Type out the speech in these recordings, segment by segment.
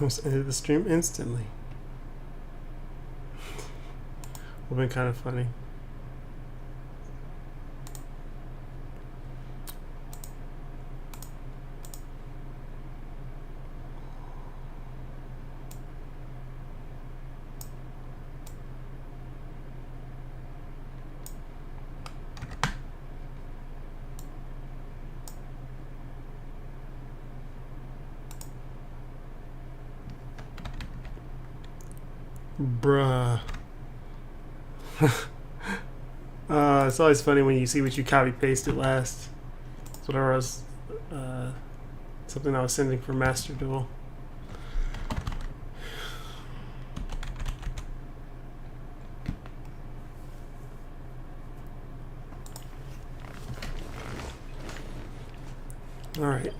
Almost ended the stream instantly. Would have been kind of funny. Bruh. It's always funny when you see what you copy pasted last. It's whatever I was, something I was sending for Master Duel. All right.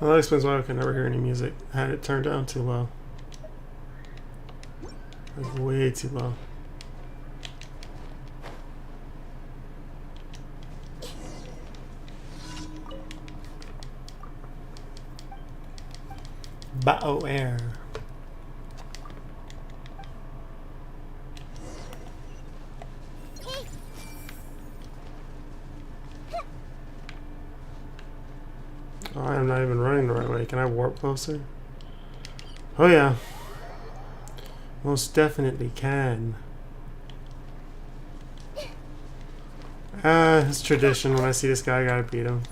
Well, that explains why I can never hear any music. I had it turned down too low. Like way too low. Battle air. Oh, I'm not even running the right way. Can I warp closer? Oh yeah. Most definitely can. It's tradition. When I see this guy, I gotta beat him.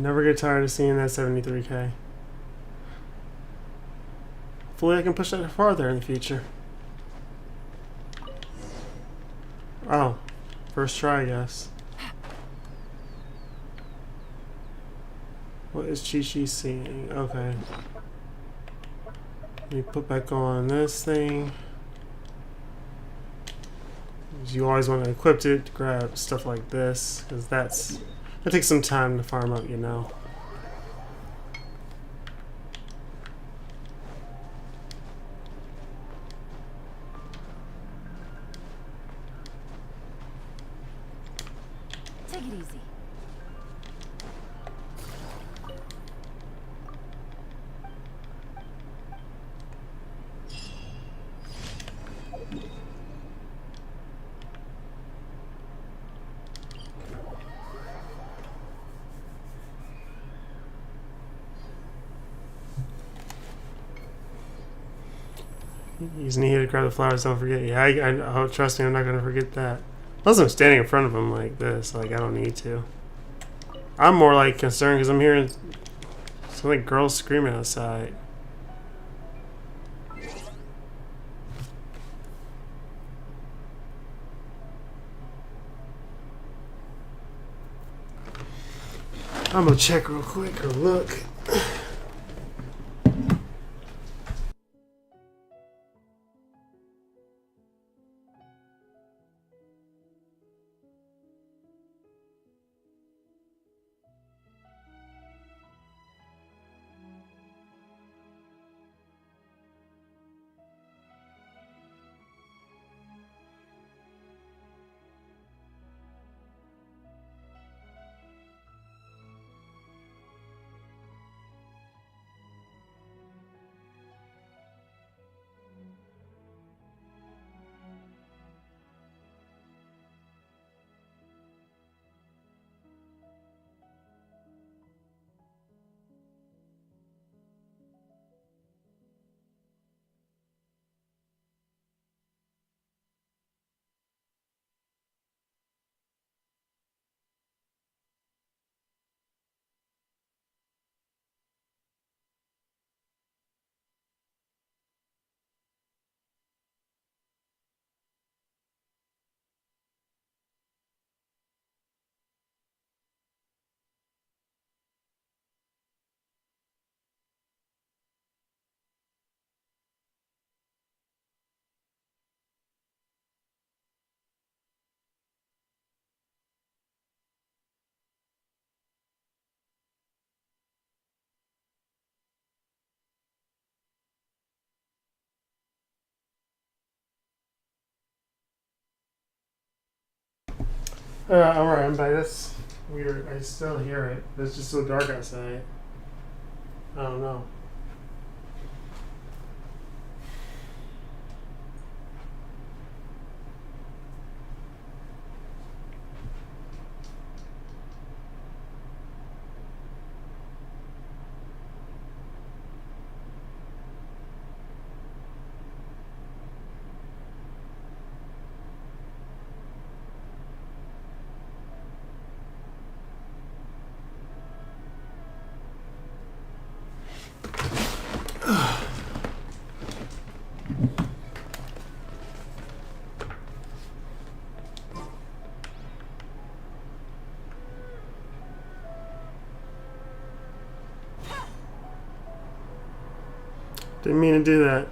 Never get tired of seeing that 73k. Hopefully I can push that farther in the future. Oh, first try, I guess. What is Chi-Chi seeing? Okay. Let me put back on this thing. You always want to equip it to grab stuff like this, because that takes some time to farm up, you know. Take it easy. Using the heat to grab the flowers, don't forget. Yeah, oh, trust me, I'm not going to forget that. Plus, I'm standing in front of him like this. Like, I don't need to. I'm more, like, concerned because I'm hearing some, like, girls screaming outside. I'm going to check real quick or look. Alright, I'm back. That's weird. I still hear it. It's just so dark outside. I don't know. Didn't mean to do that.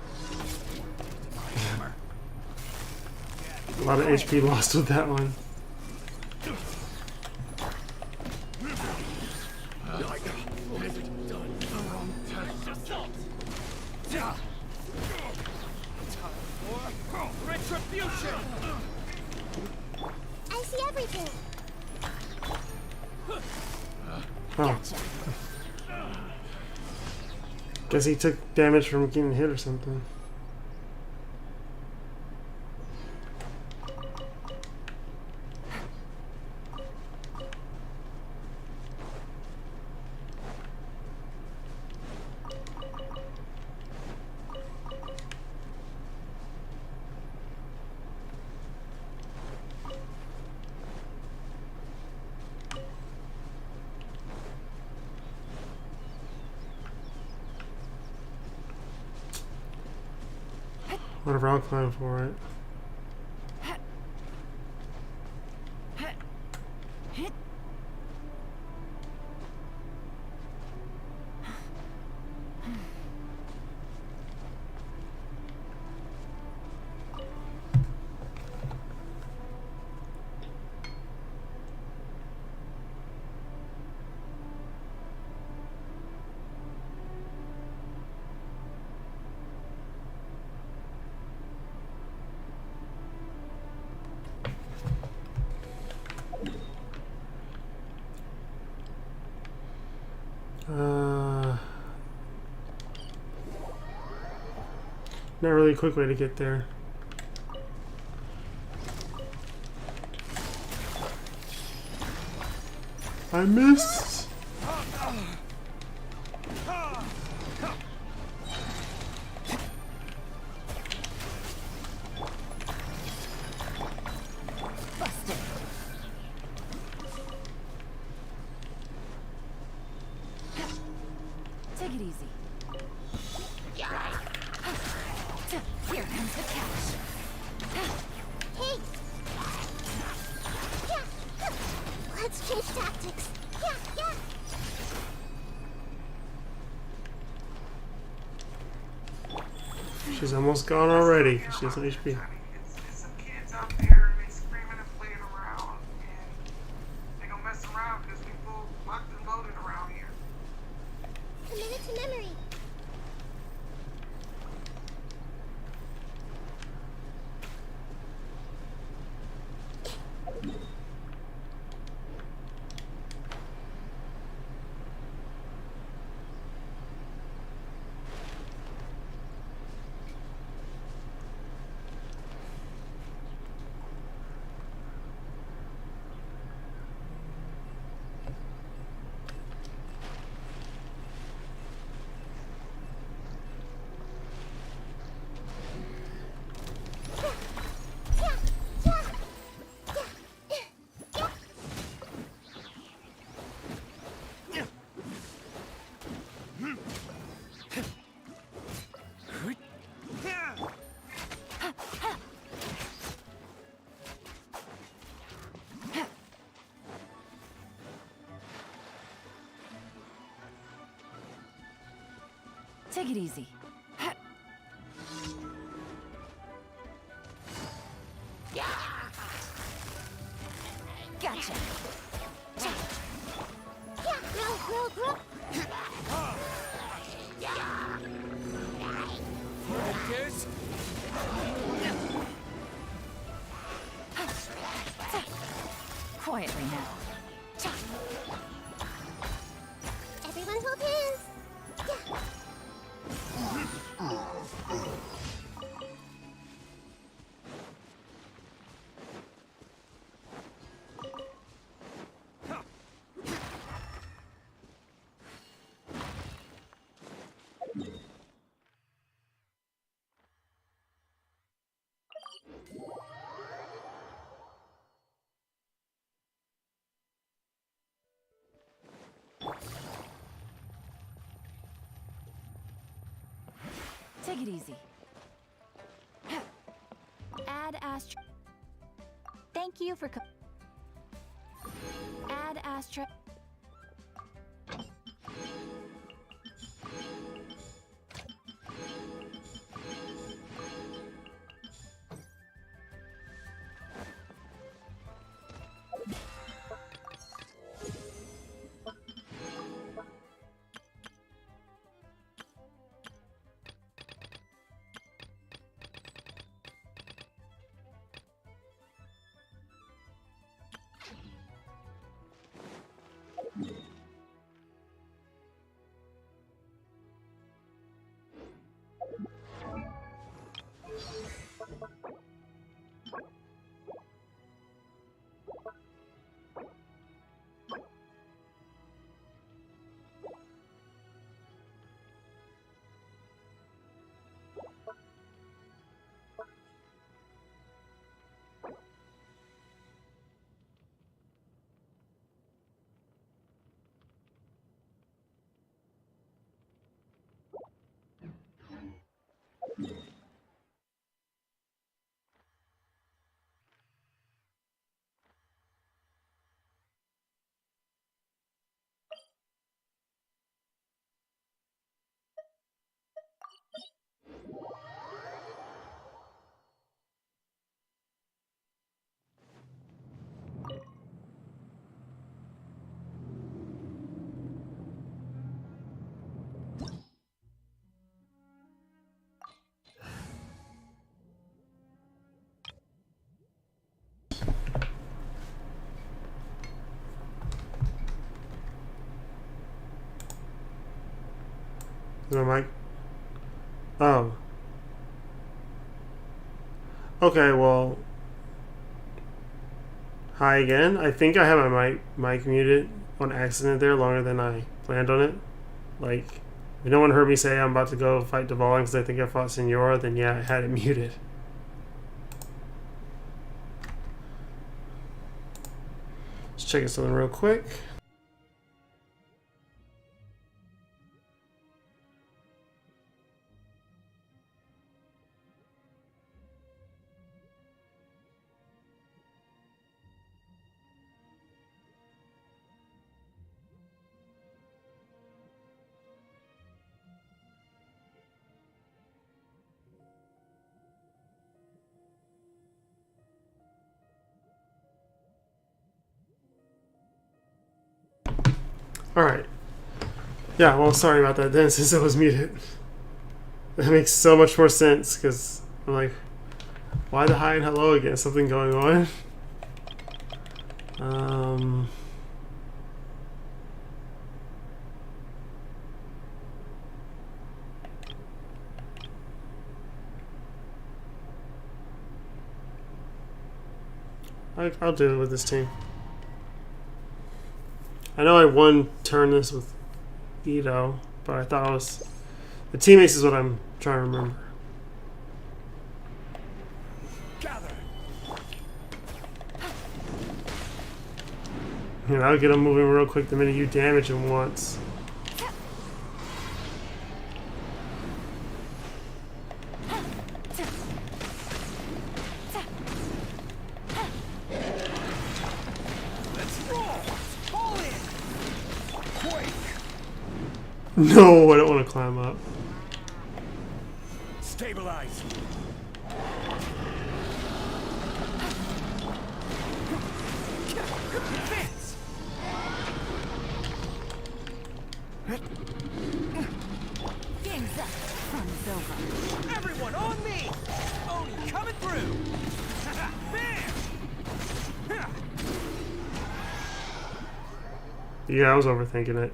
A lot of HP lost with that one. I see everything. Oh. Guess he took damage from getting hit or something. Whatever, I'll climb for it. Not really a quick way to get there. I missed. Take it easy. Here comes the catch. Hey! Let's change tactics. She's almost gone already. She has no HP. It's some kids out there and they screaming and playing around and they gonna mess around because people locked and loaded around here. Commit it to memory. Take it easy. Gotcha. Grow. Take it easy. Add Astra. Thank you for. Add Astra. Is my mic? Oh. Okay, well. Hi again. I think I have my mic muted on accident there longer than I planned on it. Like, if no one heard me say I'm about to go fight Dvalin because I think I fought Senora, then yeah, I had it muted. Just checking something real quick. Alright. Yeah, well, sorry about that then, since it was muted. That makes so much more sense, because I'm like, why the hi and hello again? Something going on? I'll do it with this team. I know I won turn this with Ito, but I thought it was... The teammates is what I'm trying to remember. Gather. You know, I'll get them moving real quick the minute you damage them once. No, I don't want to climb up. Stabilize. Game's up. Fun is over. Everyone on me. Oni coming through. Bam. Yeah, I was overthinking it.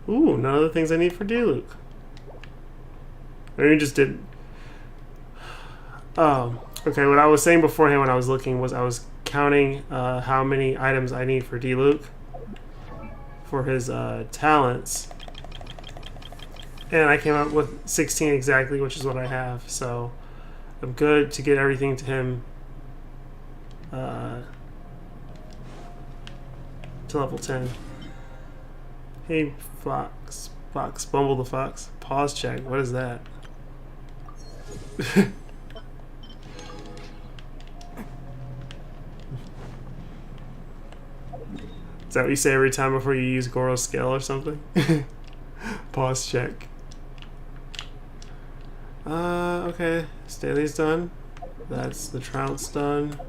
Ooh, none of the things I need for D-Luke. Or you just didn't. Okay, what I was saying beforehand when I was looking was I was counting how many items I need for D-Luke for his talents. And I came up with 16 exactly, which is what I have. So I'm good to get everything to him to level 10. Hey, Fox, Bumble the Fox. Pause check. What is that? Is that what you say every time before you use Goro's scale or something? Pause check. Okay. Staley's done. That's the trout's done.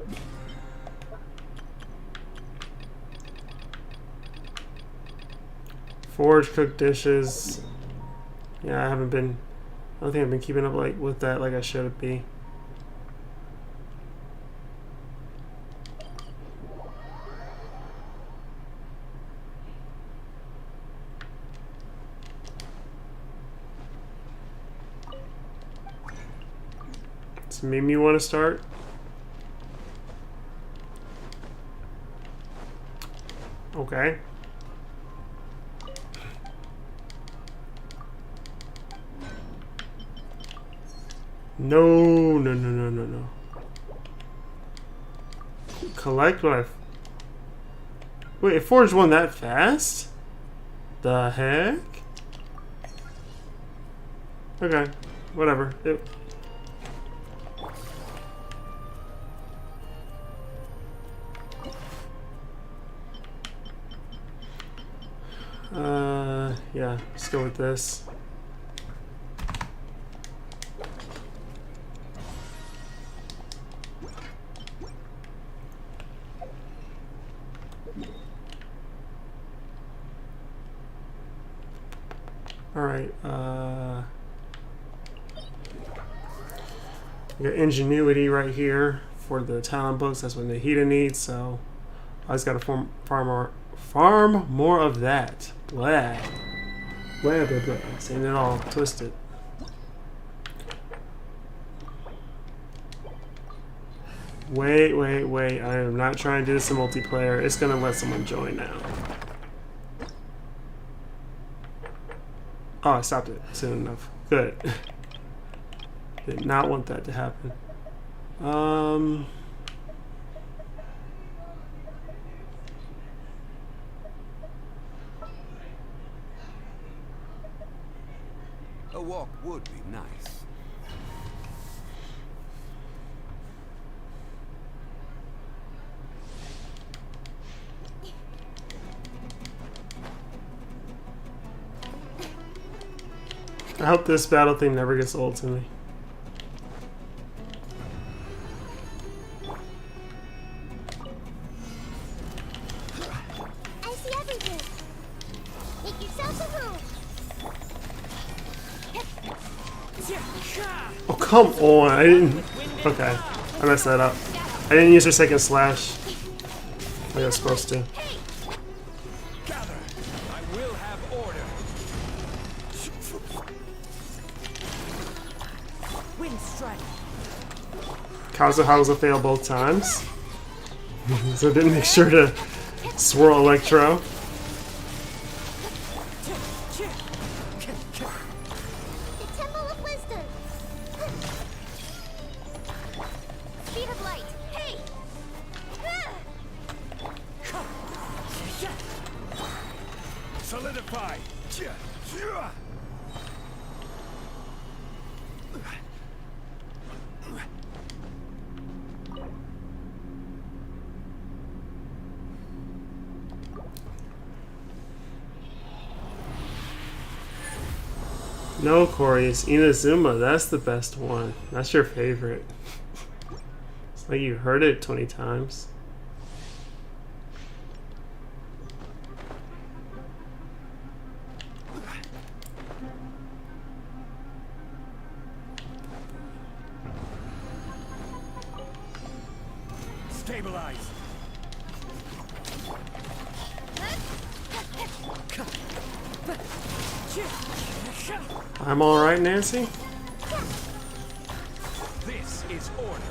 Forge, cook dishes. Yeah, I don't think I've been keeping up like with that like I should be. Does Mimi want to start? Okay. No. Collect what I... Wait, it forged one that fast? The heck? Okay, whatever. Yeah, let's go with this. Alright, we got ingenuity right here for the talent books. That's what Nahida needs, so I just gotta farm more of that. Blah. Blah, blah, blah. Saying it all twisted. Wait. I am not trying to do this in multiplayer. It's gonna let someone join now. Oh, I stopped it soon enough. Good. Did not want that to happen. A walk would be nice. I hope this battle thing never gets old to me. I see everything. Make yourself a room. Oh, come on. I didn't... Okay. I messed that up. I didn't use her second slash like I was supposed to. Gather. I will have order. Wind strike. Kazuha's fail both times. So I didn't make sure to swirl Electro. The Temple of Wisdom. Speed of light. Hey! Solidify. No, Corey, it's Inazuma. That's the best one. That's your favorite. It's like you heard it 20 times. Stabilize. I'm alright, Nancy. This is order.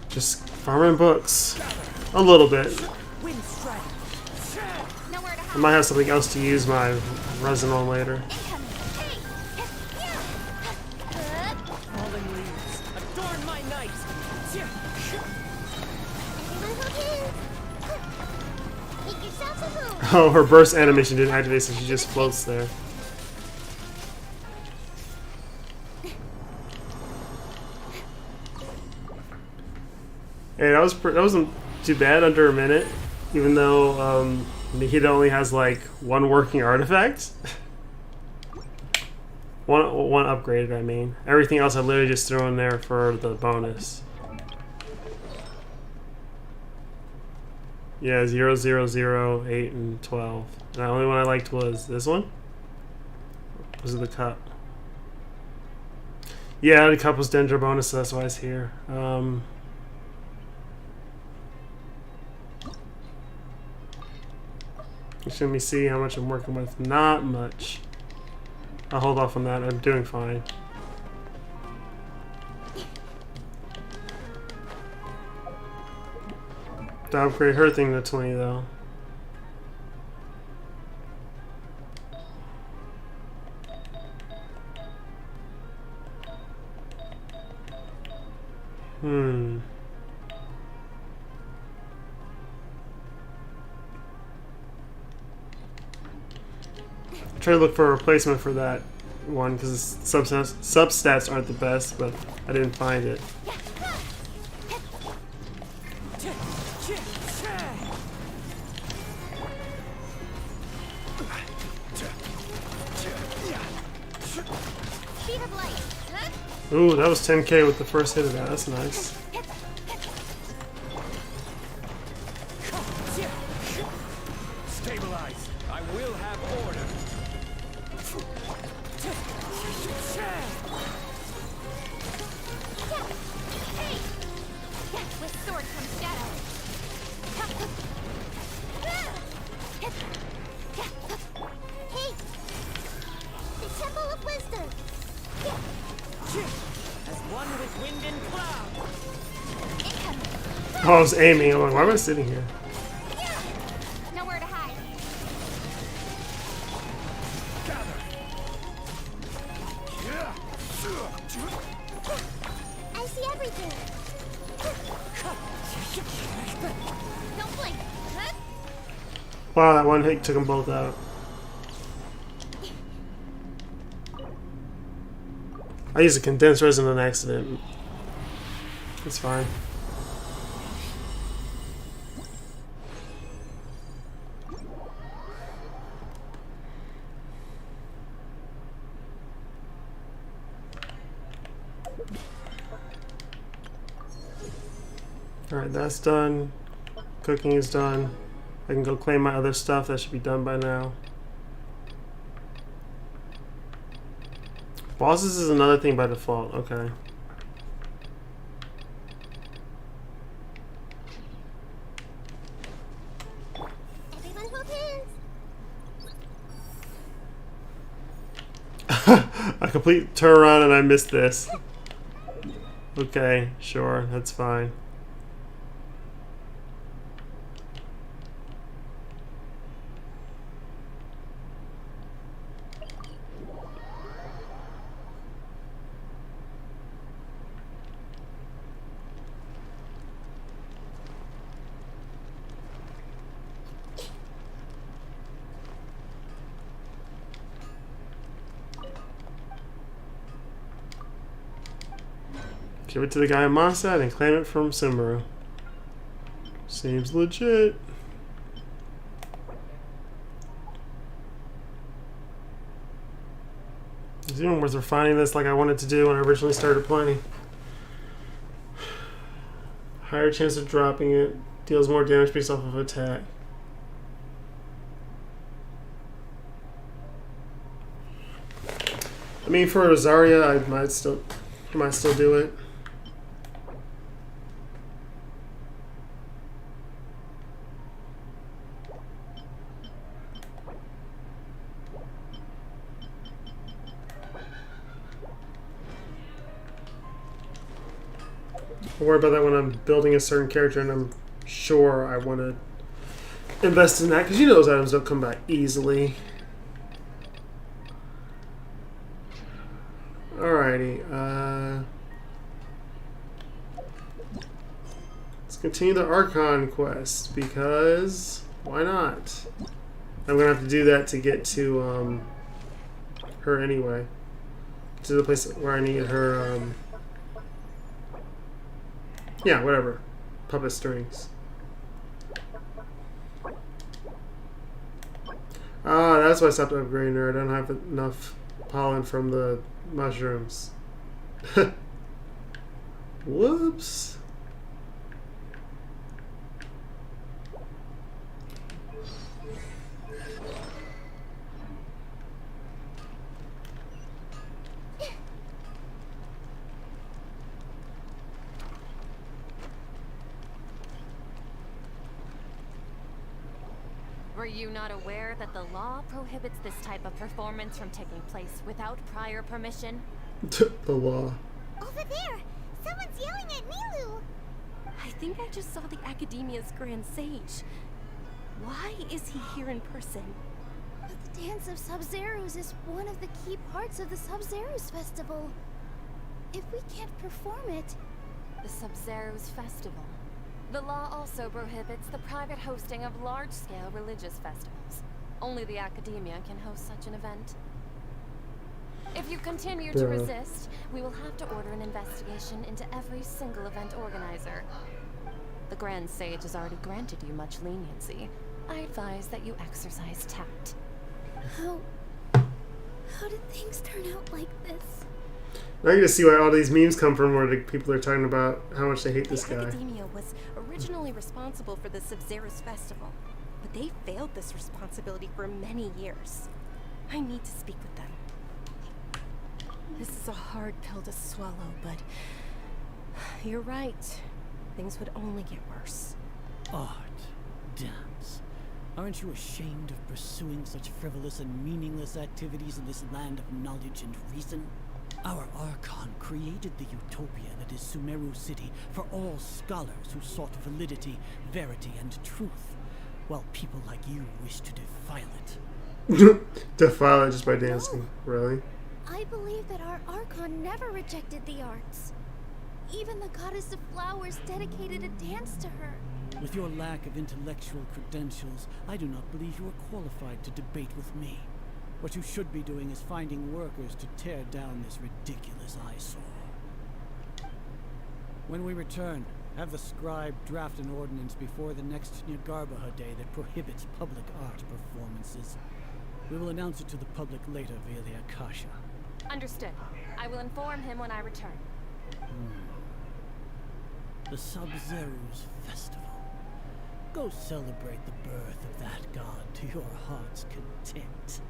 Just farming books. A little bit. Wind strike. Nowhere to I hide. might have something else to use my resin on later. Hey! Fallen leaves. Adorn my night. Anyone who can. Make yourself a room. Oh, her burst animation didn't activate, so she just floats there. Hey, that wasn't too bad, under a minute, even though Nikita only has like one working artifact. one upgraded, I mean. Everything else I literally just threw in there for the bonus. Yeah, 0, 0, 0, 8, and 12. And the only one I liked was this one. Was it the cup? Yeah, the cup was Dendra bonus, so that's why it's here. Let me see how much I'm working with. Not much. I'll hold off on that. I'm doing fine. To upgrade her thing to 20 though. Try to look for a replacement for that one because substats aren't the best, but I didn't find it. Speed of light. Ooh, that was 10k with the first hit of that. That's nice. Stabilize. I will have order. Hey! With sword comes shadow. Hey! The Temple of Wisdom. As one with wind and cloud. Incoming. Oh, I was aiming. I'm like, why am I sitting here? Nowhere to hide. I see everything. Don't blink. Huh? Wow, that one hit took them both out. I used a condensed resin on accident. It's fine. Alright, that's done. Cooking is done. I can go claim my other stuff. That should be done by now. Bosses is another thing by default. Okay. Everyone hold hands. A complete turnaround and I missed this. Okay, sure, that's fine. Give it to the guy in Mondstadt and claim it from Sabzeruz. Seems legit. It's even worth refining this like I wanted to do when I originally started playing. Higher chance of dropping it. Deals more damage based off of attack. I mean, for Rosaria, I might still do it. I'll worry about that when I'm building a certain character and I'm sure I want to invest in that, because you know those items don't come back easily. Alrighty, let's continue the Archon quest, because why not? I'm gonna have to do that to get to her anyway. To the place where I need her. Yeah, whatever. Puppet strings. Ah, that's why I stopped upgrading her. I don't have enough pollen from the mushrooms. Whoops. Were you not aware that the law prohibits this type of performance from taking place without prior permission? The law. Over there! Someone's yelling at Nilu! I think I just saw the Academia's Grand Sage. Why is he here in person? But the Dance of Sabzeruz is one of the key parts of the Sabzeruz festival. If we can't perform it... The Sabzeruz Festival. The law also prohibits the private hosting of large-scale religious festivals. Only the Academia can host such an event. If you continue to resist, we will have to order an investigation into every single event organizer. The Grand Sage has already granted you much leniency. I advise that you exercise tact. How did things turn out like this? Now you get to see why all these memes come from, where the people are talking about how much they hate this The guy. Academia was originally responsible for the Sabzeruz Festival, but they failed this responsibility for many years. I need to speak with them. This is a hard pill to swallow, but you're right. Things would only get worse. Art, dance. Aren't you ashamed of pursuing such frivolous and meaningless activities in this land of knowledge and reason? Our Archon created the utopia that is Sumeru City for all scholars who sought validity, verity, and truth, while people like you wish to defile it. Defile it just by dancing. Really? I believe that our Archon never rejected the arts. Even the goddess of flowers dedicated a dance to her. With your lack of intellectual credentials, I do not believe you are qualified to debate with me. What you should be doing is finding workers to tear down this ridiculous eyesore. When we return, have the scribe draft an ordinance before the next Nyargarbaha Day that prohibits public art performances. We will announce it to the public later via the Akasha. Understood. I will inform him when I return. The Sabzeruz Festival. Go celebrate the birth of that god to your heart's content.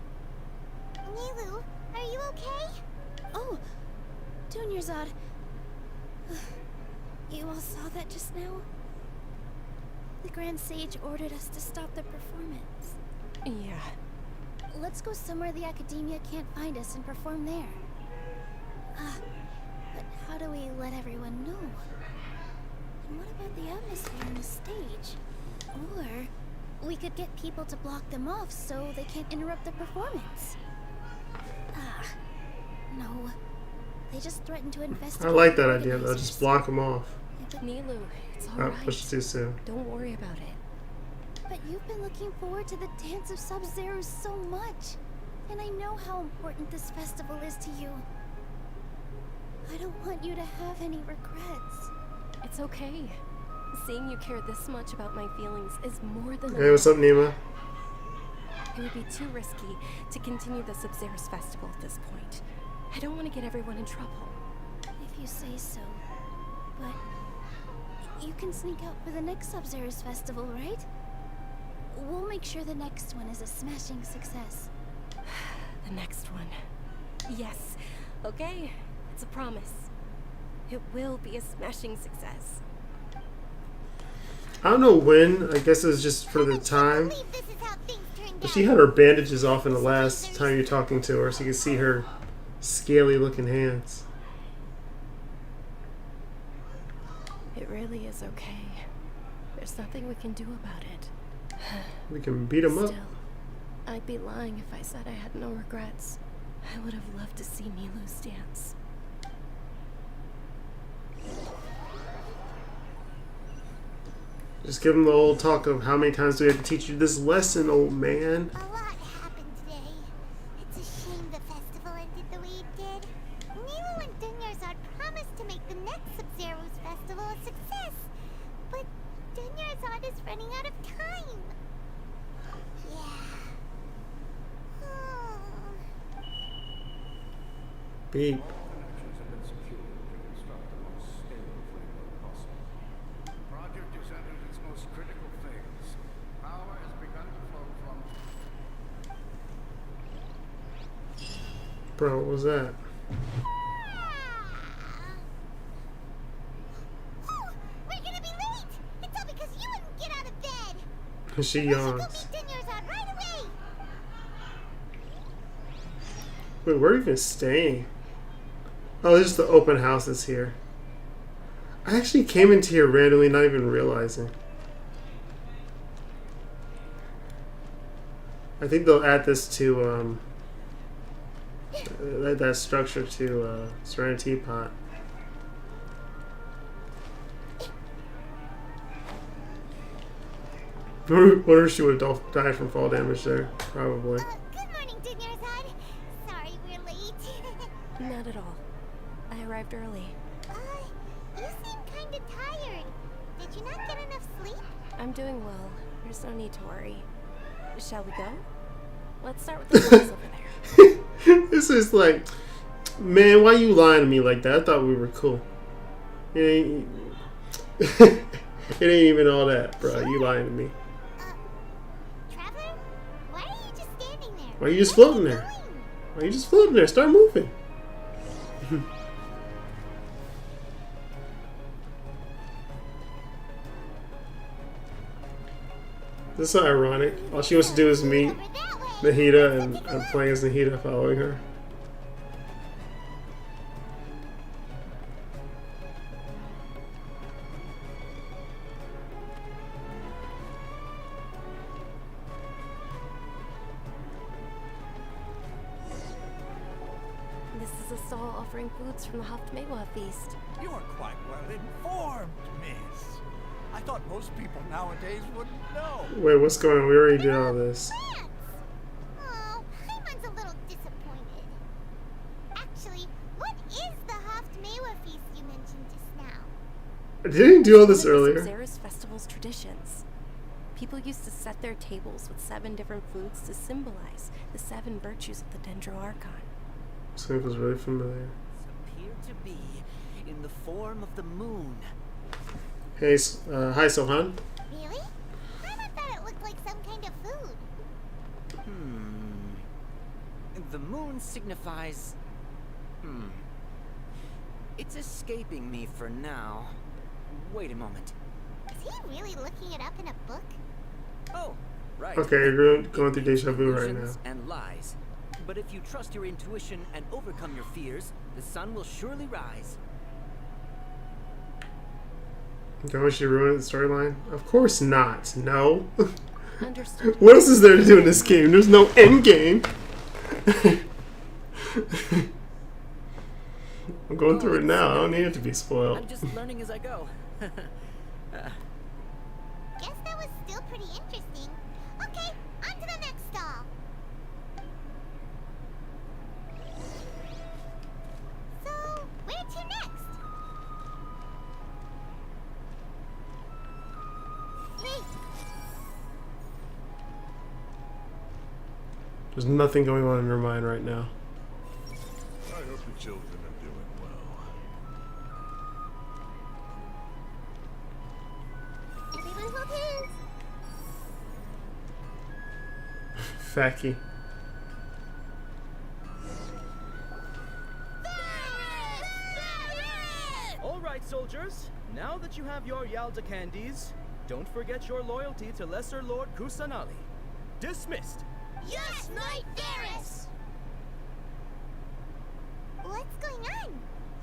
Nilu, are you okay? Oh, Dunyarzad. You all saw that just now? The Grand Sage ordered us to stop the performance. Yeah. Let's go somewhere the Academia can't find us and perform there. But how do we let everyone know? And what about the atmosphere on the stage? Or we could get people to block them off so they can't interrupt the performance. No. They just threatened to investigate. I like that idea though. Just block them off. Nilu, it's Oh, alright. push it too soon. Don't worry about it. But you've been looking forward to the Dance of Sabzeruz so much. And I know how important this festival is to you. I don't want you to have any regrets. It's okay. Seeing you care this much about my feelings is more than Hey, what's up, Nima? It would be too risky to continue the Sabzeruz Festival at this point. I don't want to get everyone in trouble. If you say so. But you can sneak out for the next Sabzeruz Festival, right? We'll make sure the next one is a smashing success. The next one. Yes. Okay. It's a promise. It will be a smashing success. I don't know when. I guess it was just for the time. Believe this is how things turned But out. she had her bandages off in the last time you're talking to her, so you can see her scaly-looking hands. It really is okay. There's nothing we can do about it. We can beat them up. Still, I'd be lying if I said I had no regrets. I would have loved to see Nilu's dance. Just give him the old talk of how many times do we have to teach you this lesson, old man. A lot happened today. It's a shame the festival ended the way it did. Nilo and Dunyarzad promised to make the next Sabzeruz festival a success. But Dunyarzad is running out of time. Yeah. Beep. Connections have been secured to construct the most stable framework possible. The project is entered its most critical phase. Power has begun to flow from... Bro, what was that? Oh, we're gonna be late! It's all because you wouldn't get out of bed! She We should go yawns. meet Dunyarzad right away! Wait, where are we even staying? Oh, it's just the open house that's here. I actually came into here randomly, not even realizing. I think they'll add this to that structure to Serenity Pot. Wonder if she would have died from fall damage there. Probably. Good morning, Dunyarzad. Sorry we're late. Not at all. I arrived early. You seem kinda tired. Did you not get enough sleep? I'm doing well. There's no need to worry. Shall we go? Let's start with the place over there. This is like, man, why you lying to me like that? I thought we were cool. It ain't, it ain't even all that, bro. You lying to me. Traveler? Why are you just standing there? Why are you just Where are floating you there? going? Why you just floating there? Start moving. This is so ironic. All she wants to do is meet Over that way. Nahida, and I'm playing as Nahida, following her. This is a stall offering foods from the Haftmewa feast. You're quite well informed, miss. I thought most people nowadays wouldn't know. Wait, what's going on? We already did all this. Plants! Oh, Paimon's a little disappointed. Actually, what is the Haftmewa feast you mentioned just now? Didn't he do all this One of the earlier? Sabzeruz festival's traditions. People used to set their tables with 7 different foods to symbolize the 7 virtues of the Dendro Archon. This was really familiar. Appear to be in the form of the moon. Hey, hi, Sohan. Really? Paimon thought it looked like some kind of food. The moon signifies... It's escaping me for now. Wait a moment. Is he really looking it up in a book? Oh, right. Okay, you're going through deja vu right now. Illusions and lies. But if you trust your intuition and overcome your fears, the sun will surely rise. Don't she ruin the storyline? Of course not. No. Understood. What else is there to do in this game? There's no end game. I'm going through it now. I don't need it to be spoiled. I'm just learning as I go. Guess that was still pretty interesting. Okay, on to the next stall. So, where to next? Hey, There's nothing going on in her mind right now. I hope the children are doing well. everyone hold hands. Facky. All right, soldiers. Now that you have your Yalda candies, don't forget your loyalty to Lesser Lord Kusanali. Dismissed. Yes, Knight Varus! What's going on?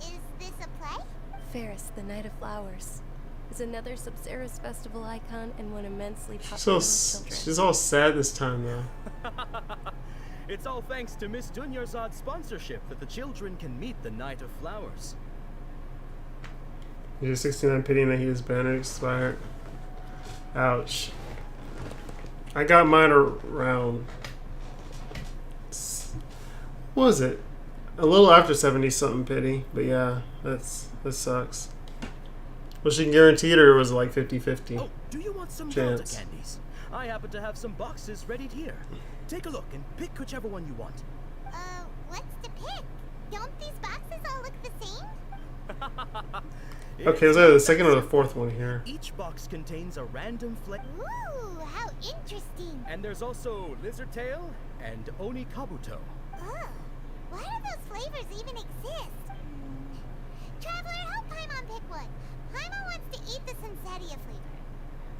Is this a play? Ferris, the Night of Flowers, is another Sabzeruz festival icon and one immensely popular So with children. she's all sad this time though. It's all thanks to Miss Dunyarzad's sponsorship that the children can meet the Night of Flowers. You're 69 pitying that he is banner expired. Ouch. I got mine around. What was it? A little after 70 something pity. But yeah, that sucks. Was she guaranteed or was it like 50-50? Oh, do you want some chance? Delta candies? I happen to have some boxes ready here. Take a look and pick whichever one you want. What's to pick? Don't these boxes all look the same? Okay, is that the second or the fourth one here? Each box contains a random flavor. Ooh, how interesting. And there's also Lizard Tail and Oni Kabuto. Oh, why do those flavors even exist? Traveler, help Paimon pick one. Paimon wants to eat the Sunsetia flavor.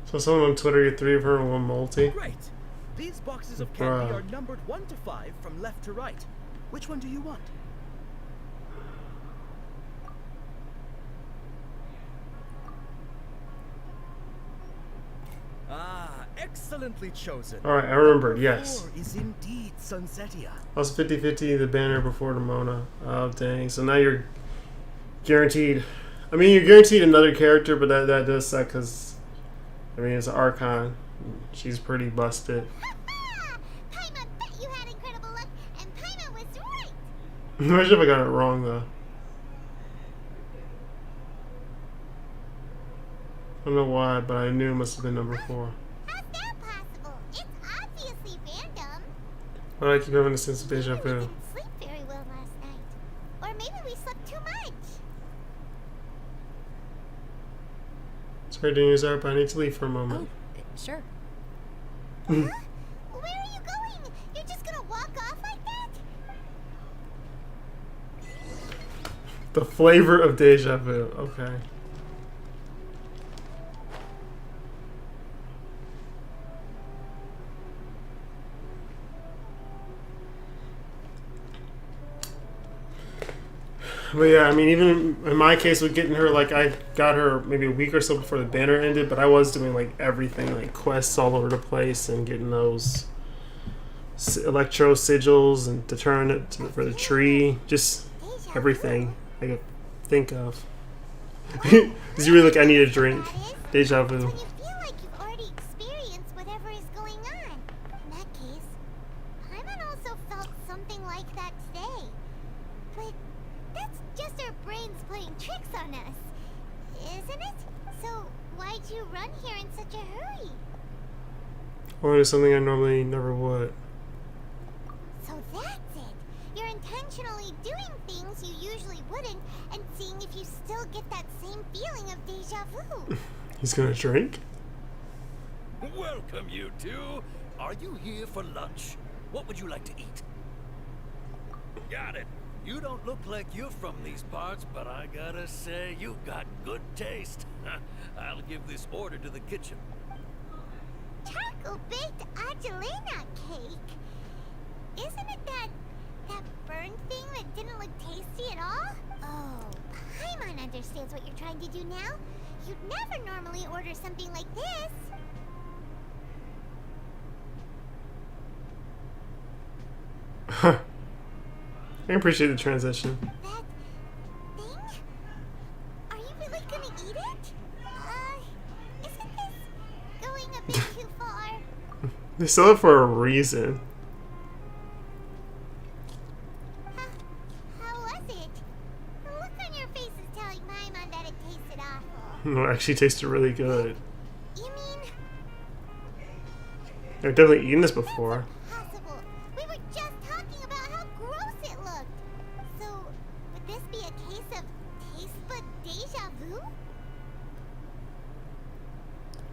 So someone on Twitter get 3 of her and 1 multi. Great. These boxes of candy are numbered 1 to 5 from left to right. Which one do you want? Ah, excellently chosen. Alright, I remembered, yes. 4 is indeed Sunsetia. I was 50-50 the banner before the Mona. Oh, dang. So now you're guaranteed. I mean, you're guaranteed another character, but that does suck because, I mean, it's an Archon. She's pretty busted. Paimon bet you had incredible luck, and Paimon was right. Imagine if I got it wrong, though. I don't know why, but I knew it must have been number 4. How's that possible? It's obviously random. Why do I keep having a sense of deja Maybe we vu? didn't sleep very well last night. Or maybe we slept too much. Sorry to use that, but I need to leave for a moment. Oh, sure. Where are you going? You're just gonna walk off like that? The flavor of deja vu. Okay. But yeah, I mean, even in my case with getting her, like, I got her maybe a week or so before the banner ended, but I was doing, like, everything, like, quests all over the place and getting those electro sigils and to turn it for the tree, just everything I could think of. Because you really like, I need a drink. Deja vu. When you feel like you've already experienced whatever is going on. In that case, Paimon also felt something like that today. But that's just our brains playing tricks on us, isn't it? So why'd you run here in such a hurry? Or is something I normally never would. So that's it. You're intentionally doing things you usually wouldn't and seeing if you still get that same feeling of deja vu. He's gonna drink? Welcome, you two. Are you here for lunch? What would you like to eat? Got it. You don't look like you're from these parts, but I gotta say, you got good taste. I'll give this order to the kitchen. Charcoal-baked Angelina cake? Isn't it that burned thing that didn't look tasty at all? Oh, Paimon understands what you're trying to do now. You'd never normally order something like this. I appreciate the transition. That thing? Are you really gonna eat it? Isn't this going a bit too far? They sell it for a reason. How was it? The look on your face is telling Paimon that it tasted awful. No, it actually tasted really good. You mean I've definitely eaten this before. possible? We were just talking about how gross it looked. So, would this be a case of taste bud deja vu?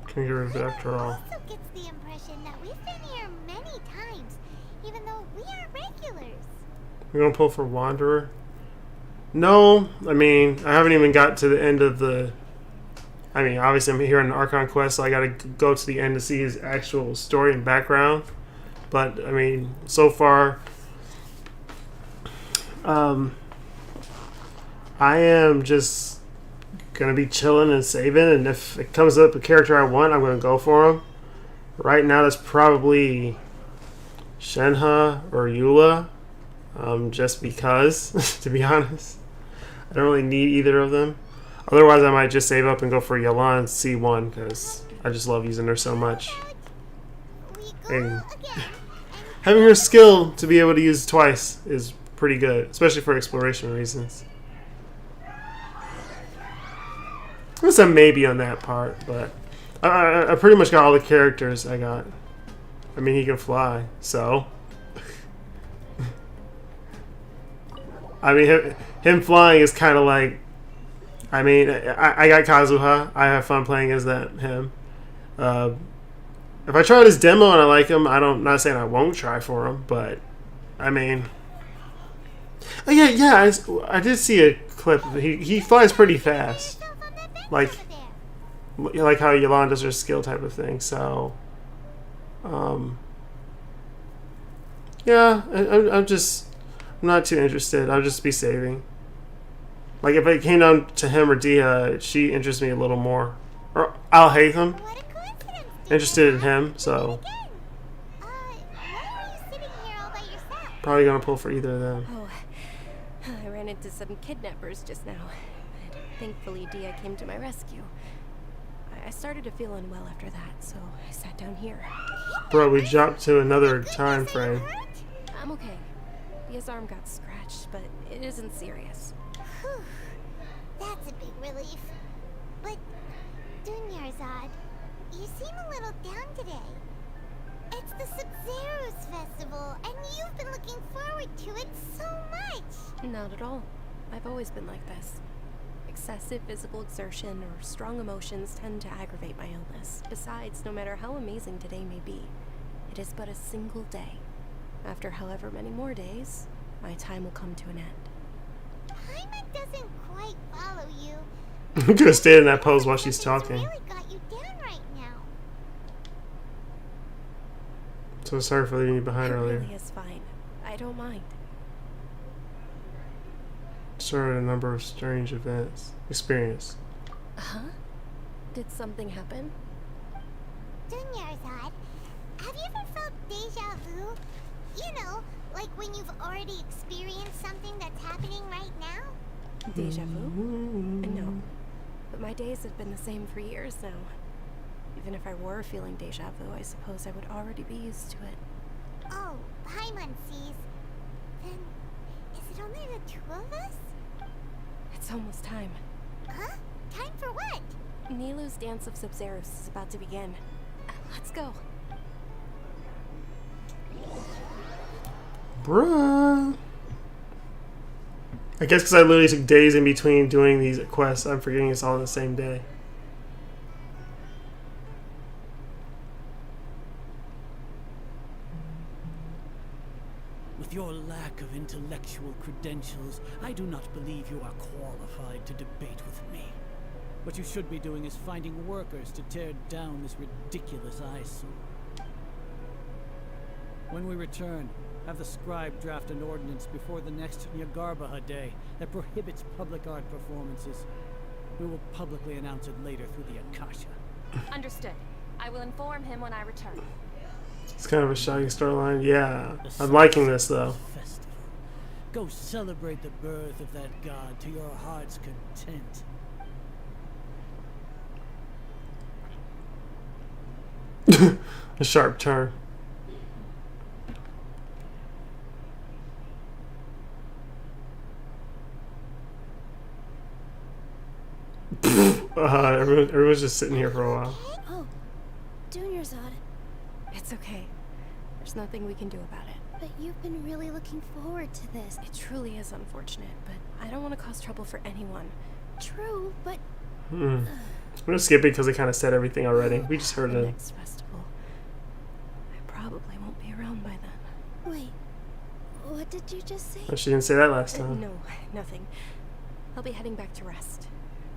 Can get rid of it after all. Also gets the impression that we've been here many times, even though we are regulars. We're gonna pull for Wanderer? No, I mean, I haven't even got to the end of the... I mean, obviously I'm here on an Archon quest, so I gotta go to the end to see his actual story and background. But, I mean, so far... I am just gonna be chilling and saving, and if it comes up a character I want, I'm gonna go for him. Right now, that's probably Shenhe or Eula, just because, to be honest. I don't really need either of them. Otherwise, I might just save up and go for Yelan C1, because I just love using her so much. We go And again. having her skill to be able to use twice is pretty good, especially for exploration reasons. There's a maybe on that part, but I pretty much got all the characters I got. I mean, he can fly, so. I mean, him flying is kind of like. I mean, I got Kazuha. I have fun playing as him. If I tried his demo and I like him, not saying I won't try for him, but I mean, oh yeah, I did see a clip. He flies pretty fast, like how Yolanda's her skill type of thing. So, yeah, I'm not too interested. I'll just be saving. Like if it came down to him or Dia, she interests me a little more. Or I'll hate him. What a coincidence. Interested in him, so Why are you sitting here all by yourself? probably gonna pull for either of them. Oh, I ran into some kidnappers just now. But thankfully, Dia came to my rescue. I started to feel unwell after that, so I sat down here. Bro, we jumped to another time frame. I'm okay. Dia's arm got scratched, but it isn't serious. Whew. That's a big relief. But, Dunyarzad, you seem a little down today. It's the Sabzeruz festival, and you've been looking forward to it so much. Not at all. I've always been like this. Excessive physical exertion or strong emotions tend to aggravate my illness. Besides, no matter how amazing today may be, it is but a single day. After however many more days, my time will come to an end. Paimon doesn't quite follow you. I'm gonna stay in that pose while she's talking. Really got you down right now. So sorry for leaving you behind It earlier. really is fine. I don't mind. Started a number of strange experience. Huh? Did something happen? Dunyarzad, have you ever felt deja vu? You know, like when you've already experienced something that's happening right now? Deja vu? No. But my days have been the same for years now. Even if I were feeling deja vu, I suppose I would already be used to it. Oh, Paimon sees. Then, is it only the two of us? It's almost time. Huh? Time for what? Nilu's Dance of Sabzeruz is about to begin. Let's go. Bruh. I guess because I literally took days in between doing these quests, I'm forgetting it's all on the same day. With your lack of intellectual credentials, I do not believe you are qualified to debate with me. What you should be doing is finding workers to tear down this ridiculous eyesore. When we return, have the scribe draft an ordinance before the next Yagarbaha day that prohibits public art performances. We will publicly announce it later through the Akasha. Understood. I will inform him when I return. It's kind of a shocking storyline. Yeah, I'm liking this though. Festival. Go celebrate the birth of that god to your heart's content. A sharp turn. Everyone's just sitting here for a while. Oh, Dunyarzad, It's okay. There's nothing we can do about it. but you've been really looking forward to this. It truly is unfortunate, but I don't want to cause trouble for anyone. True, but I'm gonna skip it because they kind of said everything already. We just heard The it. next festival. I probably won't be around by then. wait, what did you just say? Oh, she didn't say that last time. No, nothing. I'll be heading back to rest.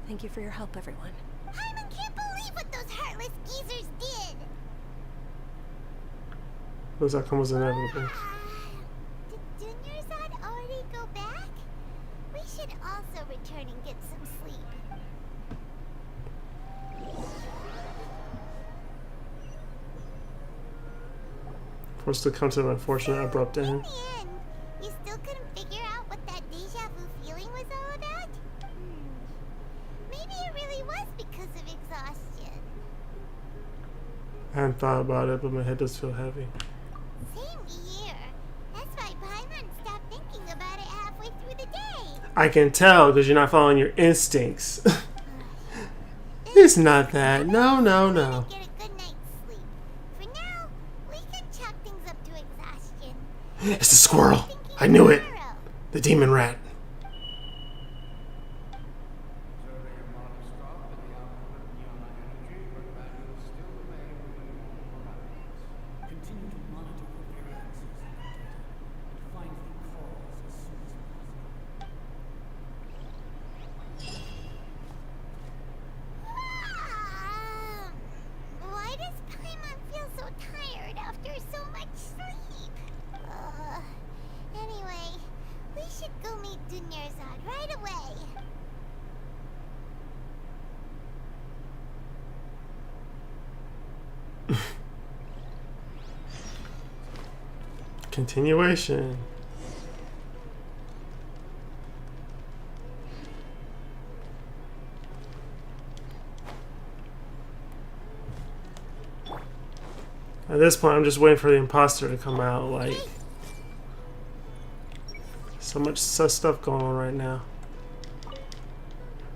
Thank you for your help, everyone. Paimon can't believe what those heartless geezers did! Those outcome was inevitable. Did Dunyarzad already go back? We should also return and get some sleep. Forced to come to an unfortunate, abrupt In end. the end, you still couldn't figure out what that deja vu feeling was all about? Maybe it really was because of exhaustion. I hadn't thought about it, but my head does feel heavy. Same here. That's why Paimon stopped thinking about it halfway through the day. I can tell because you're not following your instincts. It's not that. No, no, no. Get a good night's sleep. For now, we can chalk things up to exhaustion. It's the squirrel. I knew it. The demon rat. Observing a modest drop in the output of neon energy, but values still remain within normal parameters. Continue to monitor the variances in the data and find the cause as soon as possible. Why does Paimon feel so tired after so much sleep? Anyway, we should go meet Dunyarzad right away. Continuation. At this point, I'm just waiting for the imposter to come out. Like, so much sus stuff going on right now.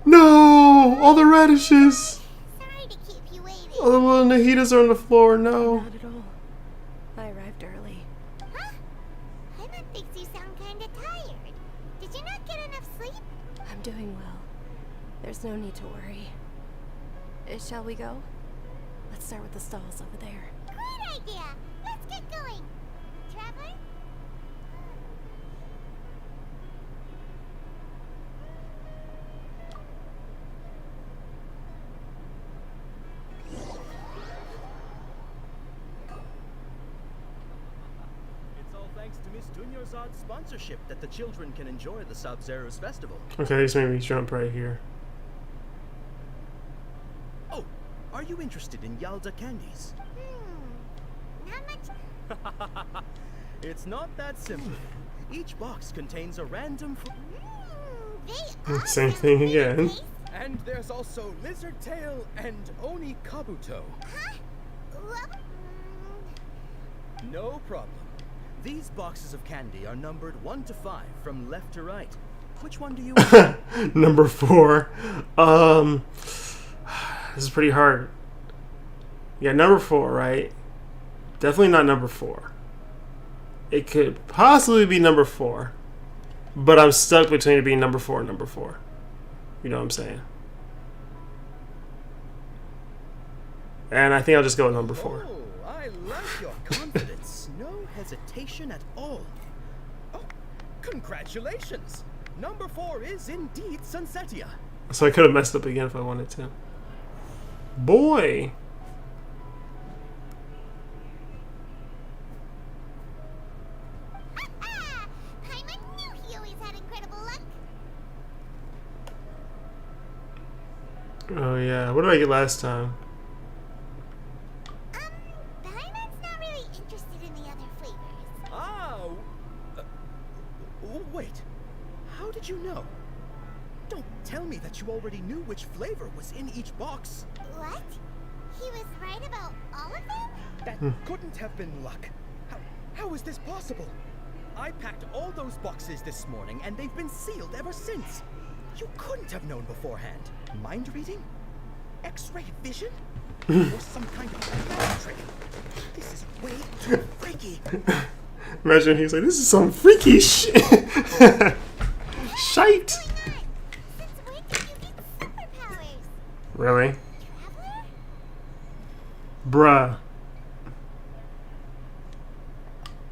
No! All the radishes! Sorry to keep you waiting. All the little nahitas are on the floor. No. Not at all. I arrived early. Huh? Paimon thinks you sound kinda tired. Did you not get enough sleep? I'm doing well. There's no need to worry. Shall we go? Let's start with the stalls over there. Great idea! Let's get going! Traveler? It's all thanks to Miss Dunyarzad's sponsorship that the children can enjoy the Sabzeruz festival. Okay, this made me jump right here. Oh, are you interested in Yalda candies? Not much. It's not that simple. Each box contains a random They are Same thing again. taste. And there's also Lizard Tail and Oni Kabuto. Huh? Well, No problem. These boxes of candy are numbered 1 to 5 from left to right. Which one do you want? Number 4. This is pretty hard. Yeah, number 4, right? Definitely not number 4. It could possibly be number 4. But I'm stuck between it being number 4 and number 4. You know what I'm saying? And I think I'll just go with number 4. Oh, I like your confidence. No hesitation at all. Oh, congratulations! Number 4 is indeed Sunsetia. So I could have messed up again if I wanted to. Boy! Paimon knew he always had incredible luck. Oh yeah, what did I get last time? Paimon's not really interested in the other flavors. Oh, wait. How did you know? Don't tell me that you already knew which flavor was in each box. What? He was right about all of them? That couldn't have been luck. How is this possible? I packed all those boxes this morning, and they've been sealed ever since. You couldn't have known beforehand. Mind reading? X-ray vision? Or some kind of magic trick? This is way too freaky. Imagine he's like, this is some freaky shit. Shite. Since when did you get superpowers? Really? Traveler? Bruh.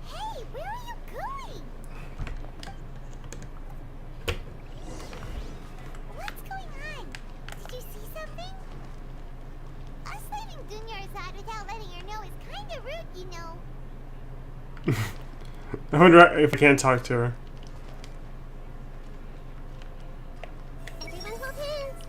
Hey, where are you going? What's going on? Did you see something? Us leaving Dunyarzad without letting her know is kinda rude, you know. I wonder if I can't talk to her. Everyone hold hands.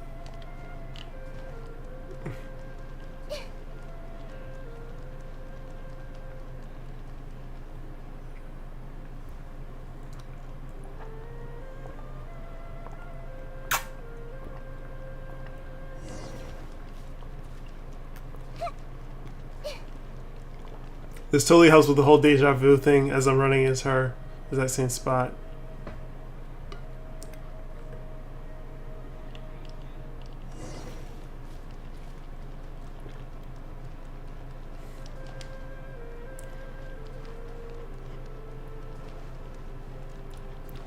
This totally helps with the whole deja vu thing as I'm running as her. Is that same spot.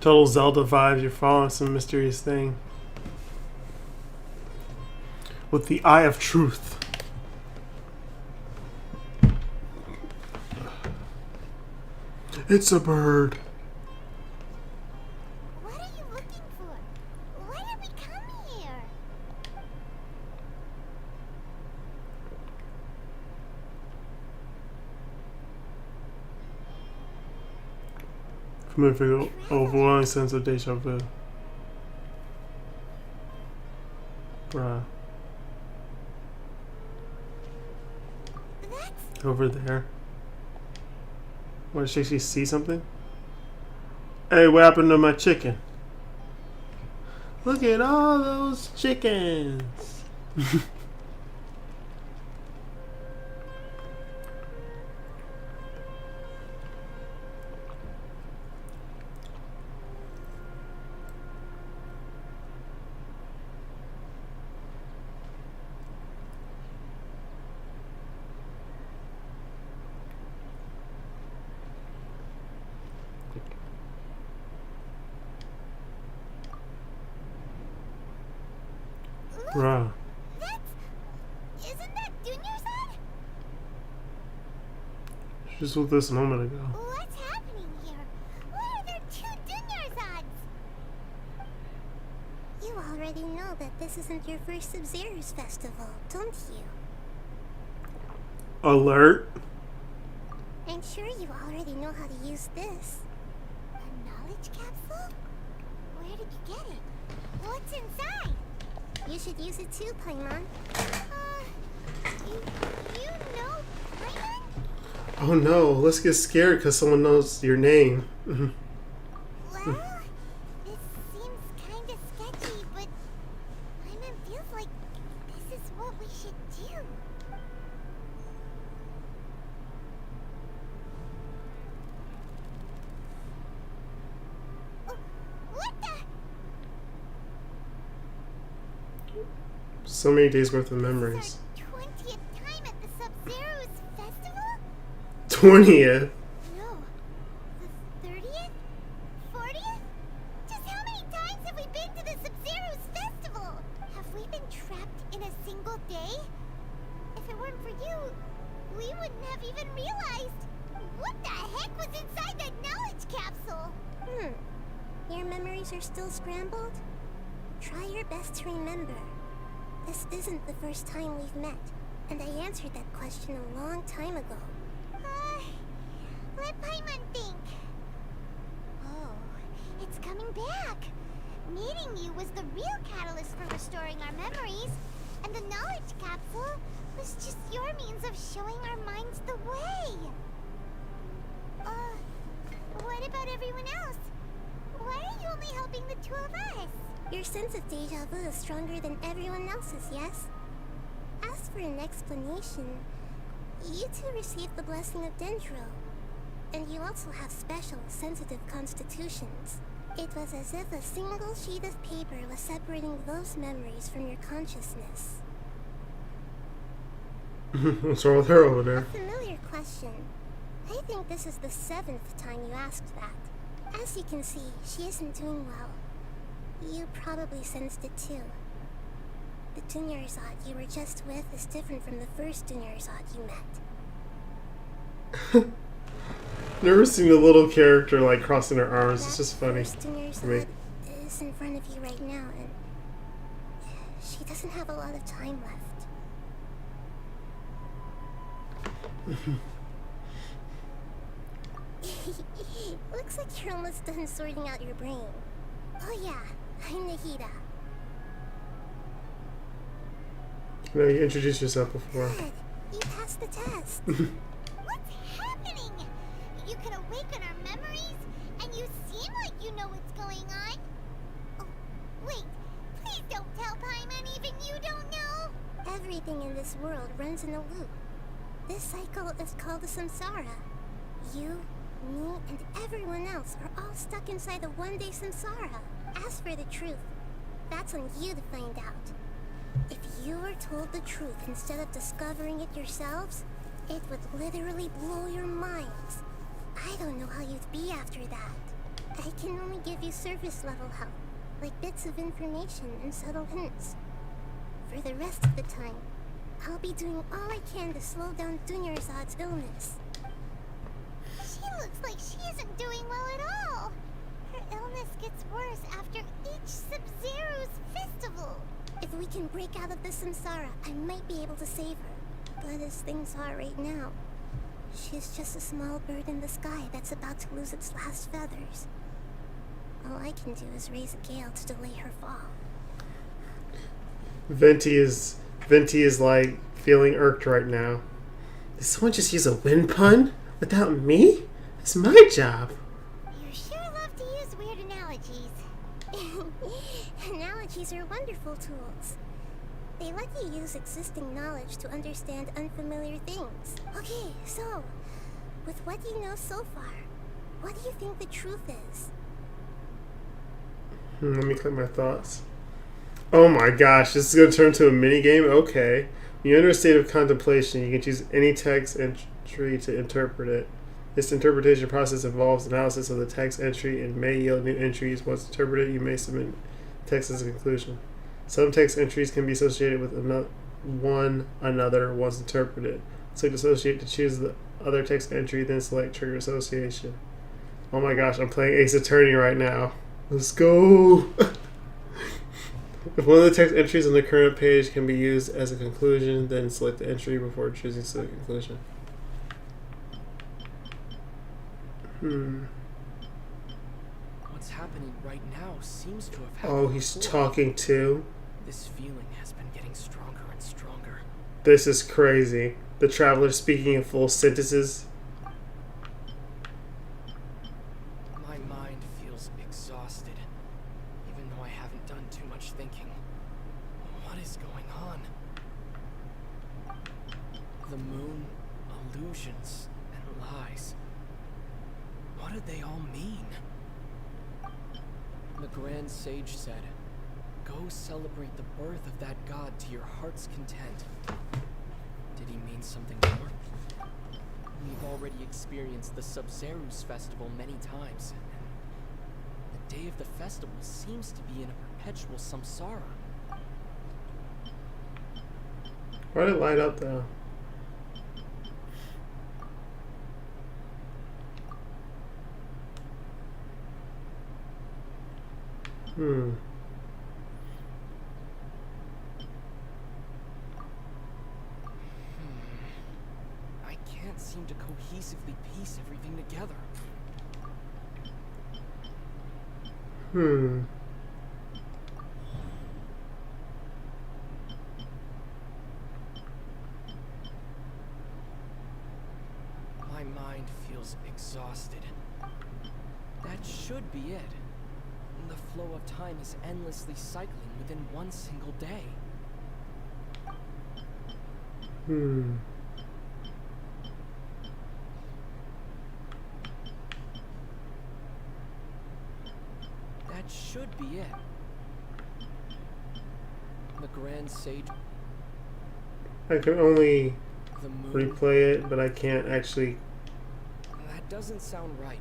Total Zelda vibes. You're following some mysterious thing. With the Eye of Truth. It's a bird. What are you looking for? Why did we come here? Familiar figure, overwhelming sense of deja vu. Bruh. That's Over there. What, did she see something? Hey, what happened to my chicken? Look at all those chickens. Bruh. isn't that Dunyarzad? She just looked this a moment ago. What's happening here? Why are there two Dunyarzads? You already know that this isn't your first Sabzeruz festival, don't you? Alert. I'm sure you already know how to use this. A knowledge capsule? Where did you get it? What's inside? You should use it too, Paimon. You know Paimon? Oh no, let's get scared because someone knows your name. Well, this seems kinda sketchy, but Paimon feels like this is what we should do. Oh, what the? So many days worth of memories. This is our 20th time at the Sabzeruz festival? 20th? No. The 30th? 40th? Just how many times have we been to the Sabzeruz festival? Have we been trapped in a single day? If it weren't for you, we wouldn't have even realized. What the heck was inside that knowledge capsule? Your memories are still scrambled? Try your best to remember. This isn't the first time we've met, and I answered that question a long time ago. Let Paimon think. Oh, it's coming back. Meeting you was the real catalyst for restoring our memories, and the knowledge capsule was just your means of showing our minds the way. What about everyone else? Why are you only helping the two of us? Your sense of deja vu is stronger than everyone else's, yes? As for an explanation, you two received the blessing of Dendro, and you also have special, sensitive constitutions. It was as if a single sheet of paper was separating those memories from your consciousness. What's wrong with her over there? A familiar question. I think this is the 7th time you asked that. As you can see, she isn't doing well. You probably sensed it too. The Dunyarzad you were just with is different from the first Dunyarzad you met. Never seen a little character like crossing her arms. It's just funny. First Dunyarzad is in front of you right now, and she doesn't have a lot of time left. Looks like you're almost done sorting out your brain. Oh yeah, I'm Nahida. No, you introduced yourself before. Good. You passed the test. What's happening? You can awaken our memories, and you seem like you know what's going on. Oh, wait. Please don't tell Paimon even you don't know. Everything in this world runs in a loop. This cycle is called the samsara. You, me, and everyone else are all stuck inside the one-day samsara. As for the truth, that's on you to find out. If you were told the truth instead of discovering it yourselves, it would literally blow your minds. I don't know how you'd be after that. I can only give you surface level help, like bits of information and subtle hints. For the rest of the time, I'll be doing all I can to slow down Dunyarzad's illness. She looks like she isn't doing well at all. Her illness gets worse after each Sabzeruz festival. If we can break out of the samsara, I might be able to save her. But as things are right now, she's just a small bird in the sky that's about to lose its last feathers. All I can do is raise a gale to delay her fall. Venti is like feeling irked right now. Did someone just use a wind pun without me? It's my job. You sure love to use weird analogies. Analogies are wonderful tools. They let you use existing knowledge to understand unfamiliar things. Okay, so, with what you know so far, what do you think the truth is? Let me collect my thoughts. Oh my gosh, this is going to turn into a mini game? Okay. When you're under a state of contemplation, you can choose any text entry to interpret it. This interpretation process involves analysis of the text entry and may yield new entries. Once interpreted, you may submit text as a conclusion. Some text entries can be associated with another once interpreted. Select associate to choose the other text entry, then select trigger association. Oh my gosh, I'm playing Ace Attorney right now. Let's go! If one of the text entries on the current page can be used as a conclusion, then select the entry before choosing the conclusion. What's happening right now seems to have happened. Oh, he's before. talking too? This feeling has been getting stronger and stronger. This is crazy. The traveler speaking in full sentences. My mind feels exhausted, even though I haven't done too much thinking. What is going on? The moon, illusions, and lies. What did they all mean? The Grand Sage said, "Go celebrate the birth of that god to your heart's content." Did he mean something more? We've already experienced the Sabzeruz festival many times, and the day of the festival seems to be in a perpetual samsara. Why did it light up though? I can't seem to cohesively piece everything together. My mind feels exhausted. That should be it. The flow of time is endlessly cycling within one single day. That should be it. The Grand Sage. I can only The moon. replay it, but I can't actually. That doesn't sound right.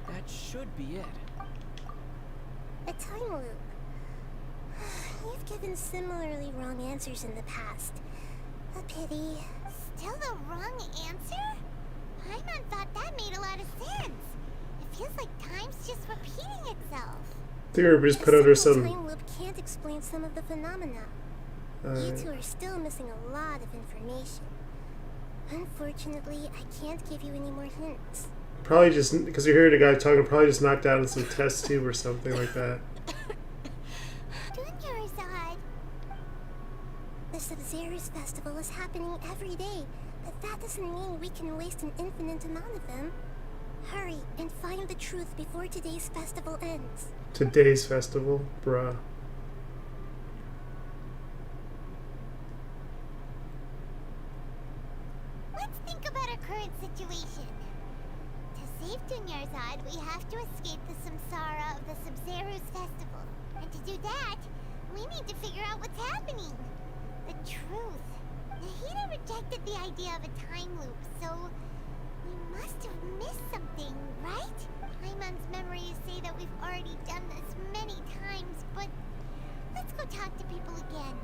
That should be it. A time loop. You've given similarly wrong answers in the past. A pity. Still the wrong answer? Paimon thought that made a lot of sense. It feels like time's just repeating itself. I think we just put under some. Time loop can't explain some of the phenomena. You two are still missing a lot of information. Unfortunately, I can't give you any more hints. Probably just because you're hearing a guy talking, probably just knocked out in some test tube or something like that. Dunyarzad. The Sabzeruz festival is happening every day, but that doesn't mean we can waste an infinite amount of them. Hurry and find the truth before today's festival ends. Today's festival? Bruh. Let's think about our current situation. To save Dunyarzad, we have to escape the samsara of the Sabzeruz festival. And to do that, we need to figure out what's happening. The truth. Nahida rejected the idea of a time loop, so we must have missed something, right? Paimon's memories say that we've already done this many times, but let's go talk to people again.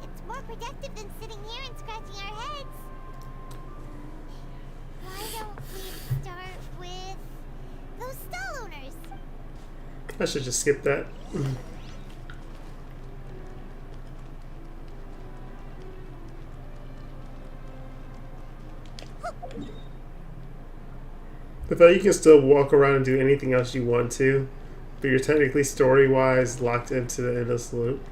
It's more productive than sitting here and scratching our heads. Why don't we start with those stall owners? I should just skip that. I thought you can still walk around and do anything else you want to, but you're technically story-wise locked into the endless loop.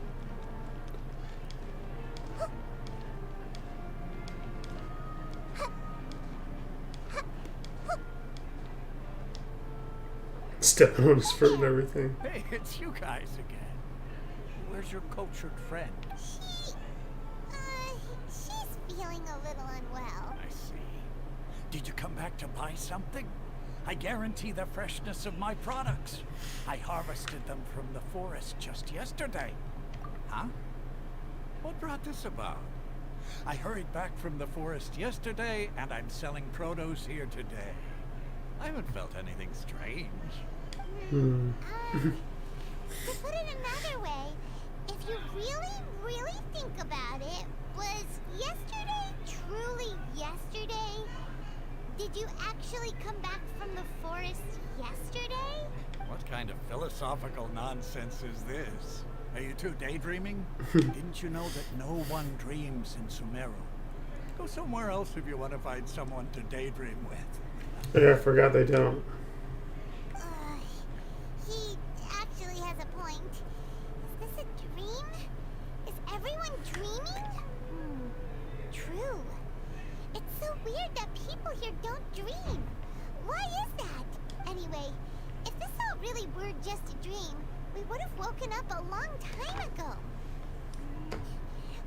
Stepping on his foot and everything. Hey, it's you guys again. Where's your cultured friend? She's feeling a little unwell. I see. Did you come back to buy something? I guarantee the freshness of my products. I harvested them from the forest just yesterday. Huh? What brought this about? I hurried back from the forest yesterday, and I'm selling produce here today. I haven't felt anything strange. To put it another way, if you really think about it, was yesterday truly yesterday? Did you actually come back from the forest yesterday? What kind of philosophical nonsense is this? Are you two daydreaming? Didn't you know that no one dreams in Sumeru? Go somewhere else if you want to find someone to daydream with. Yeah, I forgot they don't. He actually has a point. Is this a dream? Is everyone dreaming? True. It's so weird that people here don't dream. Why is that? Anyway, if this all really were just a dream, we would have woken up a long time ago.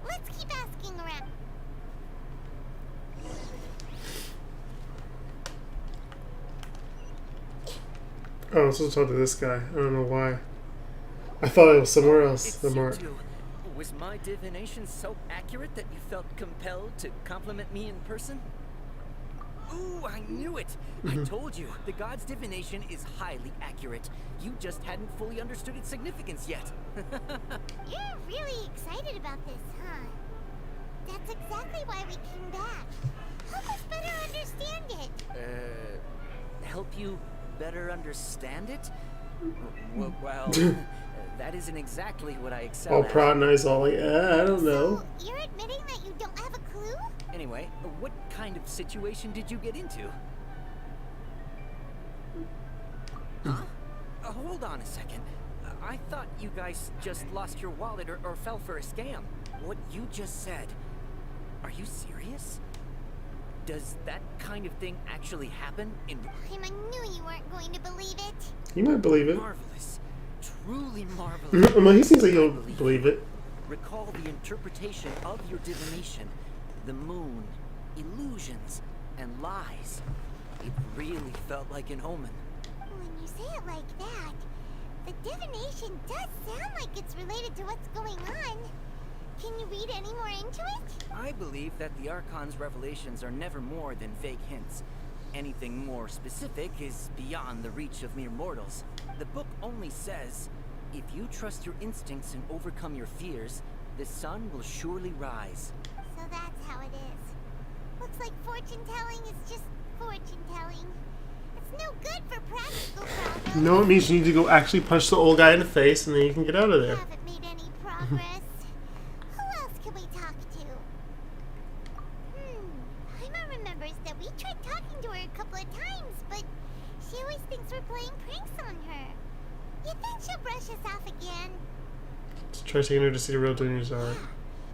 Let's keep asking around. Oh, I'm supposed to talk to this guy. I don't know why. I thought it was somewhere else. The mark. Was my divination so accurate that you felt compelled to compliment me in person? Ooh, I knew it! I told you, the god's divination is highly accurate. You just hadn't fully understood its significance yet. You're really excited about this, huh? That's exactly why we came back. Help us better understand it. Help you better understand it? Well, that isn't exactly what I excel All at. proud and eyes all like, I don't know. So, you're admitting that you don't have a clue? Anyway, what kind of situation did you get into? Huh? Hold on a second. I thought you guys just lost your wallet or fell for a scam. What you just said, are you serious? Does that kind of thing actually happen in... I knew you weren't going to believe it. You might believe it. Marvelous. Truly marvelous. Well, he seems like he'll believe it. Recall the interpretation of your divination. The moon, illusions, and lies. It really felt like an omen. When you say it like that, the divination does sound like it's related to what's going on. Can you read any more into it? I believe that the Archon's revelations are never more than vague hints. Anything more specific is beyond the reach of mere mortals. The book only says, if you trust your instincts and overcome your fears, the sun will surely rise. So that's how it is. Looks like fortune-telling is just fortune-telling. It's no good for practical problems. No, it means you need to go actually punch the old guy in the face and then you can get out of there. Haven't made any progress. Who else can we talk to? Paimon remembers that we tried talking to her a couple of times, but she always thinks we're playing pranks on her. You think she'll brush us off again? Let's try taking her to see the real Dunyarzad.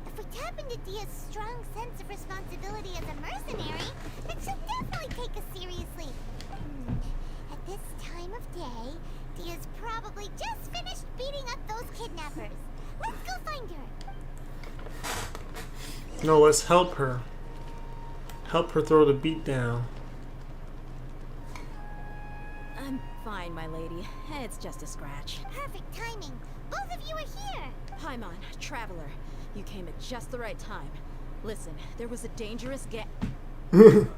If we tap into Dia's strong sense of responsibility as a mercenary, then she'll definitely take us seriously. This time of day, Dia's probably just finished beating up those kidnappers. Let's go find her. No, let's help her. Help her throw the beat down. I'm fine, my lady. It's just a scratch. Perfect timing. Both of you are here. Paimon, Traveler. You came at just the right time. Listen, there was a dangerous Gang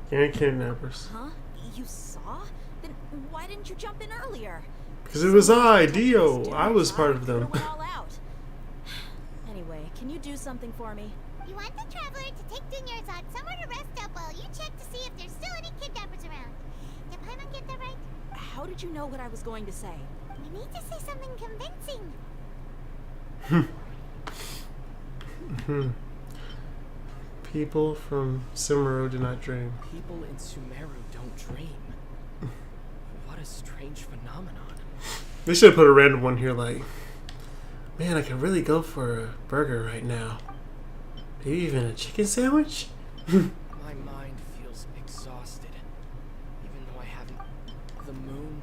kidnappers. Huh? You saw? Then why didn't you jump in earlier? Because it was Dio. I was part of them. Went all out. Anyway, can you do something for me? You want the Traveler to take Dunyarzad somewhere to rest up while you check to see if there's still any kidnappers around. Did Paimon get that right? How did you know what I was going to say? We need to say something convincing. People from Sumeru do not dream. People in Sumeru don't dream. What a strange phenomenon. They should have put a random one here like, man, I could really go for a burger right now. Maybe even a chicken sandwich? My mind feels exhausted. Even though I haven't... The moon...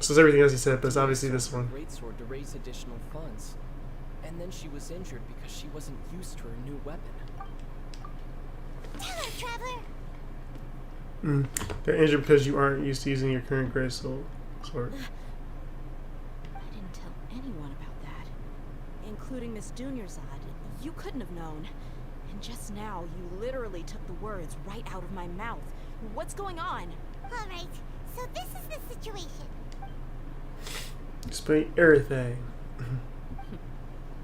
So it's everything else he said, but it's obviously this one. Greatsword to raise additional funds. And then she was injured because she wasn't used to her new weapon. Tell her, Traveler. They're injured because you aren't used to using your current greatsword. I didn't tell anyone about that. Including Miss Dunyarzad. You couldn't have known. And just now, you literally took the words right out of my mouth. What's going on? Alright, so this is the situation. Explain everything.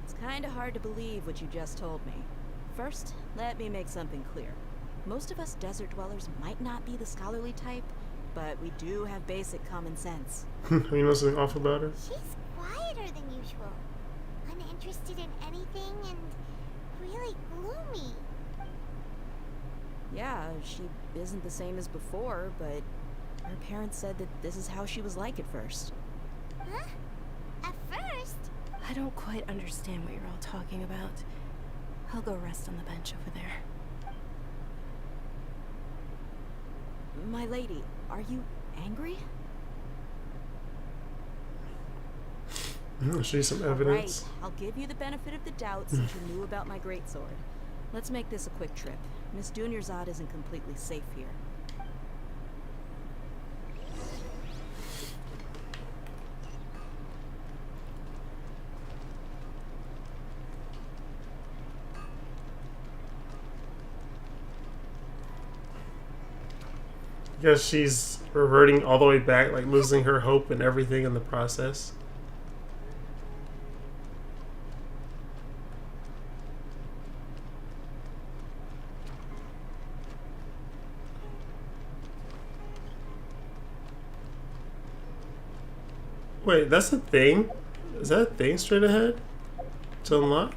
It's kinda hard to believe what you just told me. First, let me make something clear. Most of us desert dwellers might not be the scholarly type, but we do have basic common sense. You know something awful about her? She's quieter than usual. Uninterested in anything and really gloomy. Yeah, she isn't the same as before, but her parents said that this is how she was like at first. Huh? At first? I don't quite understand what you're all talking about. I'll go rest on the bench over there. My lady, are you angry? I'll show you some evidence. Right, I'll give you the benefit of the doubt since you knew about my greatsword. Let's make this a quick trip. Miss Dunyarzad isn't completely safe here. I guess she's reverting all the way back, like losing her hope and everything in the process. Wait, that's a thing? Is that a thing straight ahead? To unlock?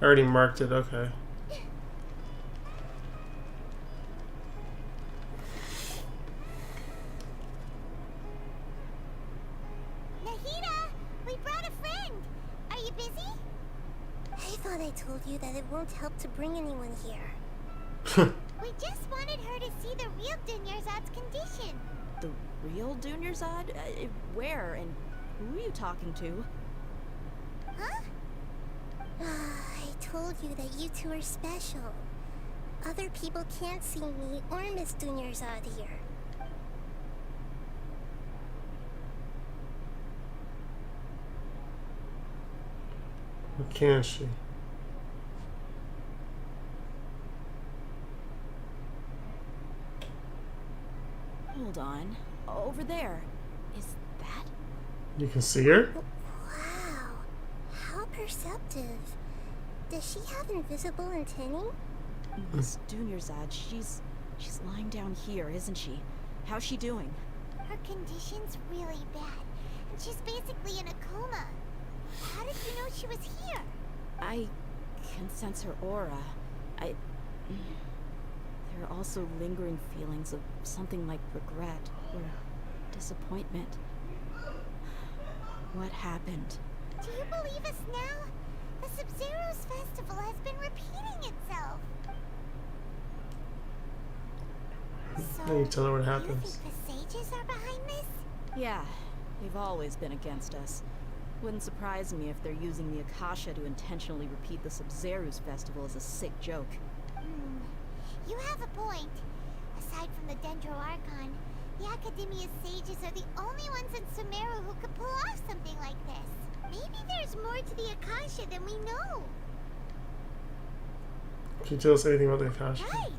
I already marked it, okay. Nahida, we brought a friend. Are you busy? I thought I told you that it won't help to bring anyone here. We just wanted her to see the real Dunyarzad's condition. The real Dunyarzad? Where and who are you talking to? Huh? I told you that you two are special. Other people can't see me or Miss Dunyarzad here. Or can she? Hold on. Over there. Is that? You can see her? Wow. How perceptive. Does she have invisible antennae? Miss Dunyarzad, she's lying down here, isn't she? How's she doing? Her condition's really bad, and she's basically in a coma. How did you know she was here? I can sense her aura. There are also lingering feelings of something like regret or disappointment. What happened? Do you believe us now? The Sabzeruz festival has been repeating itself. Now you tell her what You happens. think the sages are behind this? Yeah, they've always been against us. Wouldn't surprise me if they're using the Akasha to intentionally repeat the Sabzeruz festival as a sick joke. You have a point. Aside from the Dendro Archon, the Academia's sages are the only ones in Sumeru who could pull off something like this. Maybe there's more to the Akasha than we know. Can you tell us anything about the Akasha? Right!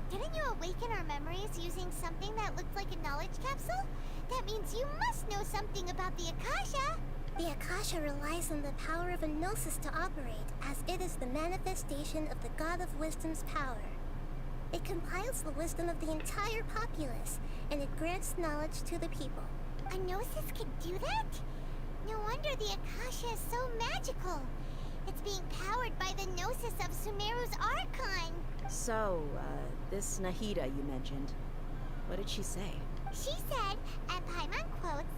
Didn't you awaken our memories using something that looked like a knowledge capsule? That means you must know something about the Akasha. The Akasha relies on the power of a gnosis to operate, as it is the manifestation of the God of Wisdom's power. It compiles the wisdom of the entire populace, and it grants knowledge to the people. A gnosis can do that? No wonder the Akasha is so magical. It's being powered by the gnosis of Sumeru's Archon. So, this Nahida you mentioned, what did she say? She said, and Paimon quotes,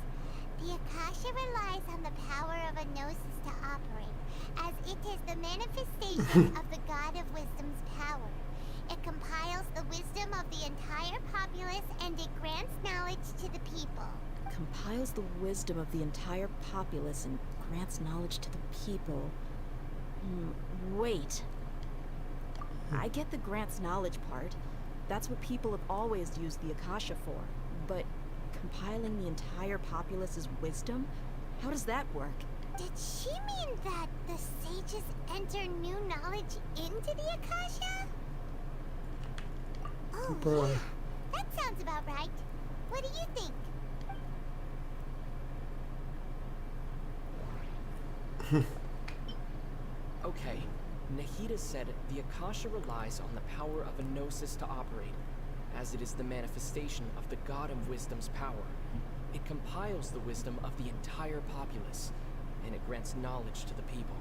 the Akasha relies on the power of a gnosis to operate, as it is the manifestation of the God of Wisdom's power. It compiles the wisdom of the entire populace and it grants knowledge to the people. Compiles the wisdom of the entire populace and grants knowledge to the people. Wait. I get the grants knowledge part. That's what people have always used the Akasha for. But compiling the entire populace's wisdom? How does that work? Did she mean that the sages enter new knowledge into the Akasha? Oh, Bruh. yeah. That sounds about right. What do you think? Okay, Nahida said the Akasha relies on the power of a gnosis to operate, as it is the manifestation of the God of Wisdom's power. It compiles the wisdom of the entire populace, and it grants knowledge to the people.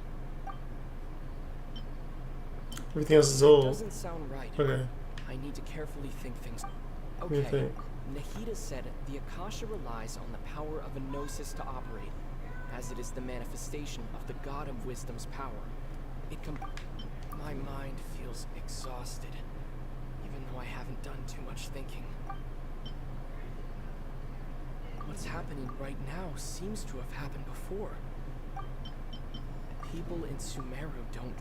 Everything else is That old. doesn't sound right. Okay. I need to carefully think things. What do you Okay, think? Nahida said the Akasha relies on the power of a gnosis to operate, as it is the manifestation of the God of Wisdom's power. My mind feels exhausted, even though I haven't done too much thinking. What's happening right now seems to have happened before. People in Sumeru don't...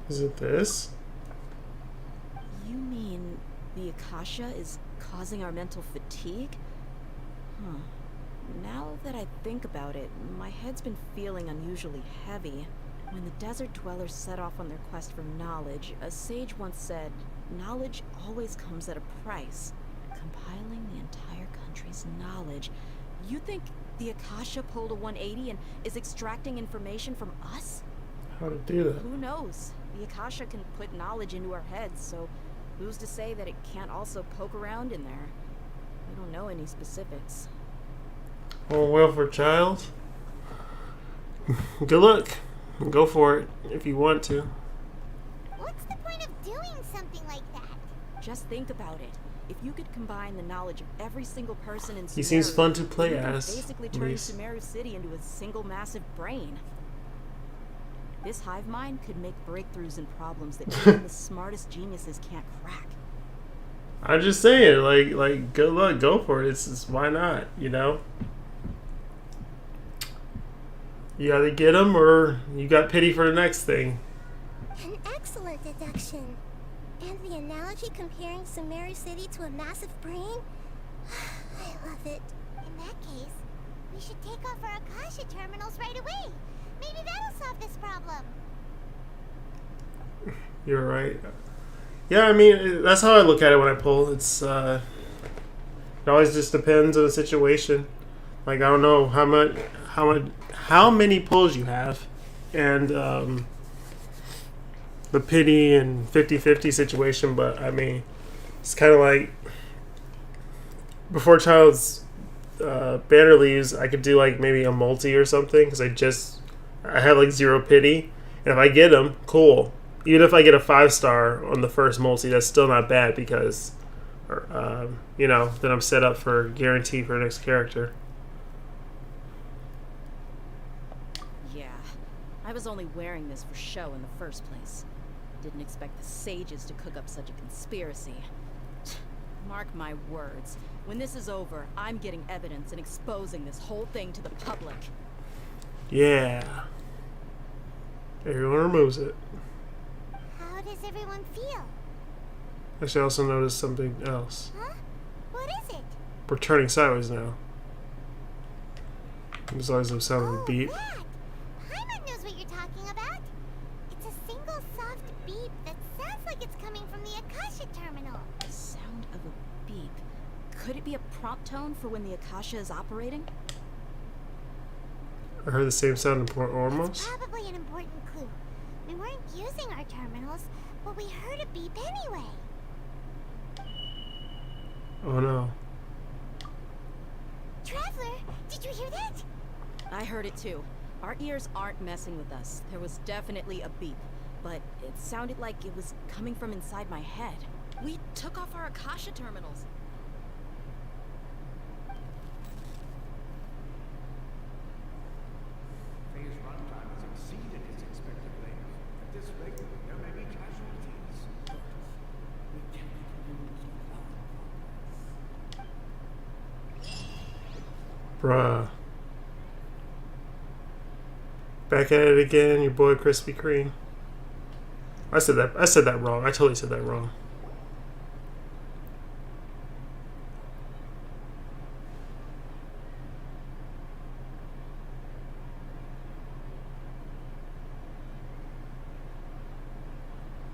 Is it this? You mean the Akasha is causing our mental fatigue? Huh. Now that I think about it, my head's been feeling unusually heavy. When the desert dwellers set off on their quest for knowledge, a sage once said, knowledge always comes at a price. Compiling the entire country's knowledge. You think the Akasha pulled a 180 and is extracting information from us? How to do that? Who knows? The Akasha can put knowledge into our heads, so who's to say that it can't also poke around in there? We don't know any specifics. Oh, well, for a child. Good luck. Go for it if you want to. What's the point of doing something like that? Just think about it. If you could combine the knowledge of every single person in Sumeru, He seems fun to play you could as, basically at turn least. Sumeru City into a single massive brain. This hive mind could make breakthroughs in problems that even the smartest geniuses can't crack. I'm just saying, like, good luck. Go for it. It's why not? You know. You either get them or you got pity for the next thing. An excellent deduction. And the analogy comparing Sumeru City to a massive brain? I love it. In that case, we should take off our Akasha terminals right away. Maybe that'll solve this problem. You're right. Yeah, I mean, that's how I look at it when I pull. It's it always just depends on the situation. Like, I don't know how many pulls you have, and the pity and 50-50 situation. But I mean, it's kind of like before Child's banner leaves, I could do like maybe a multi or something because I have like 0 pity, and if I get them, cool. Even if I get a 5-star on the first multi, that's still not bad because, you know, then I'm set up for guarantee for the next character. Yeah, I was only wearing this for show in the first place. Didn't expect the sages to cook up such a conspiracy. Mark my words. When this is over, I'm getting evidence and exposing this whole thing to the public. Yeah. Everyone removes it. How does everyone feel? Actually, I also noticed something else. Huh? What is it? We're turning sideways now. There's always the sound of a beep. That! Paimon knows what you're talking about. It's a single soft beep that sounds like it's coming from the Akasha terminal. The sound of a beep. Could it be a prompt tone for when the Akasha is operating? I heard the same sound in Port It's Ormos. probably an important clue. We weren't using our terminals, but we heard a beep anyway. Oh no. Traveler, did you hear that? I heard it too. Our ears aren't messing with us. There was definitely a beep, but it sounded like it was coming from inside my head. We took off our Akasha terminals. Phase runtime has exceeded its expected length. At this rate, there may be casualties. We cannot lose our progress. Bruh. Back at it again, your boy Krispy Kreme. I said that wrong. I totally said that wrong.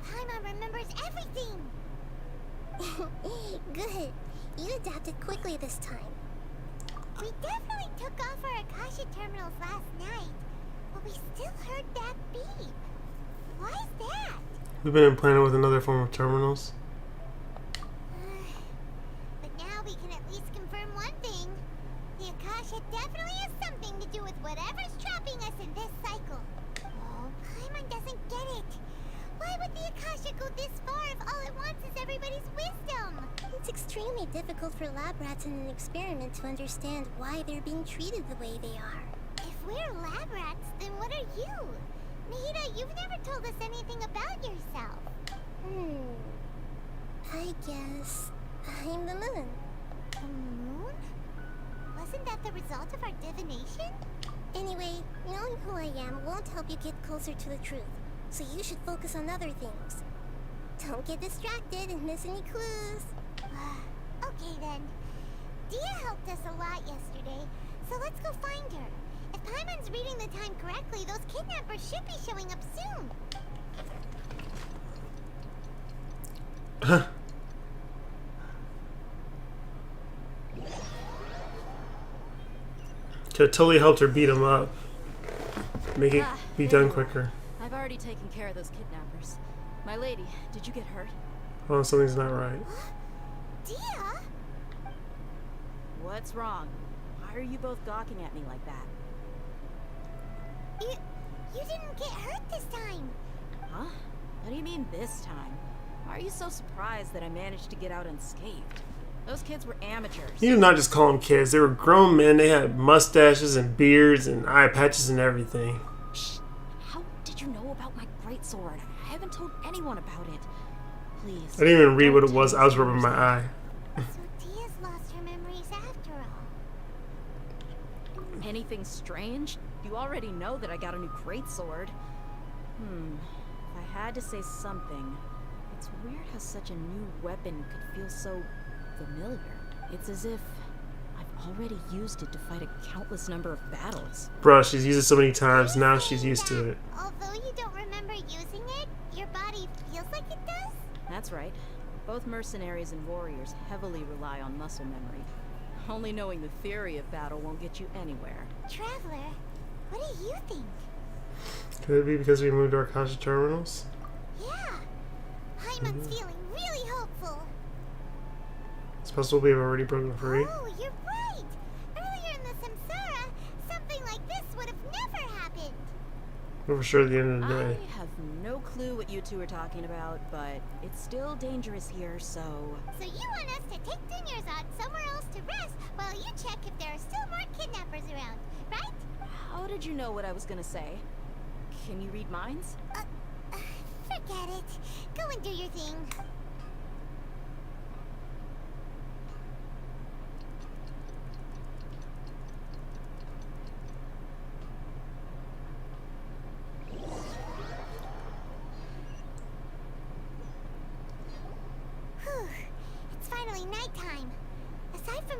Paimon remembers everything! Good. You adapted quickly this time. We definitely took off our Akasha terminals last night, but we still heard that beep. Why is that? We've been implanted with another form of terminals. But now we can at least confirm one thing. The Akasha definitely has something to do with whatever's trapping us in this cycle. Oh, Paimon doesn't get it. Why would the Akasha go this far if all it wants is everybody's wisdom? It's extremely difficult for lab rats in an experiment to understand why they're being treated the way they are. If we're lab rats, then what are you? Nahida, you've never told us anything about yourself. I guess I'm the moon. The moon? Wasn't that the result of our divination? Anyway, knowing who I am won't help you get closer to the truth, so you should focus on other things. Don't get distracted and miss any clues. Okay then. Dia helped us a lot yesterday, so let's go find her. If Paimon's reading the time correctly, those kidnappers should be showing up soon. Could've totally helped her beat him up. Make it be done quicker. I've already taken care of those kidnappers. My lady, did you get hurt? Oh, something's not right. Dia? What's wrong? Why are you both gawking at me like that? You didn't get hurt this time. Huh? What do you mean this time? Why are you so surprised that I managed to get out unscathed? Those kids were amateurs. You did not just call them kids. They were grown men. They had mustaches and beards and eye patches and everything. Shh. How did you know about my greatsword? I haven't told anyone about it. Please. I didn't even read what it was. I was rubbing my eye. So Dia's lost her memories after all. Anything strange? You already know that I got a new greatsword. If I had to say something, it's weird how such a new weapon could feel so familiar. It's as if I've already used it to fight a countless number of battles. Bruh, she's used it so many times, now she's used to it. Although you don't remember using it, your body feels like it does? That's right. Both mercenaries and warriors heavily rely on muscle memory. Only knowing the theory of battle won't get you anywhere. Traveler, what do you think? Could it be because we moved our Akasha terminals? Yeah. Paimon's feeling really hopeful. It's possible we've already broken free. Oh, you're right. Earlier in the Samsara, something like this would have never happened. But for sure at the end of the day. I have no clue what you two are talking about, but it's still dangerous here, so... So you want us to take Dunyarzad somewhere else to rest while you check if there are still more kidnappers around, right? How did you know what I was gonna say? Can you read minds? Forget it. Go and do your thing.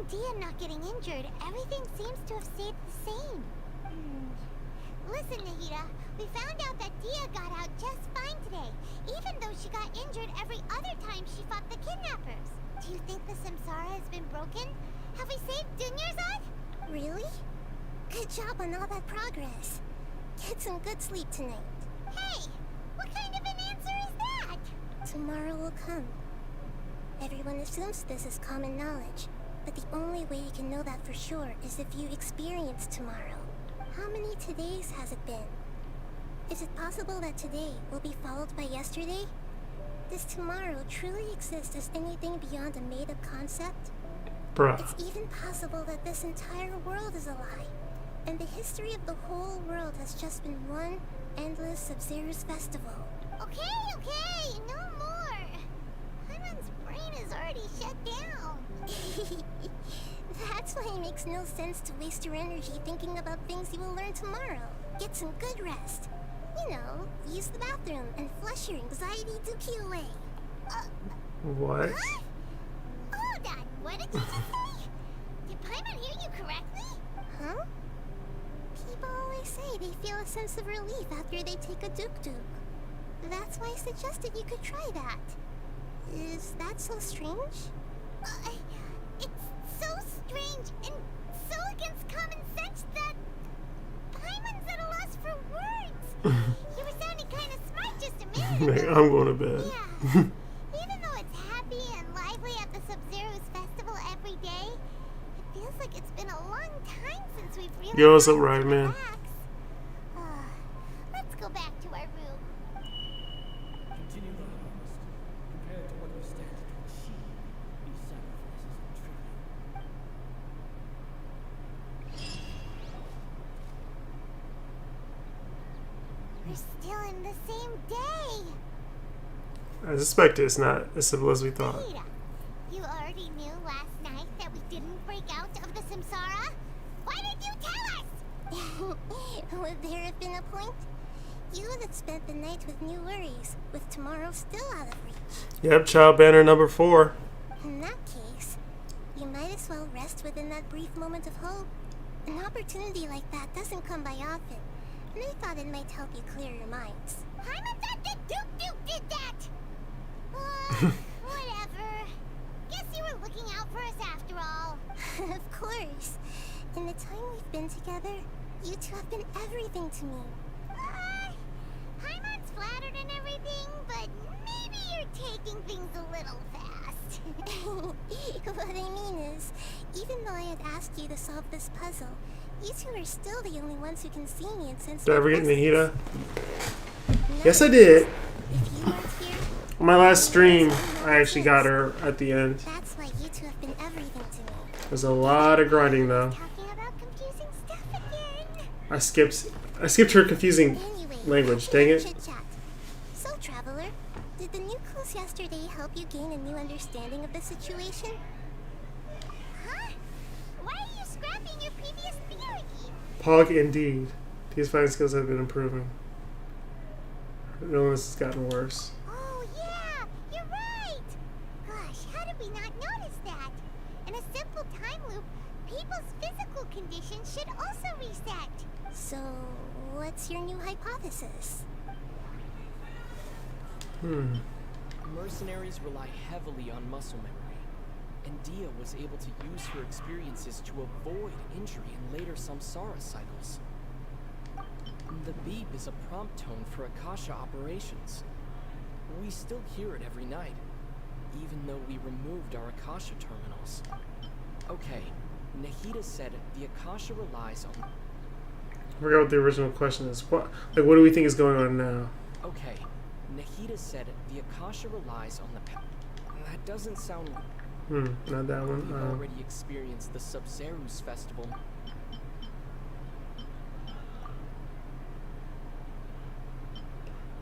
from Dia not getting injured, everything seems to have stayed the same. Listen, Nahida, we found out that Dia got out just fine today, even though she got injured every other time she fought the kidnappers. Do you think the Samsara has been broken? Have we saved Dunyarzad? Really? Good job on all that progress. Get some good sleep tonight. Hey, what kind of an answer is that? Tomorrow will come. Everyone assumes this is common knowledge, but the only way you can know that for sure is if you experience tomorrow. How many todays has it been? Is it possible that today will be followed by yesterday? Does tomorrow truly exist as anything beyond a made-up concept? Bruh. It's even possible that this entire world is a lie, and the history of the whole world has just been one endless Sabzeruz festival. Okay, no more. Hyman's brain is already shut down. That's why it makes no sense to waste your energy thinking about things you will learn tomorrow. Get some good rest. You know, use the bathroom and flush your anxiety dookie away. What? Huh? Hold on, what did you just say? Did Paimon hear you correctly? Huh? People always say they feel a sense of relief after they take a duk-duk. That's why I suggested you could try that. Is that so strange? It's so strange and so against common sense that Paimon's at a loss for words. You were sounding kind of smart just a minute ago. I'm going to bed. Yeah. Even though it's happy and lively at the Sabzeruz festival every day, it feels like it's been a long time since we've really Yo, what's up, gotten to right, man? relax. Let's go back to our room. Continue the harvest. Compared to what you stand to achieve, these sacrifices are trivial. We're still in the same day. I suspect it's not as simple as we thought. Nahida, you already knew last night that we didn't break out of the Samsara? Why did you tell us? Would there have been a point? You would have spent the night with new worries, with tomorrow still out of reach. Yep, child banner number 4. In that case, you might as well rest within that brief moment of hope. An opportunity like that doesn't come by often, and I thought it might help you clear your minds. Hyman thought that Duke did that! Whatever. Guess you were looking out for us after all. Of course. In the time we've been together, you two have been everything to me. Hyman's flattered and everything, but maybe you're taking things a little fast. What I mean is, even though I had asked you to solve this puzzle, you two are still the only ones who can see me and sense Did I my ever get presence. Nahida? No, Yes, I did. If you weren't here, On my last stream, I actually got her at the end. that's why you two have been everything to me. There's a lot of grinding though. Talking about confusing stuff again. I skipped her confusing Anyway, language. enough Dang it. chit-chat. So, Traveler, did the new clues yesterday help you gain a new understanding of the situation? Huh? Why are you scrapping your previous theory? Pog indeed. These fighting skills have been improving. Her illness has gotten worse. Oh, yeah, you're right. Gosh, how did we not notice that? In a simple time loop, people's physical conditions should also reset. So, what's your new hypothesis? Mercenaries rely heavily on muscle memory, and Dia was able to use her experiences to avoid injury in later samsara cycles. The beep is a prompt tone for Akasha operations. We still hear it every night, even though we removed our Akasha terminals. Okay, Nahida said the Akasha relies on... I forgot what the original question is. What do we think is going on now? Okay, Nahida said the Akasha relies on the... That doesn't sound... Not that one. We've already experienced the Sabzeruz festival.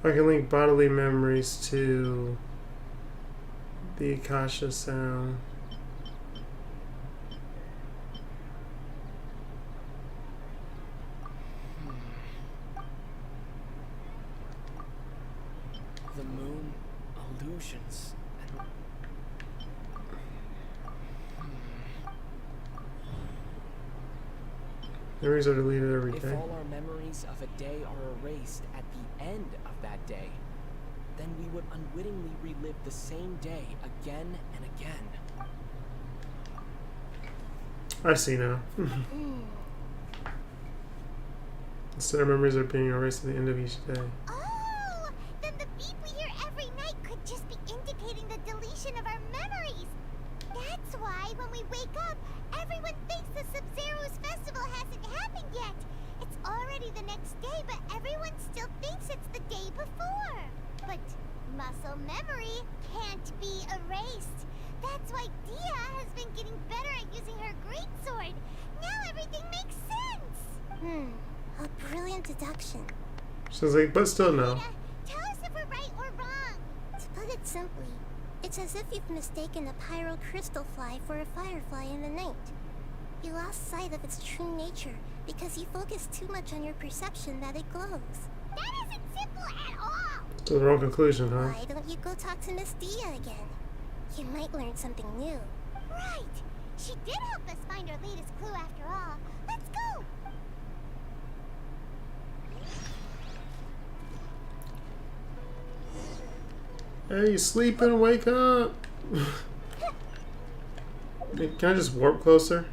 I can link bodily memories to the Akasha sound. The moon, illusions, and... Memories are deleted every If day. all our memories of a day are erased at the end of that day, then we would unwittingly relive the same day again and again. I see now. Instead, our memories are being erased at the end of each day. Oh, then the beep we hear every night could just be indicating the deletion of our memories. That's why when we wake up, everyone thinks the Sabzeruz festival hasn't happened yet. It's already the next day, but everyone still thinks it's the day before. But muscle memory can't be erased. That's why Dia has been getting better at using her greatsword. Now everything makes sense. A brilliant deduction. So it's like, but still no. Tell us if we're right or wrong. To put it simply, it's as if you've mistaken a pyro crystal fly for a firefly in the night. You lost sight of its true nature because you focused too much on your perception that it glows. That isn't simple at all. To the wrong conclusion, huh? Why don't you go talk to Miss Dia again? You might learn something new. Right. She did help us find our latest clue after all. Let's go. Hey, you sleeping? Wake up! Can I just warp closer?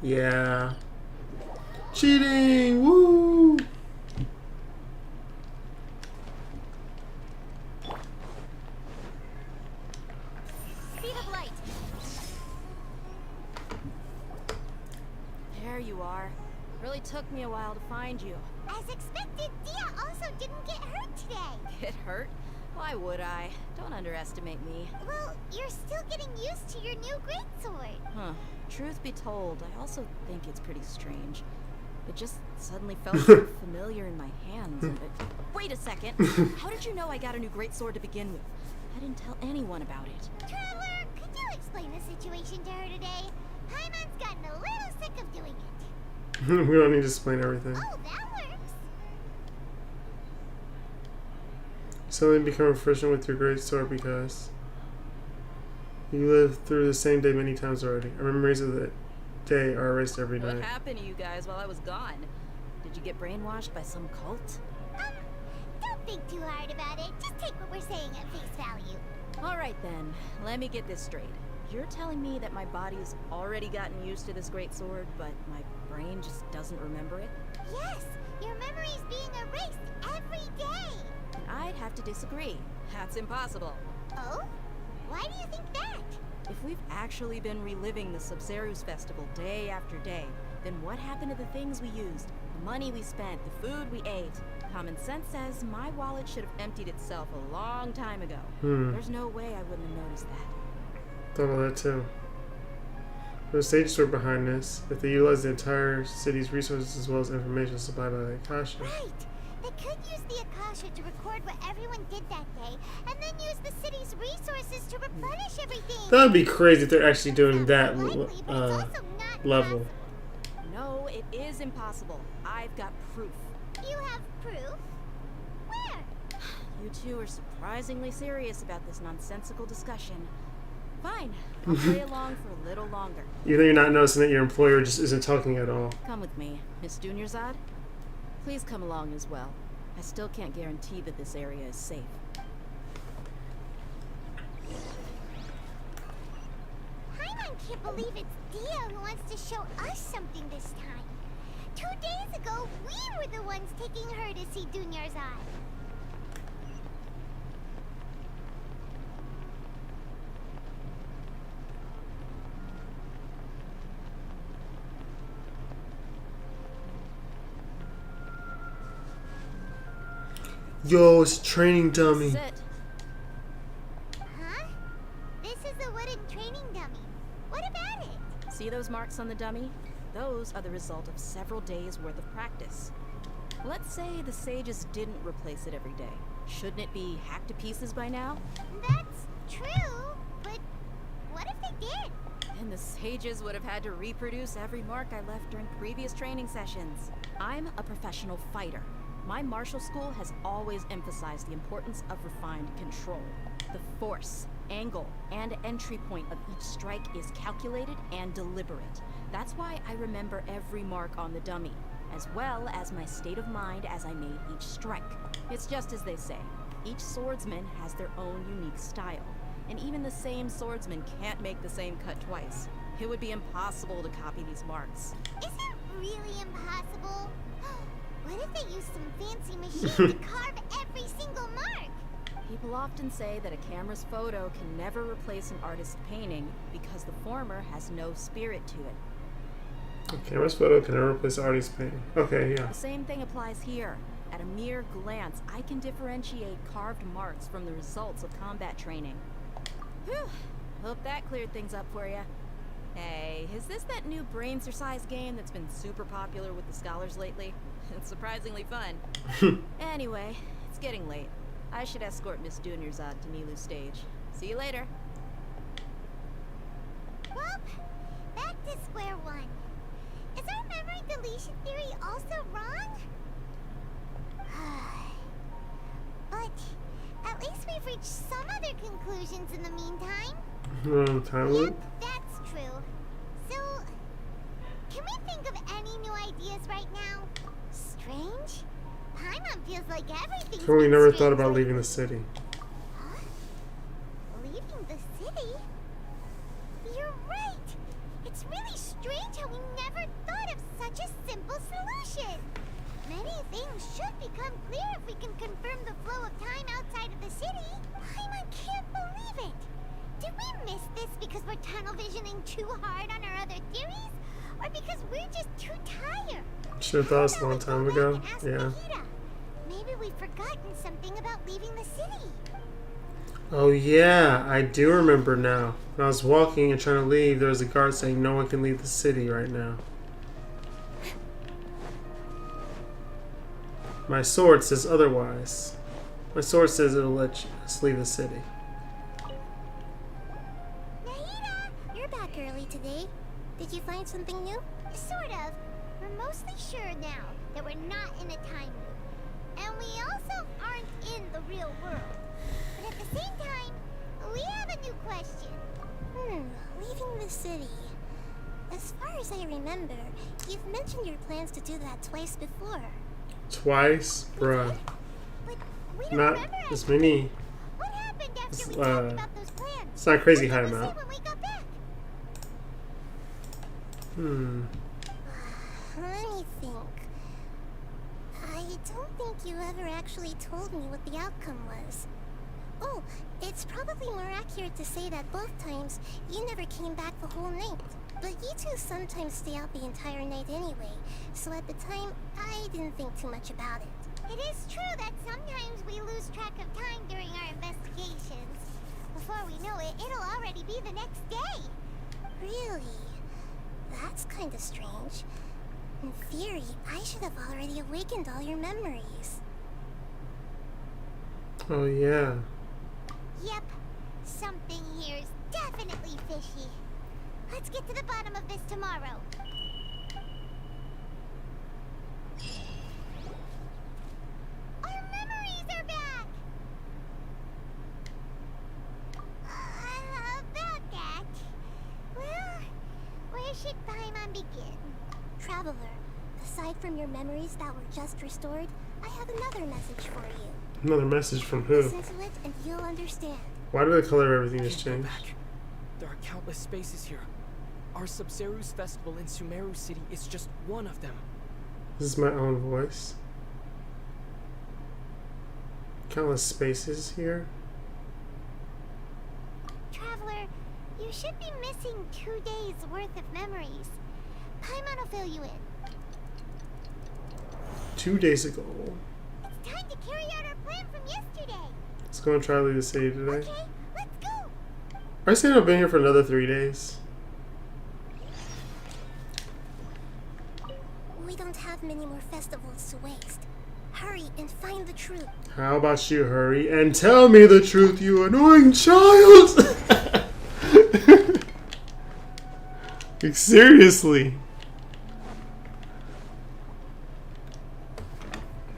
Yeah. Cheating! Woo! Speed of light. There you are. Really took me a while to find you. As expected, Dia also didn't get hurt today. Get hurt? Why would I? Don't underestimate me. Well, you're still getting used to your new greatsword. Huh. Truth be told, I also think it's pretty strange. It just suddenly felt so familiar in my hands. And wait a second. How did you know I got a new greatsword to begin with? I didn't tell anyone about it. Traveler, could you explain the situation to her today? Paimon's gotten a little sick of doing it. We don't need to explain everything. Oh, that works. Suddenly become efficient with your great sword because you lived through the same day many times already. Our memories of the day are erased every What night. happened to you guys while I was gone? Did you get brainwashed by some cult? Don't think too hard about it. Just take what we're saying at face value. Alright then, let me get this straight. You're telling me that my body's already gotten used to this greatsword, but my brain just doesn't remember it? Yes, your memory's being erased every day. And I'd have to disagree. That's impossible. Oh? Why do you think that? If we've actually been reliving the Sabzeruz festival day after day, then what happened to the things we used, the money we spent, the food we ate? Common sense says my wallet should have emptied itself a long time ago. There's no way I wouldn't have noticed that. Thought of that too. The sages were behind this. If they utilized the entire city's resources as well as information supplied by the Akasha. Right. They could use the Akasha to record what everyone did that day, and then use the city's resources to replenish everything. That would be crazy if they're actually doing that level. No, it is impossible. I've got proof. You have proof? Where? You two are surprisingly serious about this nonsensical discussion. Fine, I'll play along for a little longer. Even though you're not noticing that your employer just isn't talking at all. Come with me, Miss Dunyarzad. Please come along as well. I still can't guarantee that this area is safe. Paimon can't believe it's Dia who wants to show us something this time. 2 days ago, we were the ones taking her to see Dunyarzad. Yo, it's a training dummy. Sit. Huh? This is a wooden training dummy. What about it? See those marks on the dummy? Those are the result of several days' worth of practice. Let's say the sages didn't replace it every day. Shouldn't it be hacked to pieces by now? That's true, but what if they did? And the sages would have had to reproduce every mark I left during previous training sessions. I'm a professional fighter. My martial school has always emphasized the importance of refined control. The force, angle, and entry point of each strike is calculated and deliberate. That's why I remember every mark on the dummy. as well as my state of mind as I made each strike. It's just as they say, each swordsman has their own unique style, and even the same swordsman can't make the same cut twice. It would be impossible to copy these marks. Is it really impossible? What if they use some fancy machine to carve every single mark? People often say that a camera's photo can never replace an artist's painting because the former has no spirit to it. A camera's photo can never replace artist's painting. Okay, yeah. The same thing applies here. At a mere glance, I can differentiate carved marks from the results of combat training. Whew. Hope that cleared things up for you. Hey, is this that new brain exercise game that's been super popular with the scholars lately? It's surprisingly fun. Anyway, it's getting late. I should escort Miss Dunyarzad to Nilu's stage. See you later. Well, back to square one. Is our memory deletion theory also wrong? But at least we've reached some other conclusions in the meantime. Time loop? Yep, that's true. So, can we think of any new ideas right now? Strange? Paimon feels like everything's We been never strange thought about lately. leaving the city. Huh? Leaving the city? You're right! It's really strange how we never thought of such a simple solution! Many things should become clear if we can confirm the flow of time outside of the city. Paimon can't believe it! Did we miss this because we're tunnel visioning too hard on our other theories? Or because we're just too tired? Should have thought this a long time ago. Yeah. Mahita. Maybe we've forgotten something about leaving the city. Oh yeah, I do remember now. When I was walking and trying to leave, there was a guard saying no one can leave the city right now. My sword says otherwise. My sword says it'll let us leave the city. Mahita! You're back early today. Did you find something new? Sort of. We're mostly sure now that we're not in a time loop. And we also aren't in the real world. But at the same time, we have a new question. Leaving the city. As far as I remember, you've mentioned your plans to do that twice before. Twice? Bruh. But we don't Not remember as anything. many. What happened after It's, we talked about those plans? It's not crazy What high did we say amount. when we got back? Let me think. I don't think you ever actually told me what the outcome was. Oh, it's probably more accurate to say that both times you never came back the whole night. But you two sometimes stay out the entire night anyway, so at the time, I didn't think too much about it. It is true that sometimes we lose track of time during our investigations. Before we know it, it'll already be the next day. Really? That's kind of strange. In theory, I should have already awakened all your memories. Oh yeah. Yep, something here is definitely fishy. Let's get to the bottom of this tomorrow. Our memories are back! About that. Well, where should Paimon begin? Traveler, aside from your memories that were just restored, I have another message for you. Another message from who? Listen to it and you'll understand. Why do the color of everything I just can't go change? back. There are countless spaces here. Our Sabzeruz festival in Sumeru City is just one of them. This is my own voice. Countless spaces here. Traveler, you should be missing 2 days worth of memories. Paimon will fill you in. 2 days ago. It's time to carry out our plan from yesterday. Let's go and try to leave the city today. Okay, let's go. Are you saying I've been here for another 3 days? We don't have many more festivals to waste. Hurry and find the truth. How about you hurry and tell me the truth, you annoying child? Like, seriously.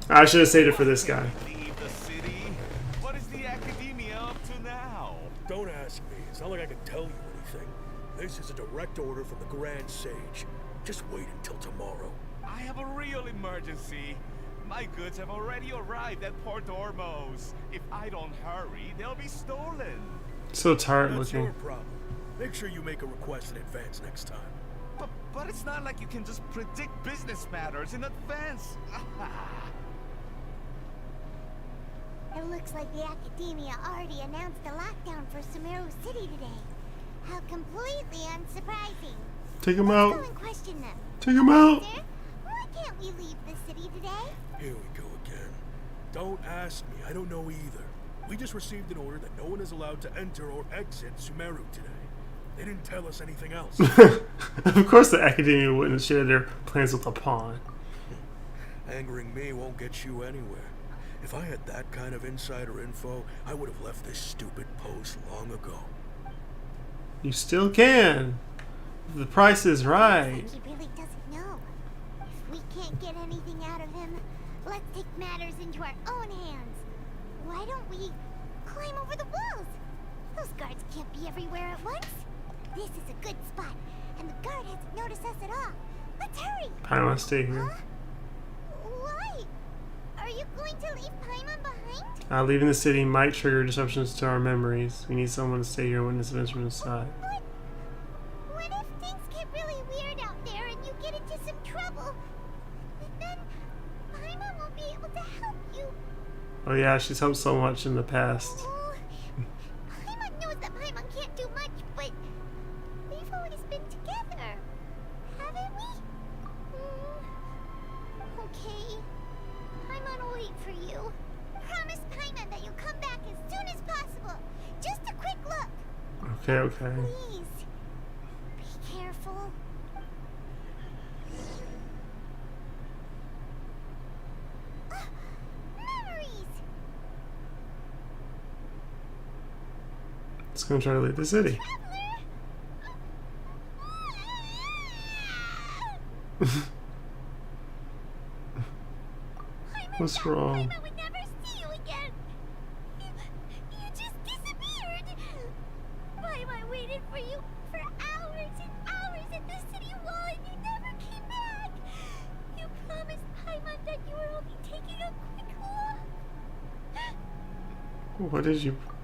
I should have saved it for this guy. Leave the city? What is the academia up to now? Don't ask me. It's not like I can tell you anything. This is a direct order from the Grand Sage. Just wait until tomorrow. I have a real emergency. My goods have already arrived at Port Ormos. If I don't hurry, they'll be stolen. So tired That's looking. your problem. Make sure you make a request in advance next time. But it's not like you can just predict business matters in advance. It looks like the Academia already announced a lockdown for Sabzeruz City today. How completely unsurprising. Take him Let's out. go and question them. Take him out. Sir, why can't we leave the city today? Here we go again. Don't ask me. I don't know either. We just received an order that no one is allowed to enter or exit Sumeru today. They didn't tell us anything else. Of course the Academia wouldn't share their plans with the pawn. Angering me won't get you anywhere. If I had that kind of insider info, I would have left this stupid post long ago. You still can. If the price is right. He really doesn't know. If we can't get anything out of him, let's take matters into our own hands. Why don't we climb over the walls? Those guards can't be everywhere at once. This is a good spot, and the guard hasn't noticed us at all. Let's hurry. Paimon, stay here. Huh? Why? Are you going to leave Paimon behind? Leaving the city might trigger disruptions to our memories. We need someone to stay here and witness events from inside. What if things get really weird out there and you get into some trouble? Then Paimon won't be able to help you. Oh yeah, she's helped so much in the past. Oh, Paimon knows that Paimon can't do much, but we've always been together, haven't we? Okay. Paimon will wait for you. Promise Paimon that you'll come back as soon as possible. Just a quick look. Okay, okay. Please. Be careful. Memories! It's gonna try to leave the city. What's wrong? I would never see you again. You just disappeared. I waited for you for hours and hours at the city wall and you never came back. You promised Paimon that you were only taking a quick look.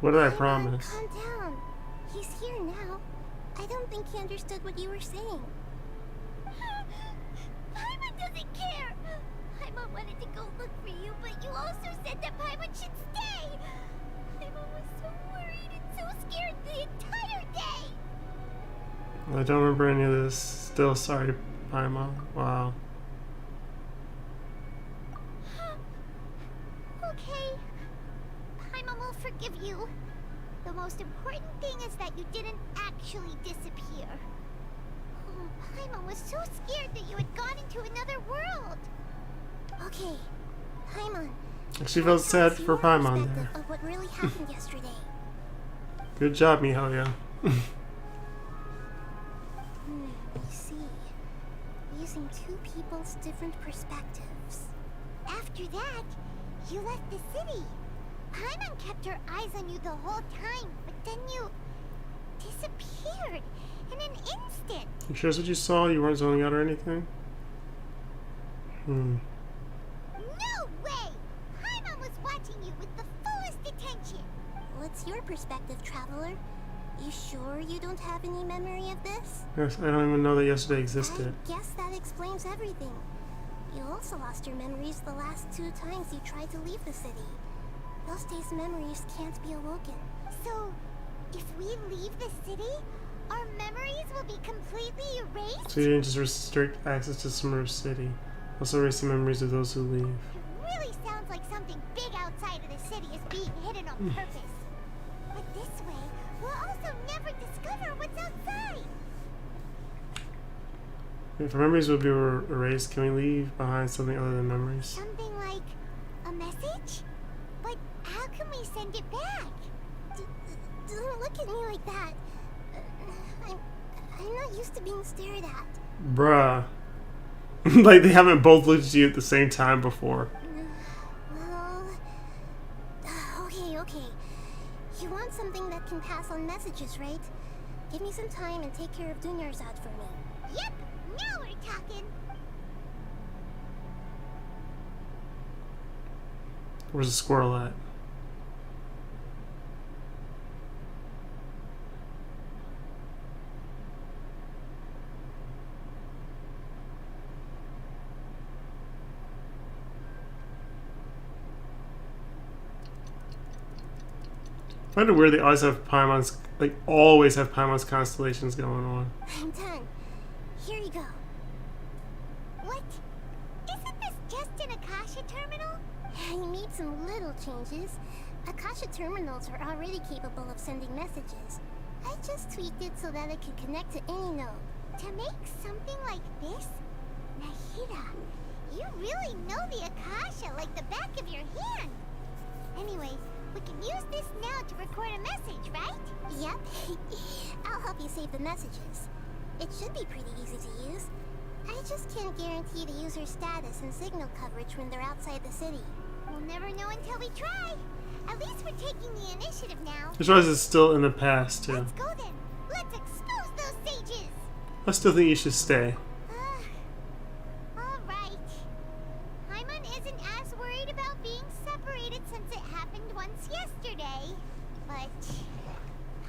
What did I promise? Calm down. He's here now. I don't think he understood what you were saying. Paimon doesn't care. Paimon wanted to go look for you, but you also said that Paimon should stay. Paimon was so worried and so scared the entire day. I don't remember any of this. Still sorry, Paimon. Wow. Okay. Paimon will forgive you. The most important thing is that you didn't actually disappear. Oh, Paimon was so scared that you had gone into another world. Okay, Paimon. She felt sad for Paimon there. Of what really happened yesterday. Good job, Mihalia. I see. Using two people's different perspectives. After that, you left the city. Paimon kept her eyes on you the whole time, but then you disappeared in an instant. You sure that's what you saw? You weren't zoning out or anything? No way! Paimon was watching you with the fullest attention. What's your perspective, traveler? You sure you don't have any memory of this? Yes, I don't even know that yesterday existed. I guess that explains everything. You also lost your memories the last 2 times you tried to leave the city. Those days' memories can't be awoken. So, if we leave the city, our memories will be completely erased? So you didn't just restrict access to Sabzeruz City. Also erase the memories of those who leave. It really sounds like something big outside of the city is being hidden on purpose. But this way, we'll also never discover what's outside. If our memories will be erased, can we leave behind something other than memories? Something like a message? But how can we send it back? Don't look at me like that. I'm not used to being stared at. Bruh. Like they haven't both looked at you at the same time before. Well, okay. You want something that can pass on messages, right? Give me some time and take care of Dunyarzad for me. Yep, now we're talking. Where's the squirrel at? I wonder where they always have Paimon's, like always have Paimon's constellations going on. I'm done. Here you go. What? Isn't this just an Akasha terminal? You made some little changes. Akasha terminals are already capable of sending messages. I just tweaked it so that it could connect to any node. To make something like this? Nahida, you really know the Akasha like the back of your hand. Anyway, we can use this now to record a message, right? Yep. I'll help you save the messages. It should be pretty easy to use. I just can't guarantee the user's status and signal coverage when they're outside the city. We'll never know until we try. At least we're taking the initiative now. This rise is still in the past, too. Let's go then. Let's expose those sages. I still think you should stay. Alright. Paimon isn't as worried about being separated since it happened once yesterday. But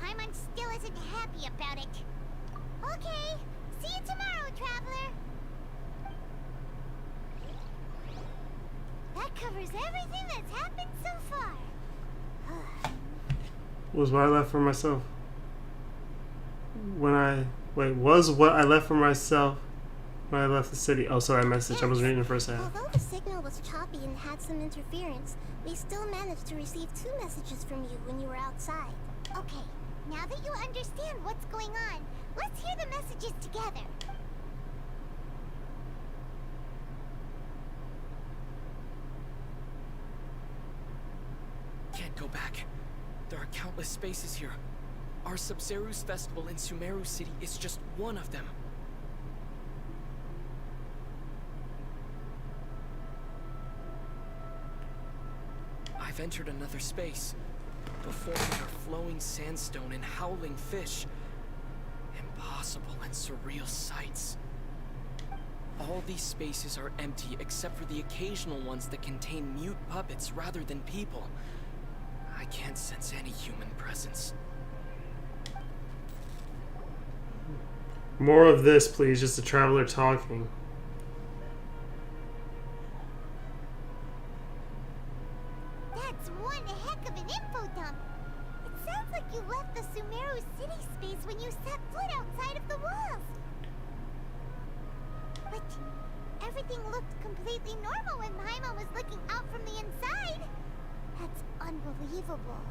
Paimon still isn't happy about it. Okay. See you tomorrow, Traveler. That covers everything that's happened so far. Was what I left for myself. Was what I left for myself when I left the city. Oh, sorry, I messaged. I was reading the first half. Although the signal was choppy and had some interference, we still managed to receive 2 messages from you when you were outside. Okay, now that you understand what's going on, let's hear the messages together. Can't go back. There are countless spaces here. Our Sabzeruz festival in Sumeru City is just one of them. I've entered another space. Before me are flowing sandstone and howling fish. Impossible and surreal sights. All these spaces are empty except for the occasional ones that contain mute puppets rather than people. I can't sense any human presence. More of this, please. Just a traveler talking. That's one heck of an info dump. It sounds like you left the Sumeru city space when you set foot outside of the walls. But everything looked completely normal when Paimon was looking out from the inside. That's unbelievable.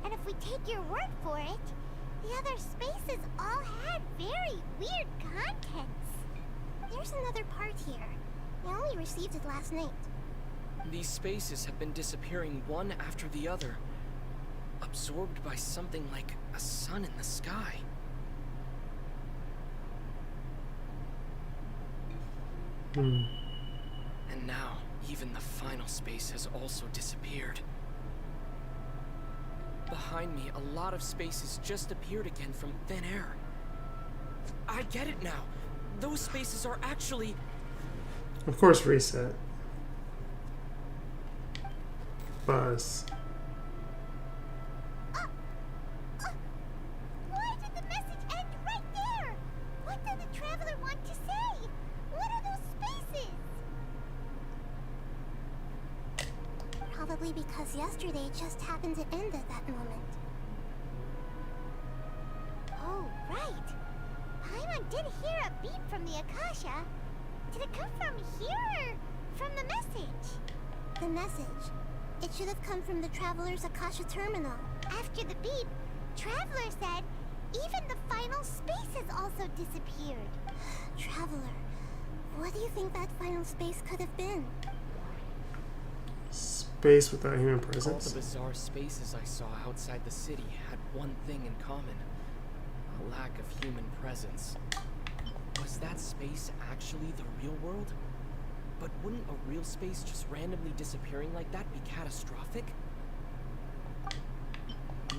And if we take your word for it, the other spaces all had very weird contents. There's another part here. I only received it last night. These spaces have been disappearing one after the other, absorbed by something like a sun in the sky. And now, even the final space has also disappeared. Behind me, a lot of spaces just appeared again from thin air. I get it now. Those spaces are actually... Of course, reset. Buzz. Why did the message end right there? What did the traveler want to say? What are those spaces? Probably because yesterday just happened to end at that moment. Oh, right. Paimon did hear a beep from the Akasha. Did it come from here or from the message? The message. It should have come from the Traveler's Akasha terminal. After the beep, Traveler said even the final space has also disappeared. Traveler, what do you think that final space could have been? Space without human All presence. the bizarre spaces I saw outside the city had one thing in common. A lack of human presence. Was that space actually the real world? But wouldn't a real space just randomly disappearing like that be catastrophic?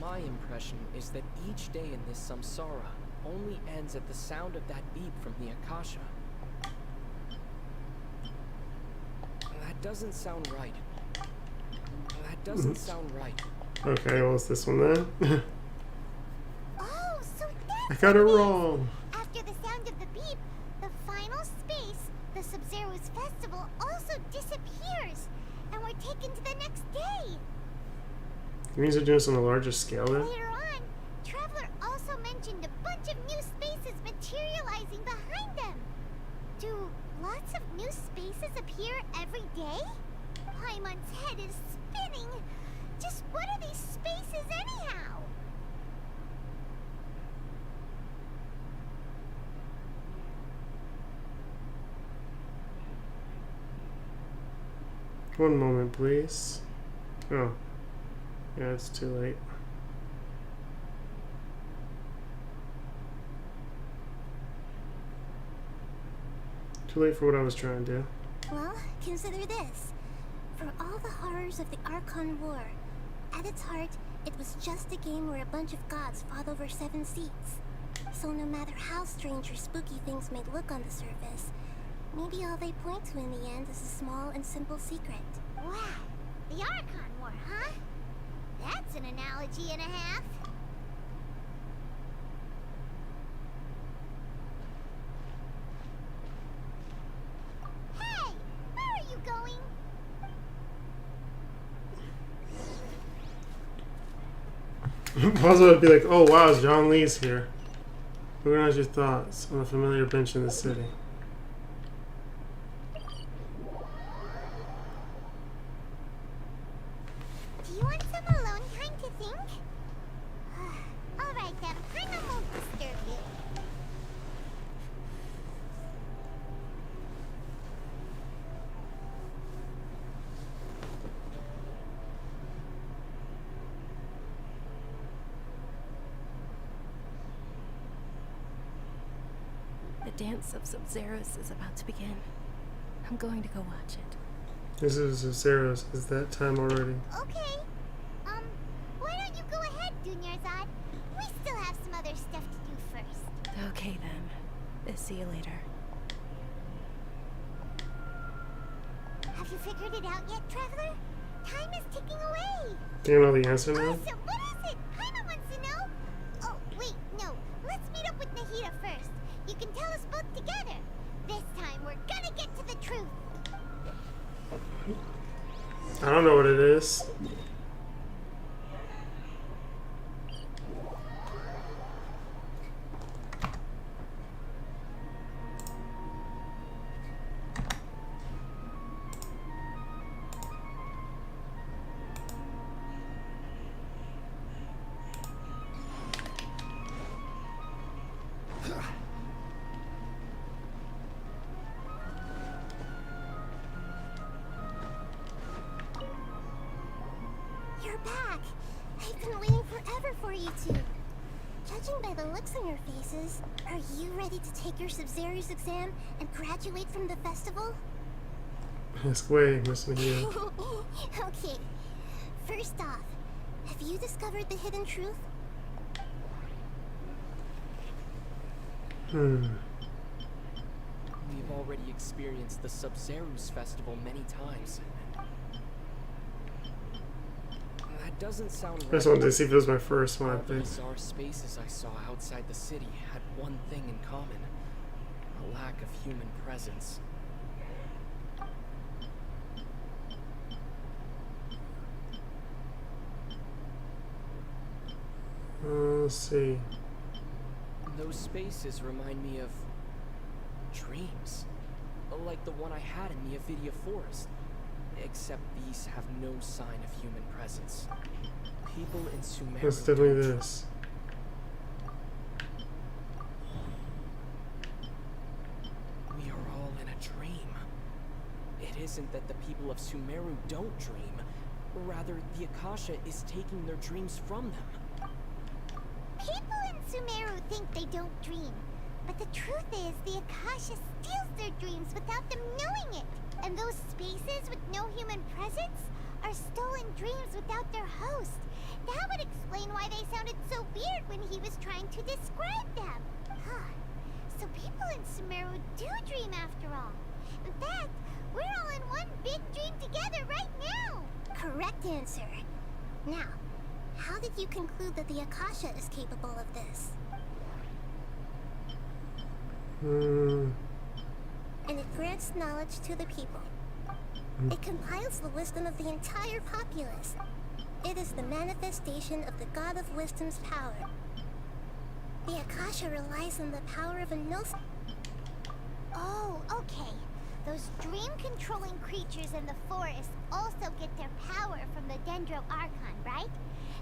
My impression is that each day in this samsara only ends at the sound of that beep from the Akasha. That doesn't sound right. That doesn't sound right. Okay, well, it's this one then. Oh, so I that's got it what is. wrong. After the sound of the beep, the final space, the Sabzeruz festival, also disappears, and we're taken to the next day. It means they're doing this on a larger scale then? Later on, Traveler also mentioned a bunch of new spaces materializing behind them. Do lots of new spaces appear every day? Paimon's head is spinning. Just what are these spaces anyhow? One moment, please. Oh. Yeah, it's too late. Too late for what I was trying to do. Well, consider this. For all the horrors of the Archon War, at its heart, it was just a game where a bunch of gods fought over 7 seats. So no matter how strange or spooky things may look on the surface, maybe all they point to in the end is a small and simple secret. Wow, the Archon War, huh? That's an analogy and a half. Hey, where are you going? Also, it'd be like, oh wow, John Lee's here. Organize your thoughts on a familiar bench in the city. Do you want some alone time to think? Alright then, Paimon won't disturb you. The dance of Sabzeruz is about to begin. I'm going to go watch it. This is Sabzeruz. Is that time already? Okay. Why don't you go ahead, Dunyarzad? We still have some other stuff to do first. Okay then. See you later. Have you figured it out yet, Traveler? Time is ticking away. Do you know the answer now? Awesome, what is it? Paimon wants to know. Oh, wait, no. Let's meet up with Nahida first. You can tell us both together. This time, we're gonna get to the truth. I don't know what it is. You're back! I've been waiting forever for you two. Judging by the looks on your faces, are you ready to take your Sabzeruz exam and graduate from the festival? Ask away, Miss Nahida. Okay. First off, have you discovered the hidden truth? We've already experienced the Sabzeruz festival many times. That doesn't sound I right. just wanted to see if it was my first one, I All the think. bizarre spaces I saw outside the city had one thing in common: a lack of human presence. Let's see. Those spaces remind me of dreams, like the one I had in the Avidia Forest, except these have no sign of human presence. People in Sumeru It's definitely don't this. We are all in a dream. It isn't that the people of Sumeru don't dream, rather the Akasha is taking their dreams from them. People in Sumeru think they don't dream. But the truth is, the Akasha steals their dreams without them knowing it. And those spaces with no human presence are stolen dreams without their host. That would explain why they sounded so weird when he was trying to describe them. Huh. So people in Sumeru do dream after all. In fact, we're all in one big dream together right now. Correct answer. Now, how did you conclude that the Akasha is capable of this? And it grants knowledge to the people. It compiles the wisdom of the entire populace. It is the manifestation of the God of Wisdom's power. The Akasha relies on the power of a gnosis. Oh, okay. Those dream-controlling creatures in the forest also get their power from the Dendro Archon, right?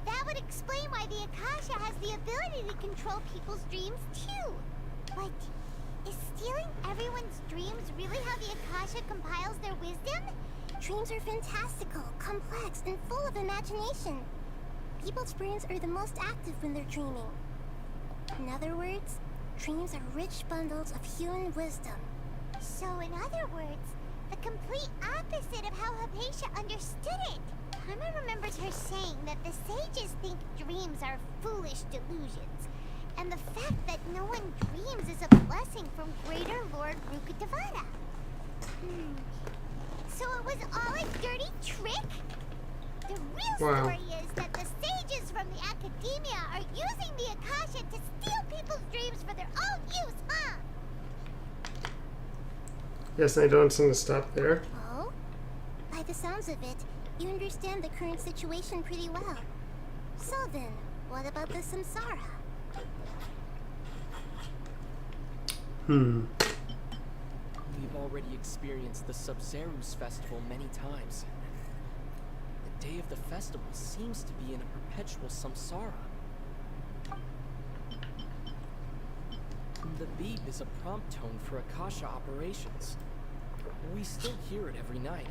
That would explain why the Akasha has the ability to control people's dreams, too. But is stealing everyone's dreams really how the Akasha compiles their wisdom? Dreams are fantastical, complex, and full of imagination. People's brains are the most active when they're dreaming. In other words, dreams are rich bundles of human wisdom. So in other words, the complete opposite of how Hypatia understood it. Paimon remembers her saying that the sages think dreams are foolish delusions, and the fact that no one dreams is a blessing from Greater Lord Rukkhadevata. So it was all a dirty trick? The real story is that the sages from the academia are using the Akasha to steal people's dreams for their own use, huh? Yes, I don't want to stop there. Oh? By the sounds of it, you understand the current situation pretty well. So then, what about the samsara? We've already experienced the Sabzeruz festival many times. The day of the festival seems to be in a perpetual samsara. The beep is a prompt tone for Akasha operations. We still hear it every night,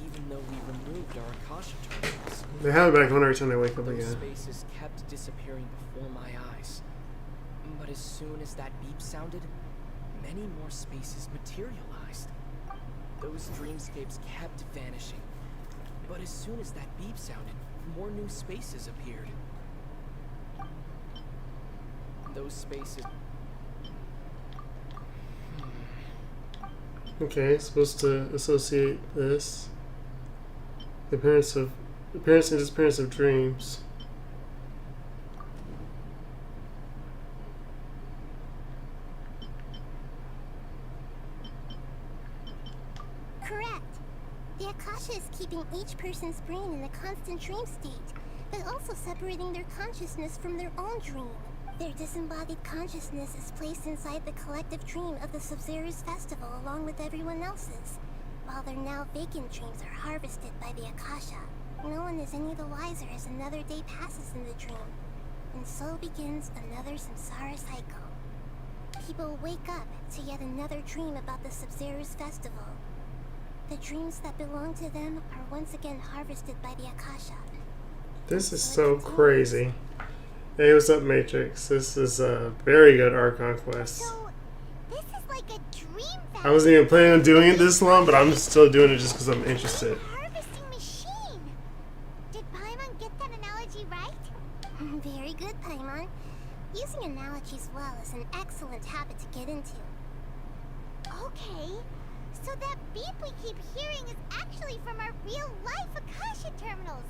even though we removed our Akasha terminals. They have it back on every time I wake up Those again. spaces kept disappearing before my eyes. But as soon as that beep sounded, many more spaces materialized. Those dreamscapes kept vanishing. But as soon as that beep sounded, more new spaces appeared. Those spaces... Okay, supposed to associate this. The appearance and disappearance of dreams. Correct. The Akasha is keeping each person's brain in a constant dream state, but also separating their consciousness from their own dream. Their disembodied consciousness is placed inside the collective dream of the Sabzeruz festival along with everyone else's, while their now vacant dreams are harvested by the Akasha. No one is any the wiser as another day passes in the dream, and so begins another samsara cycle. People wake up to yet another dream about the Sabzeruz festival. The dreams that belong to them are once again harvested by the Akasha. This is so crazy. Hey, what's up, Matrix? This is a very good Archon quest. So, this is like a dream I wasn't even planning on doing it this long, but I'm still doing it just because I'm interested. harvesting machine. Did Paimon get that analogy right? Very good, Paimon. Using analogies well is an excellent habit to get into. Okay, so that beep we keep hearing is actually from our real-life Akasha terminals.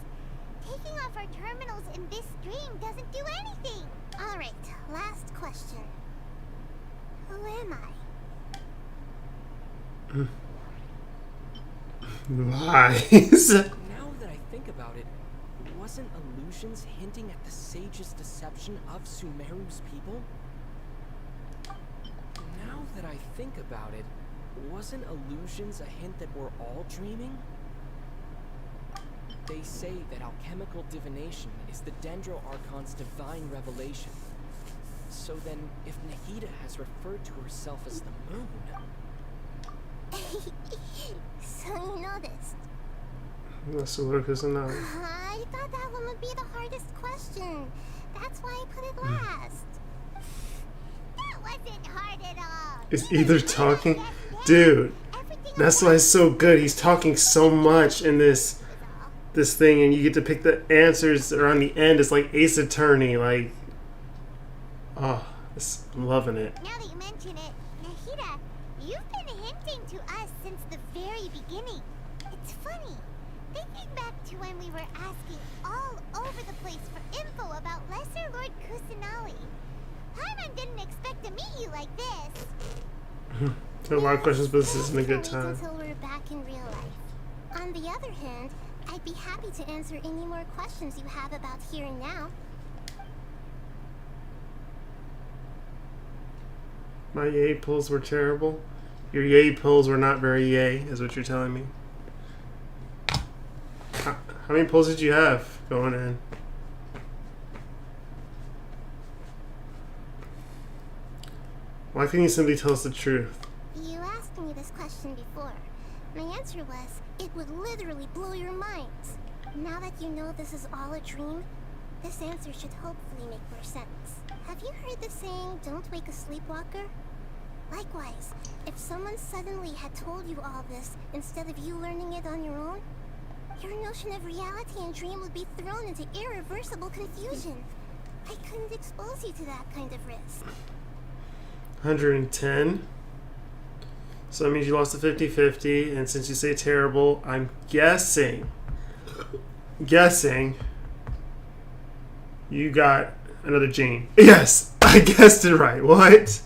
Taking off our terminals in this dream doesn't do anything. Alright, last question. Who am I? Lies. Now that I think about it, wasn't illusions hinting at the sage's deception of Sumeru's people? Now that I think about it, wasn't illusions a hint that we're all dreaming? They say that alchemical divination is the Dendro Archon's divine revelation. So then, if Nahida has referred to herself as the moon... So you noticed. That's work, isn't it? I thought that one would be the hardest question. That's why I put it last. That wasn't hard at all. It's either talking... Dude, that's why it's so good. He's talking so much in this thing, and you get to pick the answers around the end. It's like Ace Attorney, like... Oh, I'm loving it. Now that you mention it, Nahida, you've been hinting to us since the very beginning. It's funny. Thinking back we were asking all over the place for info about Lesser Lord Kusanali. Paimon didn't expect to meet you like this. A lot of questions, but this isn't a good time. Until we're back in real life. On the other hand, I'd be happy to answer any more questions you have about here and now. My yay pulls were terrible. Your yay pulls were not very yay, is what you're telling me. How many pulls did you have going in? Why can't you simply tell us the truth? You asked me this question before. My answer was, it would literally blow your minds. Now that you know this is all a dream, this answer should hopefully make more sense. Have you heard the saying, don't wake a sleepwalker? Likewise, if someone suddenly had told you all this instead of you learning it on your own, your notion of reality and dream would be thrown into irreversible confusion. I couldn't expose you to that kind of risk. 110. So that means you lost a 50-50, and since you say terrible, I'm guessing you got another Jane. Yes, I guessed it right. What?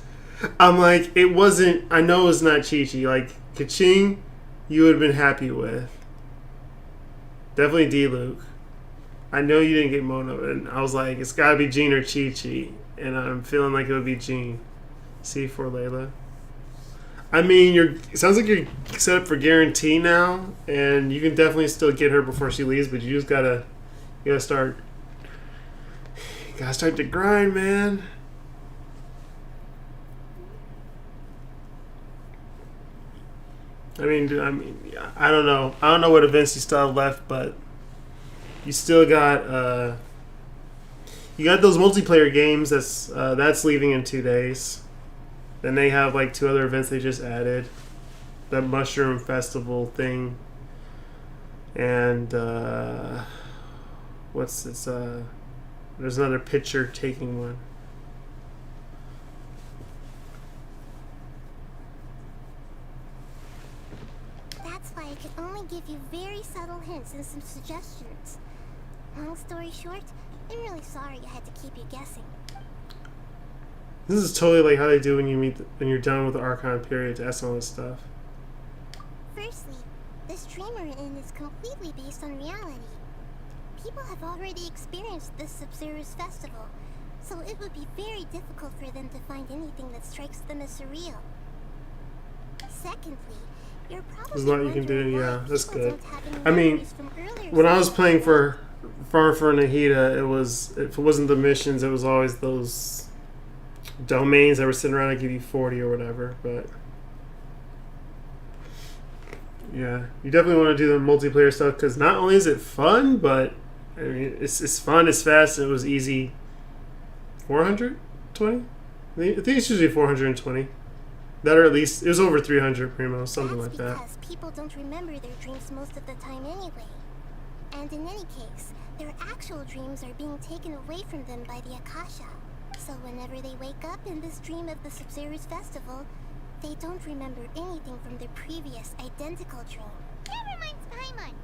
I'm like, it wasn't, I know it's not Chi-Chi. Like, Kaching, you would have been happy with. Definitely D-Luke. I know you didn't get Mono, and I was like, it's gotta be Jean or Chi-Chi, and I'm feeling like it would be Jean. C for Layla. I mean, it sounds like you're set up for guarantee now, and you can definitely still get her before she leaves, but you just gotta start to grind, man. I mean, I don't know. I don't know what events you still have left, but you still got you got those multiplayer games. That's leaving in 2 days. Then they have like 2 other events they just added. That Mushroom Festival thing. And what's this? There's another picture taking one. That's why I could only give you very subtle hints and some suggestions. Long story short, I'm really sorry I had to keep you guessing. This is totally like how they do when you're done with the Archon period to ask all this stuff. Firstly, this dream we're in is completely based on reality. People have already experienced this Sabzeruz festival, so it would be very difficult for them to find anything that strikes them as surreal. Secondly, you're probably There's a lot you can do, yeah, that's good. I mean, mean, when I was playing for Far for Nahida, if it wasn't the missions, it was always those domains that were sitting around and give you 40 or whatever, but yeah, you definitely want to do the multiplayer stuff, because not only is it fun, but I mean, it's fun, it's fast, and it was easy. 420? I think it's usually 420. That, or at least, it was over 300 Primo, something like that. That's because people don't remember their dreams most of the time anyway. And in any case, their actual dreams are being taken away from them by the Akasha. So whenever they wake up in this dream of the Sabzeruz festival, they don't remember anything from their previous identical dream. That reminds Paimon.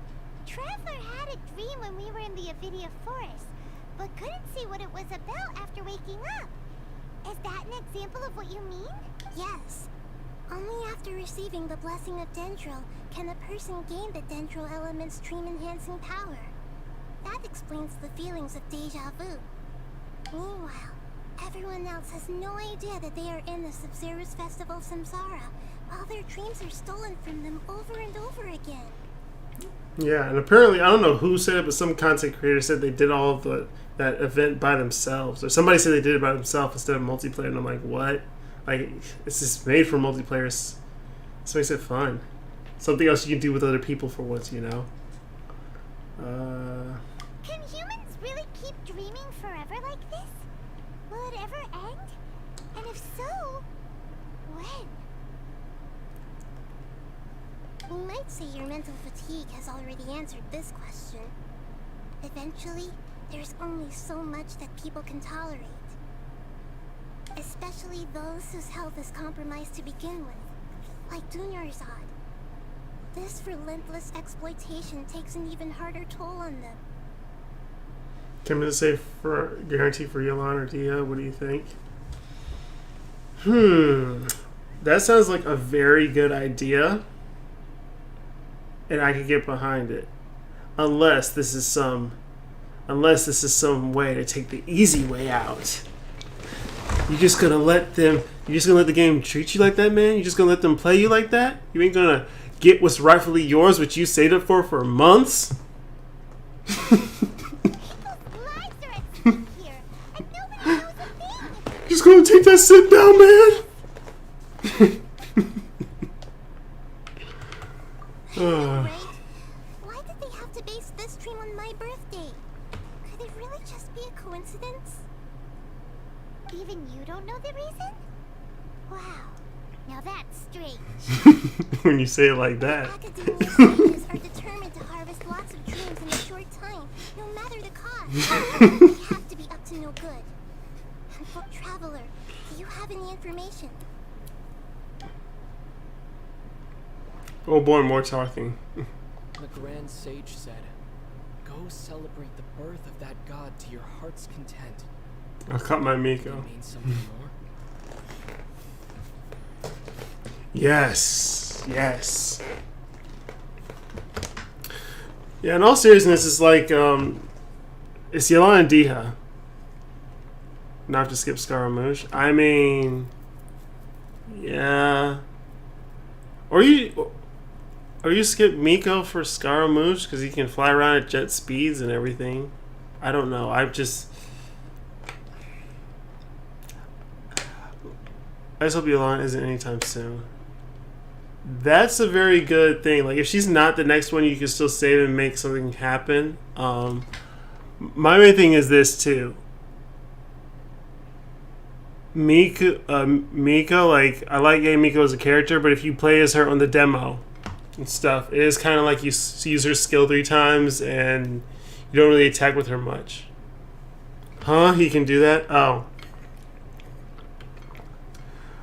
Traveler had a dream when we were in the Avidia forest, but couldn't see what it was about after waking up. Is that an example of what you mean? Yes. Only after receiving the blessing of Dendril can a person gain the Dendril element's dream-enhancing power. That explains the feelings of deja vu. Meanwhile, everyone else has no idea that they are in the Sabzeruz Festival Samsara, while their dreams are stolen from them over and over again. Yeah, and apparently, I don't know who said it, but some content creator said they did all of that event by themselves. Or somebody said they did it by themselves instead of multiplayer, and I'm like, what? Like, it's just made for multiplayer. This makes it fun. Something else you can do with other people for once, you know? Can humans really keep dreaming forever like this? Will it ever end? And if so, when? You might say your mental fatigue has already answered this question. Eventually, there's only so much that people can tolerate. Especially those whose health is compromised to begin with, like Dunyarzad. This relentless exploitation takes an even harder toll on them. Can I say for guarantee for Yolan or Dia? What do you think? That sounds like a very good idea, and I could get behind it, unless this is some way to take the easy way out. You're just gonna let the game treat you like that, man? You're just gonna let them play you like that? You ain't gonna get what's rightfully yours, which you saved up for months? Just gonna take that sit down, man. Why did they have to base this dream on my birthday? Could it really just be a coincidence? Even you don't know the reason? Wow. Now that's strange. When you say it like that. Academia scientists are determined to harvest lots of dreams in a short time, no matter the cost. They have to be up to no good. And for Traveler, do you have any information? Oh boy, more talking. The Grand Sage said, "Go celebrate the birth of that god to your heart's content." I caught my Miko. It means something more. Yes. Yeah, in all seriousness, it's like, it's Yolan and Diha. Not to skip Scaramouche. I mean, yeah. Or you skip Miko for Scaramouche because he can fly around at jet speeds and everything. I don't know. I just hope Yolan isn't anytime soon. That's a very good thing. Like, if she's not the next one, you can still save and make something happen. My main thing is this too. Miko, like, I like getting Miko as a character, but if you play as her on the demo and stuff, it is kind of like you use her skill 3 times and you don't really attack with her much. Huh? He can do that? Oh.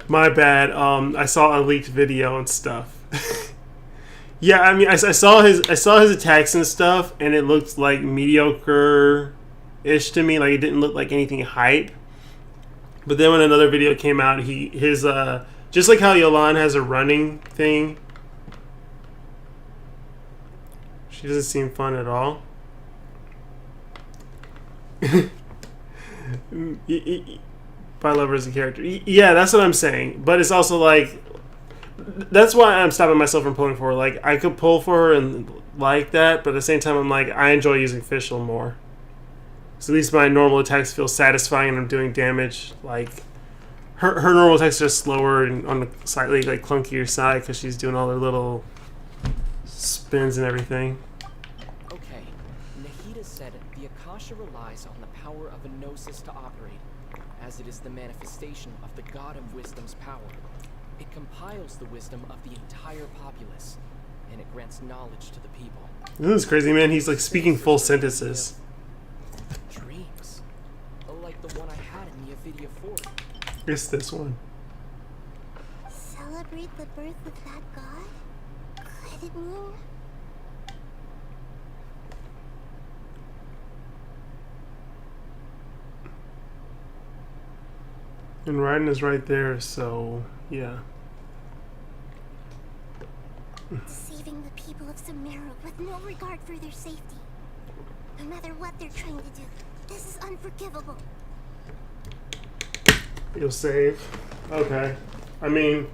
My bad. I saw a leaked video and stuff. Yeah, I mean, I saw his attacks and stuff, and it looked like mediocre-ish to me. Like, it didn't look like anything hype. But then when another video came out, his just like how Yolan has a running thing, she doesn't seem fun at all. But I love her as a character. Yeah, that's what I'm saying. But it's also like, that's why I'm stopping myself from pulling for her. Like, I could pull for her and like that, but at the same time, I'm like, I enjoy using Fischl more. So at least my normal attacks feel satisfying and I'm doing damage. Like, her normal attacks are just slower and on the slightly like clunkier side because she's doing all her little spins and everything. Okay, Nahida said the Akasha relies on the power of a gnosis to operate, as it is the manifestation of the God of Wisdom's power. It compiles the wisdom of the entire populace, and it grants knowledge to the people. Isn't this crazy, man? He's like speaking full sentences. Dreams, like the one I had in the Avidia Fort. It's this one. Celebrate the birth of that god? Could it mean? And Raiden is right there, so yeah. Saving the people of Sumeru with no regard for their safety. No matter what they're trying to do, this is unforgivable. You'll save. Okay. I mean,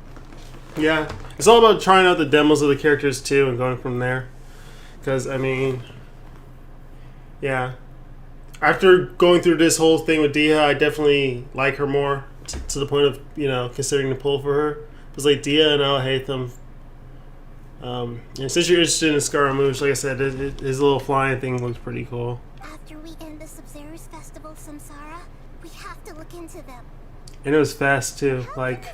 yeah. It's all about trying out the demos of the characters too and going from there. Because, I mean, yeah. After going through this whole thing with Diha, I definitely like her more to the point of, you know, considering to pull for her. It's like Diha and Al Haytham. And since you're interested in Scaramouche, like I said, his little flying thing looks pretty cool. After we end the Sabzeruz Festival Samsara, we have to look into them. And it was fast too. Like,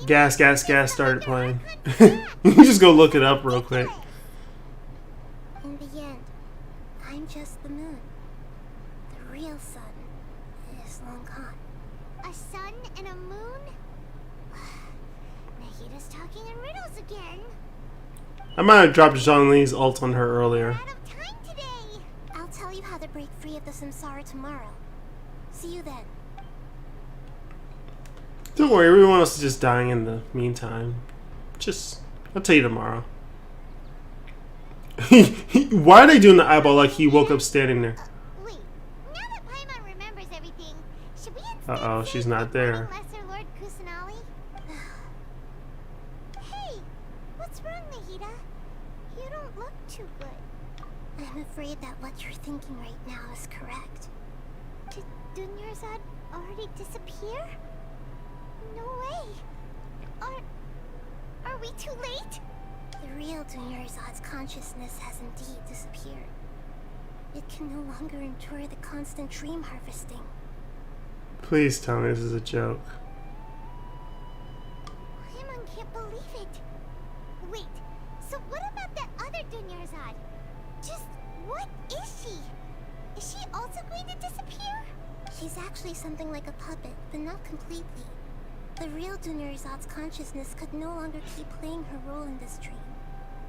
gas started playing. You can just go look it up real quick. In the end, I'm just the moon. The real sun is long gone. A sun and a moon? Nahida's talking in riddles again. I might have dropped Zhongli's ult on her earlier. Out of time today. I'll tell you how to break free of the samsara tomorrow. See you then. Don't worry, everyone else is just dying in the meantime. I'll tell you tomorrow. Why are they doing the eyeball like he woke up standing there? Wait, now that Paimon remembers everything, should we instead Uh-oh, she's not there. Lesser Lord Kusanali? Hey, what's wrong, Nahida? You don't look too good. I'm afraid that what you're thinking right now is correct. Did Dunyarzad already disappear? No way. Are we too late? The real Dunyarzad's consciousness has indeed disappeared. It can no longer endure the constant dream harvesting. Please tell me this is a joke. Paimon can't believe it. Wait, so what about that other Dunyarzad? Just what is she? Is she also going to disappear? She's actually something like a puppet, but not completely. The real Dunyarzad's consciousness could no longer keep playing her role in this dream.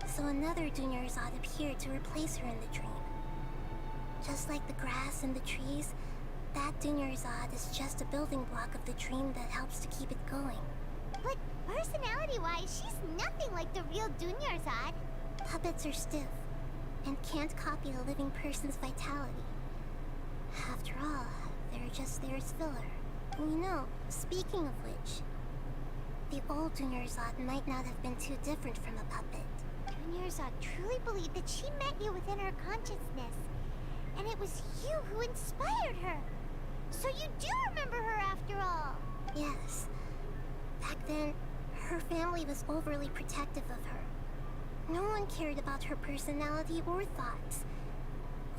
So another Dunyarzad appeared to replace her in the dream. Just like the grass and the trees, that Dunyarzad is just a building block of the dream that helps to keep it going. But personality-wise, she's nothing like the real Dunyarzad. Puppets are stiff and can't copy a living person's vitality. After all, they're just there as filler. You know, speaking of which, the old Dunyarzad might not have been too different from a puppet. Dunyarzad truly believed that she met you within her consciousness, and it was you who inspired her. So you do remember her after all. Yes. Back then, her family was overly protective of her. No one cared about her personality or thoughts.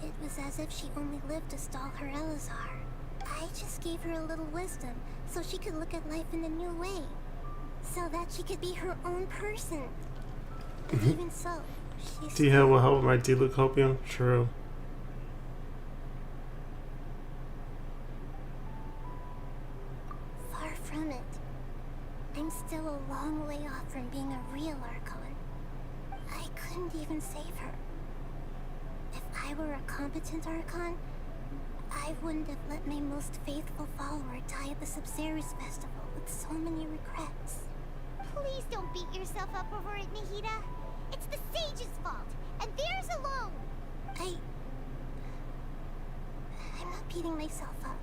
It was as if she only lived to stall her Elazar. I just gave her a little wisdom so she could look at life in a new way. So that she could be her own person. Even so, she's... D-Hill will help with my D-Leucopium? True. Far from it. I'm still a long way off from being a real Archon. I couldn't even save her. If I were a competent Archon, I wouldn't have let my most faithful follower die at the Sabzeruz festival with so many regrets. Please don't beat yourself up over it, Nahida. It's the sage's fault, and theirs alone. I'm not beating myself up.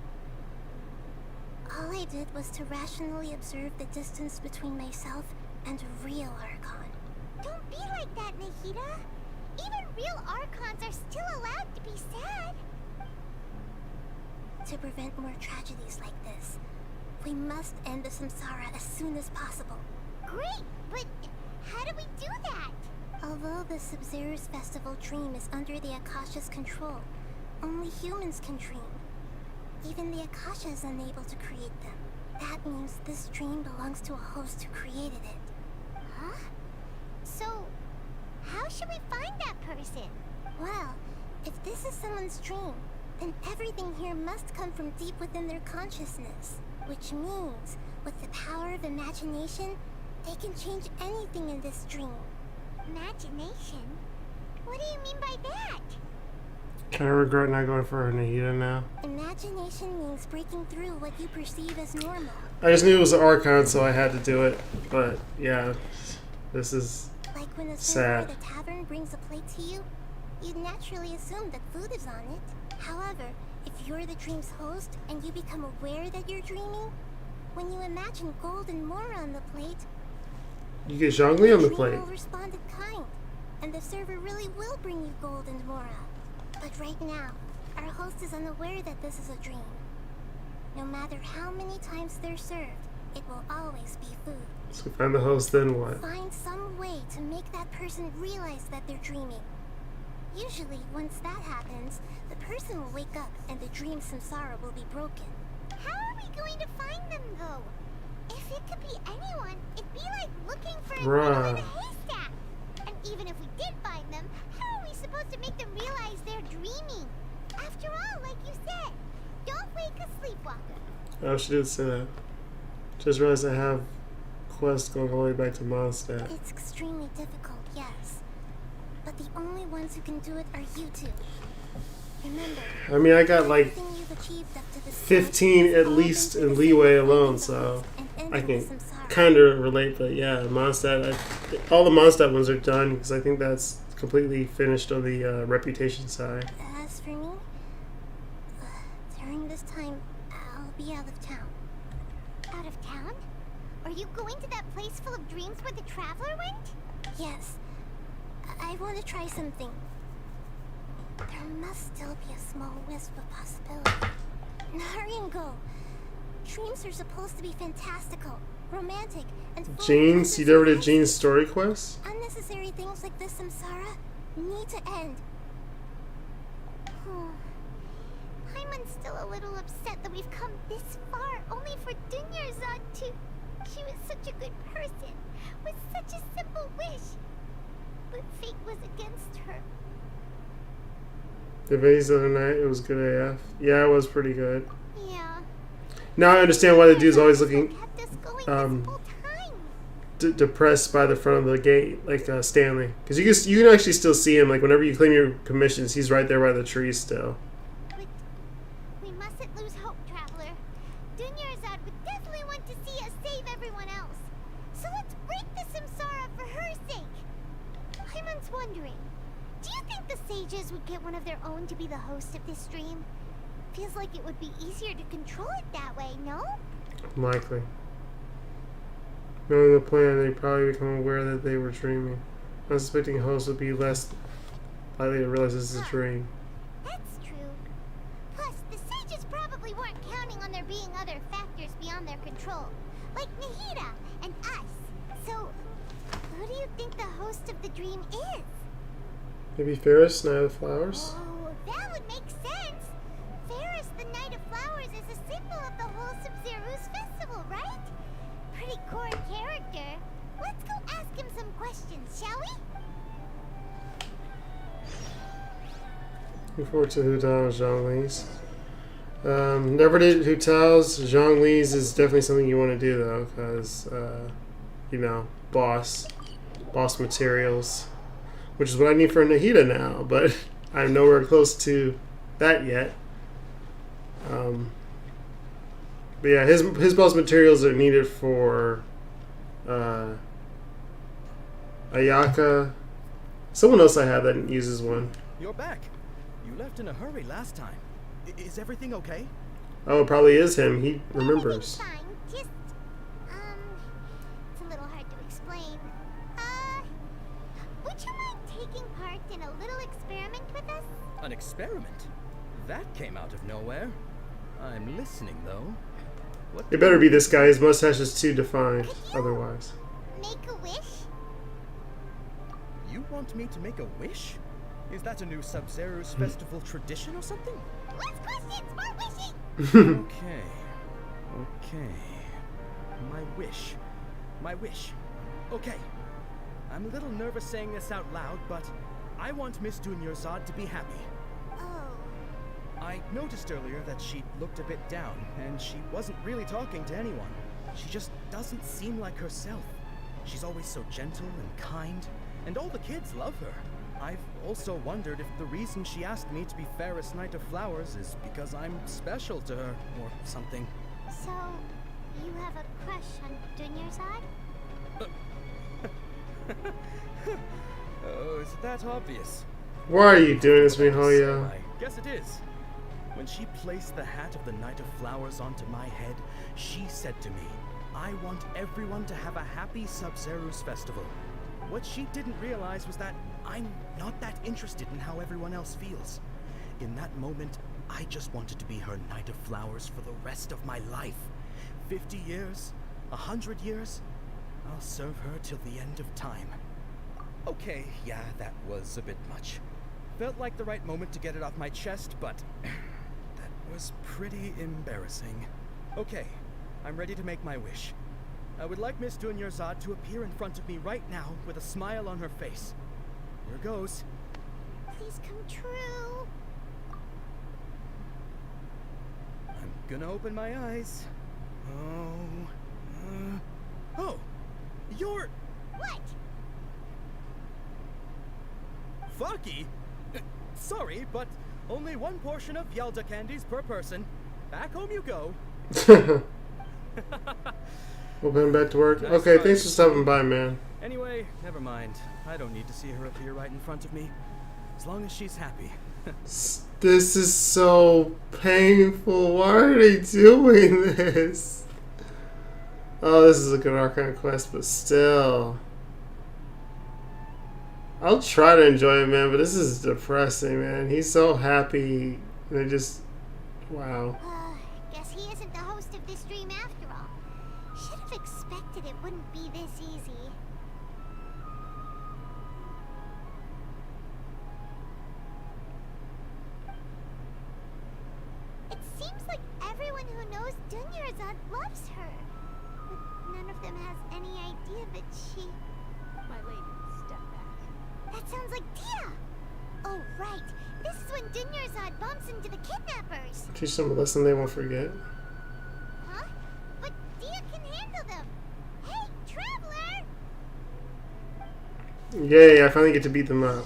All I did was to rationally observe the distance between myself and a real Archon. Don't be like that, Nahida. Even real Archons are still allowed to be sad. To prevent more tragedies like this, we must end the samsara as soon as possible. Great, but how do we do that? Although the Sabzeruz festival dream is under the Akasha's control, only humans can dream. Even the Akasha is unable to create them. That means this dream belongs to a host who created it. Huh? So, how should we find that person? Well, if this is someone's dream, then everything here must come from deep within their consciousness. Which means, with the power of imagination, they can change anything in this dream. Imagination? What do you mean by that? Can I regret not going for Nahida now? Imagination means breaking through what you perceive as normal. I just knew it was an Archon, so I had to do it. But, yeah, this is like when a sad. server at a tavern brings a plate to you, you'd naturally assume that food is on it. However, if you're the dream's host and you become aware that you're dreaming, when you imagine gold and more on the plate, you get Zhongli on the dream plate. will respond in kind, and the server really will bring you gold and Mora. But right now, our host is unaware that this is a dream. No matter how many times they're served, it will always be food. So find the host, then what? Find some way to make that person realize that they're dreaming. Usually, once that happens, the person will wake up and the dream samsara will be broken. How are we going to find them, though? If it could be anyone, it'd be like looking for a needle in a haystack. And even if we did find them, how are we supposed to make them realize they're dreaming? After all, like you said, don't wake a sleepwalker. Oh, she did say that. Just realized I have quests going all the way back to Mondstadt. It's extremely difficult, yes. The only ones who can do it are you two. Remember, I mean, I got like everything you've achieved up to this 15 point at has least all been in for the leeway sake of alone, finding the so host and I ending can the samsara. kind of relate. But yeah, Mondstadt, all the Mondstadt ones are done because I think that's completely finished on the reputation side. As for me, during this time, I'll be out of town. Out of town? Are you going to that place full of dreams where the traveler went? Yes. I want to try something. There must still be a small wisp of possibility. Hurry and go. Dreams are supposed to be fantastical, romantic, and full of Jean's, you never did pleasant Jean's story quest? unnecessary things like this samsara need to end. I'm still a little upset that we've come this far only for Dunyarzad to... She was such a good person, with such a simple wish. But fate was against her. The Vase of the Night, it was good AF. Yeah, it was pretty good. Yeah. Now I understand why the dude's always looking Kept us going this whole time. depressed by the front of the gate, like Stanley. Because you can actually still see him, like whenever you claim your commissions, he's right there by the tree still. But we mustn't lose hope, Traveler. Dunyarzad would definitely want to see us save everyone else. So let's break the samsara for her sake. Hyman's wondering, do you think the sages would get one of their own to be the host of this dream? Feels like it would be easier to control it that way, no? Likely. Knowing the plan, they probably become aware that they were dreaming. Unsuspecting hosts would be less likely to realize this is a dream. That's true. Plus, the sages probably weren't counting on there being other factors beyond their control, like Nahida and us. So, who do you think the host of the dream is? Maybe Ferris, Knight of Flowers? Oh, that would make sense. Ferris, the Knight of Flowers, is a symbol of the whole Sabzeruz festival, right? Pretty core character. Let's go ask him some questions, shall we? Looking forward to Hu Tao and Zhongli's. Never did Hu Tao's. Zhongli's is definitely something you want to do though, because you know, boss materials, which is what I need for Nahida now, but I'm nowhere close to that yet. But yeah, his boss materials are needed for Ayaka. Someone else I have that uses one. You're back. You left in a hurry last time. Is everything okay? Oh, it probably is him. He remembers. Fine. Just, it's a little hard to explain. Would you mind taking part in a little experiment with us? An experiment? That came out of nowhere. I'm listening, though. What? It better be this guy. His mustache is too defined otherwise. Make a wish? You want me to make a wish? Is that a new Sabzeruz festival tradition or something? Last question! Smart wishing! Okay. My wish. Okay. I'm a little nervous saying this out loud, but I want Miss Dunyarzad to be happy. Oh. I noticed earlier that she looked a bit down, and she wasn't really talking to anyone. She just doesn't seem like herself. She's always so gentle and kind, and all the kids love her. I've also wondered if the reason she asked me to be Fairest Knight of Flowers is because I'm special to her, or something. So, you have a crush on Dunyarzad? Oh, is it that obvious? Why are you doing this, Mihoyo? I guess it is. When she placed the hat of the Knight of Flowers onto my head, she said to me, I want everyone to have a happy Sabzeruz festival. What she didn't realize was that I'm not that interested in how everyone else feels. In that moment, I just wanted to be her Knight of Flowers for the rest of my life. 50 years? 100 years? I'll serve her till the end of time. Okay, yeah, that was a bit much. Felt like the right moment to get it off my chest, but that was pretty embarrassing. Okay, I'm ready to make my wish. I would like Miss Dunyarzad to appear in front of me right now with a smile on her face. Here goes. Please come true. I'm gonna open my eyes. Oh, you're... What? Rocky? Sorry, but only one portion of Yelda candies per person. Back home you go. We'll bring him back to work. Nice Okay, try. thanks for stopping by, man. Anyway, never mind. I don't need to see her appear right in front of me. As long as she's happy. This is so painful. Why are they doing this? Oh, this is a good Archon quest, but still. I'll try to enjoy it, man, but this is depressing, man. He's so happy. They just... Wow. Guess he isn't the host of this dream after all. Should have expected it wouldn't be this easy. It seems like everyone who knows Dunyarzad loves her. But none of them has any idea that she... My lady, step back. That sounds like Dia! Oh, right. This is when Dunyarzad bumps into the kidnappers. Teach them a lesson they won't forget. Huh? But Dia can handle them. Hey, Traveler! Yay, I finally get to beat them up.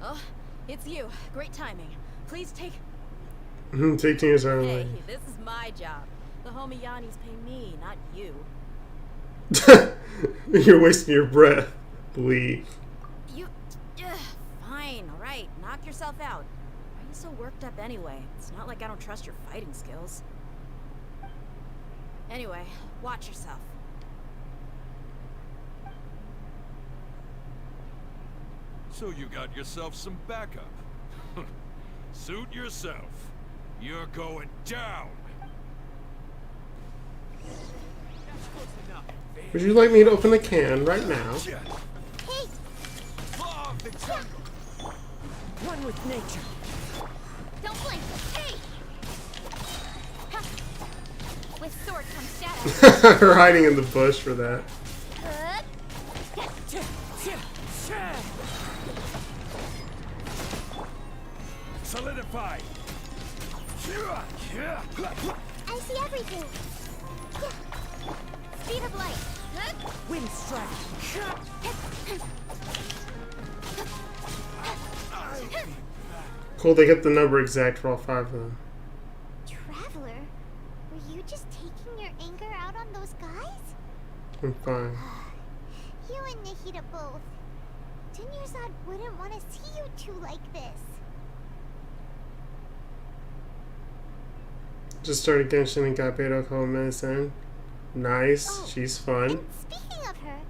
Oh, it's you. Great timing. Please take... Take teams are Hey, this is my job. The homie Yanni's pay me, not you. You're wasting your breath. Leave. You... fine, alright. Knock yourself out. Why are you so worked up anyway? It's not like I don't trust your fighting skills. Anyway, watch yourself. So you got yourself some backup. Suit yourself. You're going down. Would you like me to open a can right now? Hey! Law of the jungle. One with nature. Don't blink. Hey! Ha. With sword comes shadow. We're hiding in the bush for that. Solidify. I see everything. Speed of light. Wind strike. Cool, they get the number exact for all 5 of them. Traveler, were you just taking your anger out on those guys? I'm fine. You and Nahida both. Dunyarzad wouldn't want to see you two like this. Just started Genshin and got Beto Call Medicine. Nice, Oh, she's fun. And speaking of her,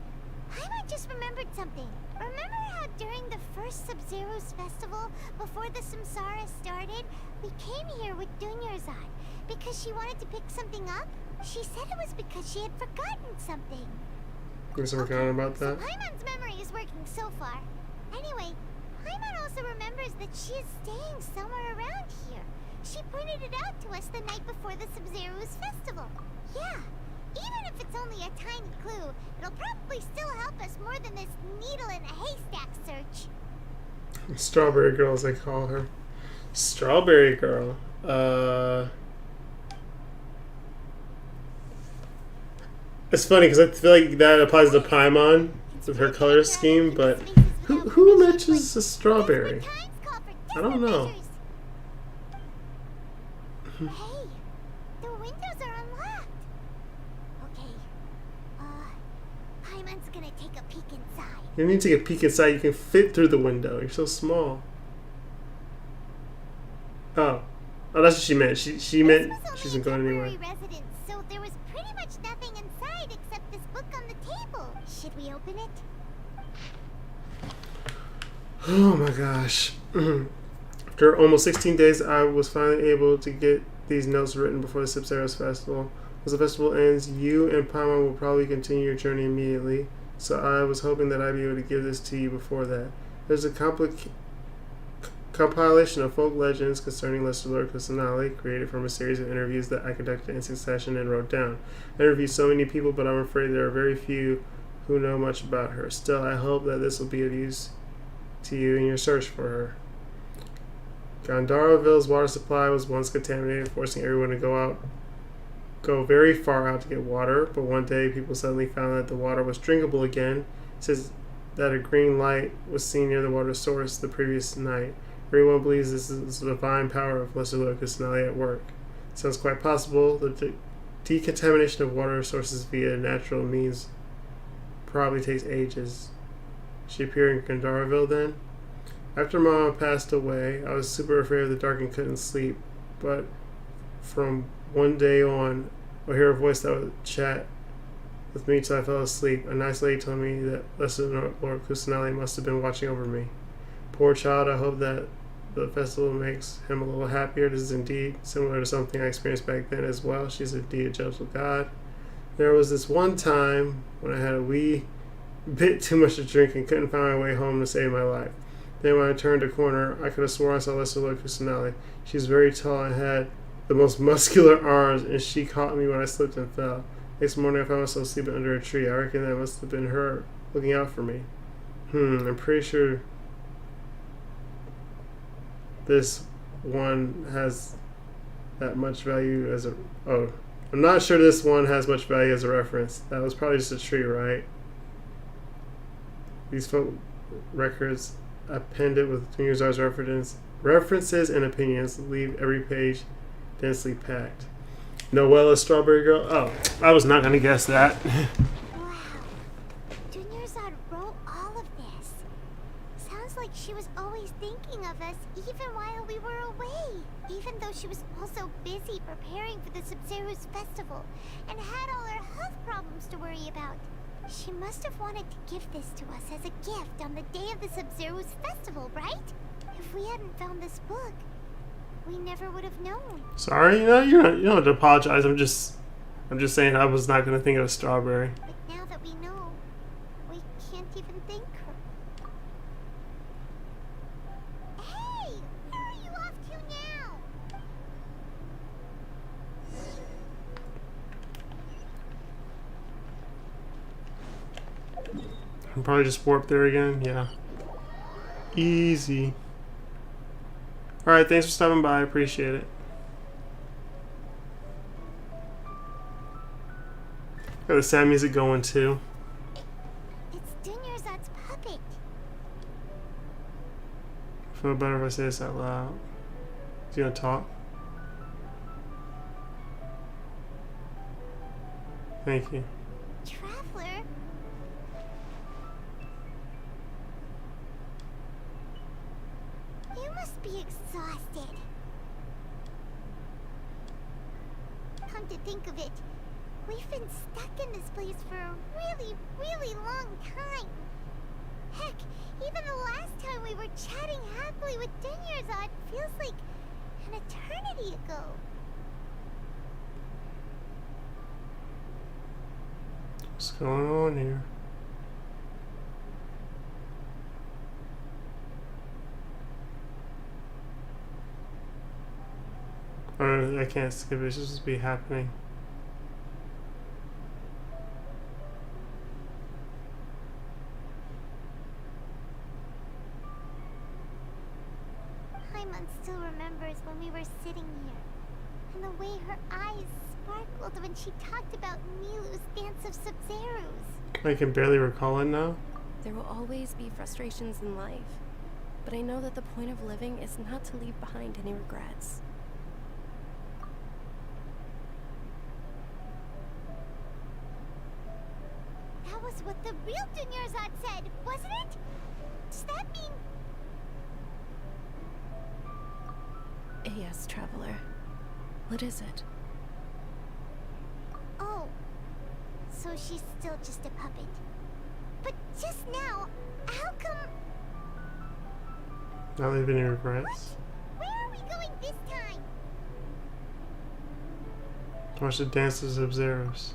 Paimon just remembered something. Remember how during the first Sabzeruz festival, before the Samsara started, we came here with Dunyarzad because she wanted to pick something up? She said it was because she had forgotten something. You guys forgotten about So that? Paimon's memory is working so far. Anyway, Paimon also remembers that she is staying somewhere around here. She pointed it out to us the night before the Sabzeruz festival. Yeah, even if it's only a tiny clue, it'll probably still help us more than this needle in a haystack search. Strawberry Girl, as they call her. Strawberry Girl. It's funny because I feel like that applies to Paimon with her color scheme, but who matches a strawberry? I don't know. Hey, the windows are unlocked. Okay, Paimon's gonna take a peek inside. You need to take a peek inside. You can fit through the window. You're so small. Oh, that's what she meant. She meant she isn't going anywhere. Residence, so there was pretty much nothing inside except this book on the table. Should we open it? Oh my gosh. After almost 16 days, I was finally able to get these notes written before the Sabzeruz festival. As the festival ends, you and Paimon will probably continue your journey immediately, so I was hoping that I'd be able to give this to you before that. There's a compilation of folk legends concerning Lester Lurk created from a series of interviews that I conducted in succession and wrote down. I interviewed so many people, but I'm afraid there are very few who know much about her. Still, I hope that this will be of use to you in your search for her. Gandaraville's water supply was once contaminated, forcing everyone to go very far out to get water, but one day people suddenly found that the water was drinkable again. It says that a green light was seen near the water source the previous night. Everyone believes this is the divine power of Lesser Locust Finale at work. It sounds quite possible. The decontamination of water sources via natural means probably takes ages. She appeared in Gandaraville then? After Mama passed away, I was super afraid of the dark and couldn't sleep, but from one day on, I hear a voice that would chat with me till I fell asleep. A nice lady told me that Lesser Lord Kusanali must have been watching over me. Poor child, I hope that the festival makes him a little happier. This is indeed similar to something I experienced back then as well. She's indeed a gentle god. There was this one time when I had a wee bit too much to drink and couldn't find my way home to save my life. Then when I turned a corner, I could have sworn I saw Lesser Lord Kusanali. She was very tall and had the most muscular arms, and she caught me when I slipped and fell. Next morning, I found myself sleeping under a tree. I reckon that must have been her looking out for me. I'm pretty sure this one has that much value as a... Oh, I'm not sure this one has much value as a reference. That was probably just a tree, right? These folk records appended with Dunyarzad's references and opinions leave every page densely packed. Noella's Strawberry Girl? Oh, I was not going to guess that. Wow. Dunyarzad wrote all of this. Sounds like she was always thinking of us even while we were away. Even though she was also busy preparing for the Sabzeruz festival and had all her health problems to worry about. She must have wanted to give this to us as a gift on the day of the Sabzeruz festival, right? If we hadn't found this book, we never would have known. Sorry, you don't have to apologize. I'm just saying I was not going to think of Strawberry. But now that we know, we can't even thank her. Hey! Where are you off to now? I'm probably just warp there again. Yeah. Easy. Alright, thanks for stopping by. I appreciate it. Got the sad music going too. It's Dunyarzad's puppet. I feel better if I say this out loud. Is he gonna talk? Thank you. Traveler? You must be exhausted. Come to think of it, we've been stuck in this place for a really, really long time. Heck, even the last time we were chatting happily with Dunyarzad feels like an eternity ago. What's going on here? I can't skip it. It's just be happening. Paimon still remembers when we were sitting here, and the way her eyes sparkled when she talked about Milu's Dance of Sabzeruz. I can barely recall it now. There will always be frustrations in life, but I know that the point of living is not to leave behind any regrets. That was what the real Dunyarzad said, wasn't it? Does that mean... Yes, Traveler. What is it? Oh, so she's still just a puppet. But just now, how come... Not leaving any regrets. Where are we going this time? Watch the Dance of Sabzeruz.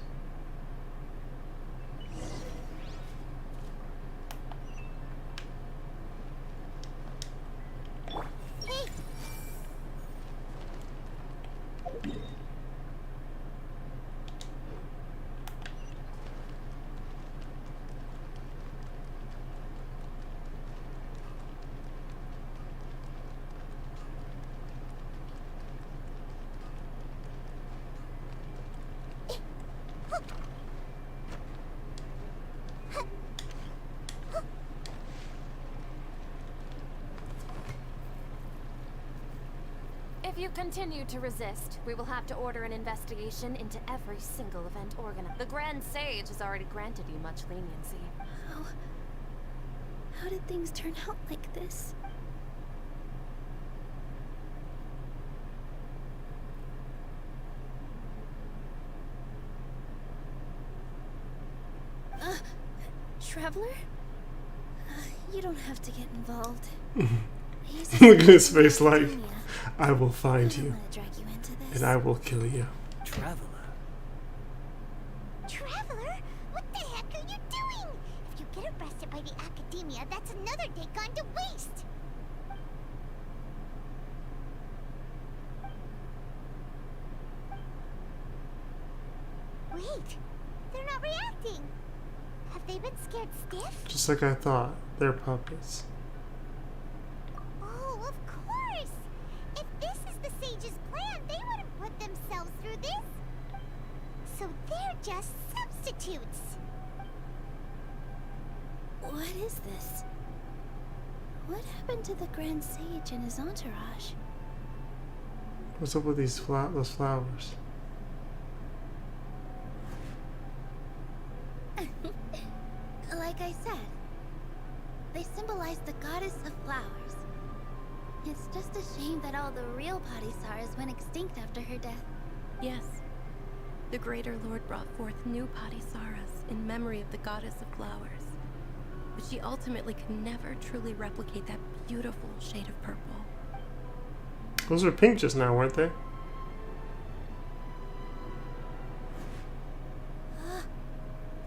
If you continue to resist, we will have to order an investigation into every single event organized. The Grand Sage has already granted you much leniency. How did things turn out like this? Traveler? You don't have to get involved. Look at his face like, I will find you, and I will kill you. Traveler? Traveler? What the heck are you doing? If you get arrested by the Academia, that's another day gone to waste. Wait, they're not reacting. Have they been scared stiff? Just like I thought, they're puppets. Oh, of course! If this is the Sage's plan, they wouldn't put themselves through this. So they're just substitutes. What is this? What happened to the Grand Sage and his entourage? What's up with these those flowers? Like I said, they symbolize the goddess of flowers. It's just a shame that all the real Patisaras went extinct after her death. Yes. The Greater Lord brought forth new Patisaras in memory of the goddess of flowers. But she ultimately could never truly replicate that beautiful shade of purple. Those were pink just now, weren't they?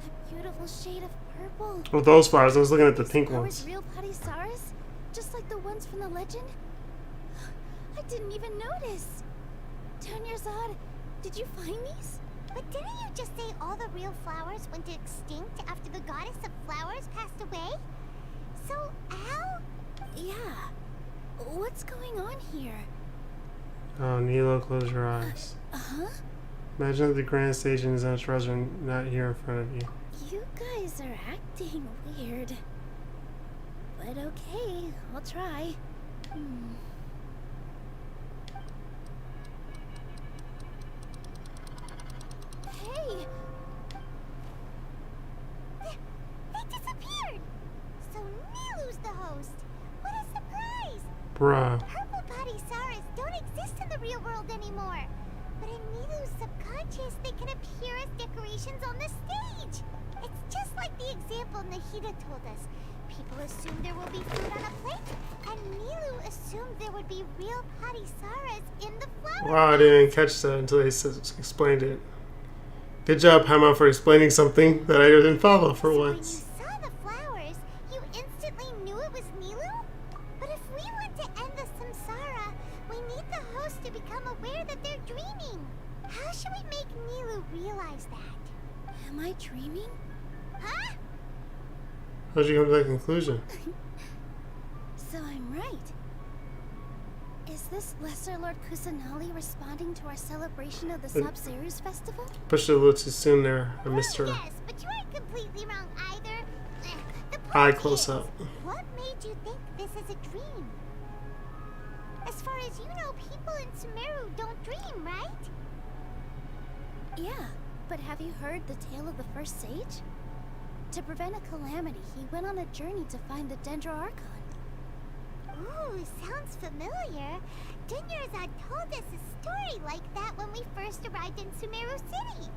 That beautiful shade of purple. Oh, those flowers. I was looking at the pink Flowers ones. real Patisaras? Just like the ones from the legend? I didn't even notice. Tanyarzad, did you find these? But didn't you just say all the real flowers went extinct after the goddess of flowers passed away? So, how? Yeah. What's going on here? Oh, Nilo, close your eyes. Uh-huh. Imagine that the Grand Sage and his entourage are not here in front of you. You guys are acting weird. But okay, I'll try. Hey! They disappeared! So Nilu's the host! What a surprise! Bruh. Purple Patisaras don't exist in the real world anymore. But in Nilu's subconscious, they can appear as decorations on the stage. It's just like the example Nahida told us. People assumed there will be food on a plate, and Nilu assumed there would be real Patisaras in the flower. Wow, I didn't catch that until they explained it. Good job, Paimon, for explaining something that I didn't follow for once. When you saw the flowers, you instantly knew it was Nilu? But if we want to end the samsara, we need the host to become aware that they're dreaming. How should we make Nilu realize that? Am I dreaming? Huh? How'd you come to that conclusion? So I'm right. Is this Lesser Lord Kusanali responding to our celebration of the Sabzeruz festival? Pushed it a little too soon there. I missed her Yes, but you aren't completely wrong either. The eye point close is, up. what made you think this is a dream? As far as you know, people in Sumeru don't dream, right? Yeah, but have you heard the tale of the first sage? To prevent a calamity, he went on a journey to find the Dendro Archon. Ooh, sounds familiar. Tanyarzad told us a story like that when we first arrived in Sumeru City.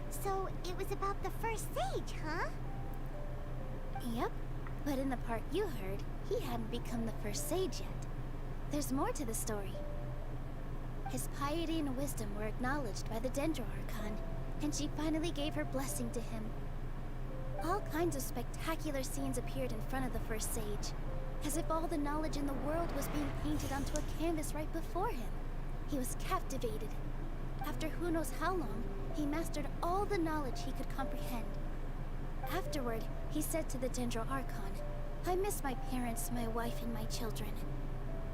So it was about the first sage, huh? Yep, but in the part you heard, he hadn't become the first sage yet. There's more to the story. His piety and wisdom were acknowledged by the Dendro Archon, and she finally gave her blessing to him. All kinds of spectacular scenes appeared in front of the first sage, as if all the knowledge in the world was being painted onto a canvas right before him. He was captivated. After who knows how long, he mastered all the knowledge he could comprehend. Afterward, he said to the Dendro Archon, "I miss my parents, my wife, and my children.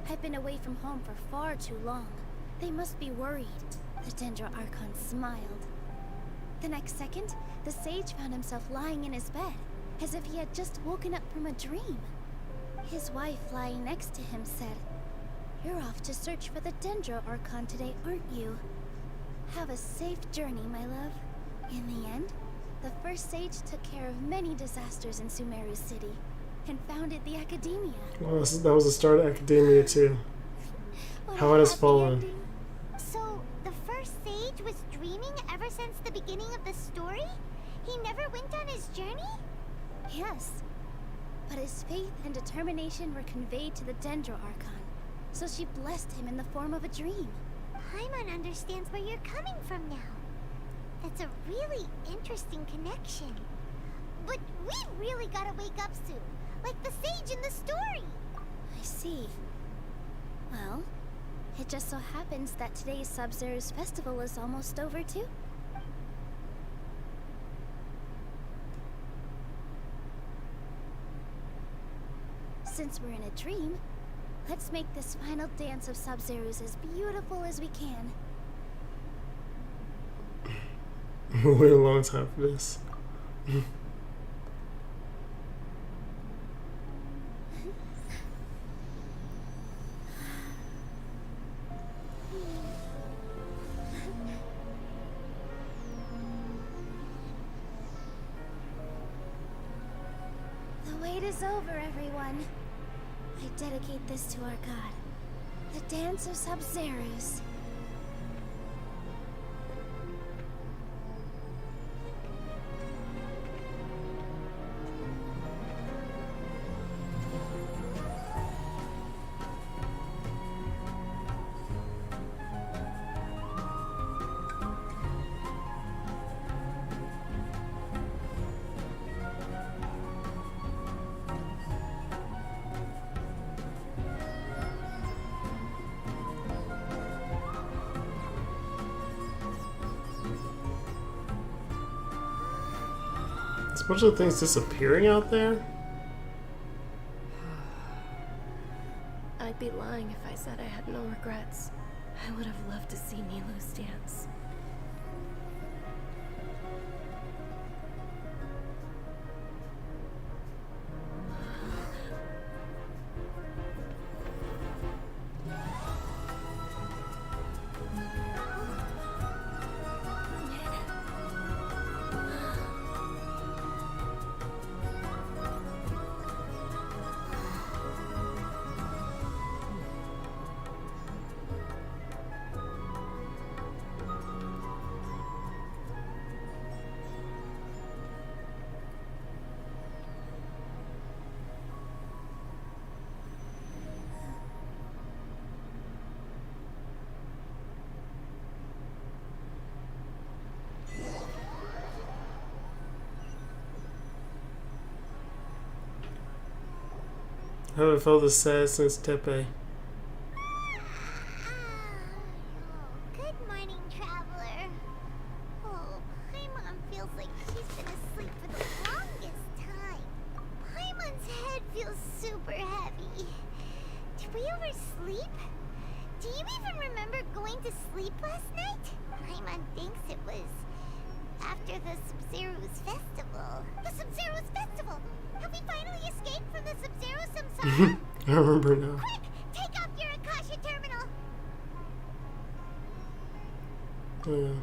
I've been away from home for far too long. They must be worried." The Dendro Archon smiled. The next second, the sage found himself lying in his bed, as if he had just woken up from a dream. His wife lying next to him said, "You're off to search for the Dendro Archon today, aren't you? Have a safe journey, my love." In the end, the first sage took care of many disasters in Sumeru City and founded the Academia. Well, that was the start of Academia too. How it has fallen. So, the first sage was dreaming ever since the beginning of the story? He never went on his journey? Yes. But his faith and determination were conveyed to the Dendro Archon, so she blessed him in the form of a dream. Paimon understands where you're coming from now. That's a really interesting connection. But we really gotta wake up soon, like the sage in the story. I see. Well, it just so happens that today's Sabzeruz festival is almost over too. Since we're in a dream, let's make this final dance of Sabzeruz as beautiful as we can. We'll wait a long time for this. The wait is over, everyone. I dedicate this to our god, the dance of Sabzeruz. There's a bunch of things disappearing out there. I'd be lying if I said I had no regrets. I would have loved to see Nilou's dance. I haven't felt this sad since Tepe. Good morning, traveler. Oh, Paimon feels like she's been asleep for the longest time. Paimon's head feels super heavy. Did we oversleep? Do you even remember going to sleep last night? Paimon thinks it was after the Sabzeruz festival. The Sabzeruz festival! Have we finally escaped from the Sabzeruz samsara? I remember now. Quick! Take off your Akasha terminal! Yeah.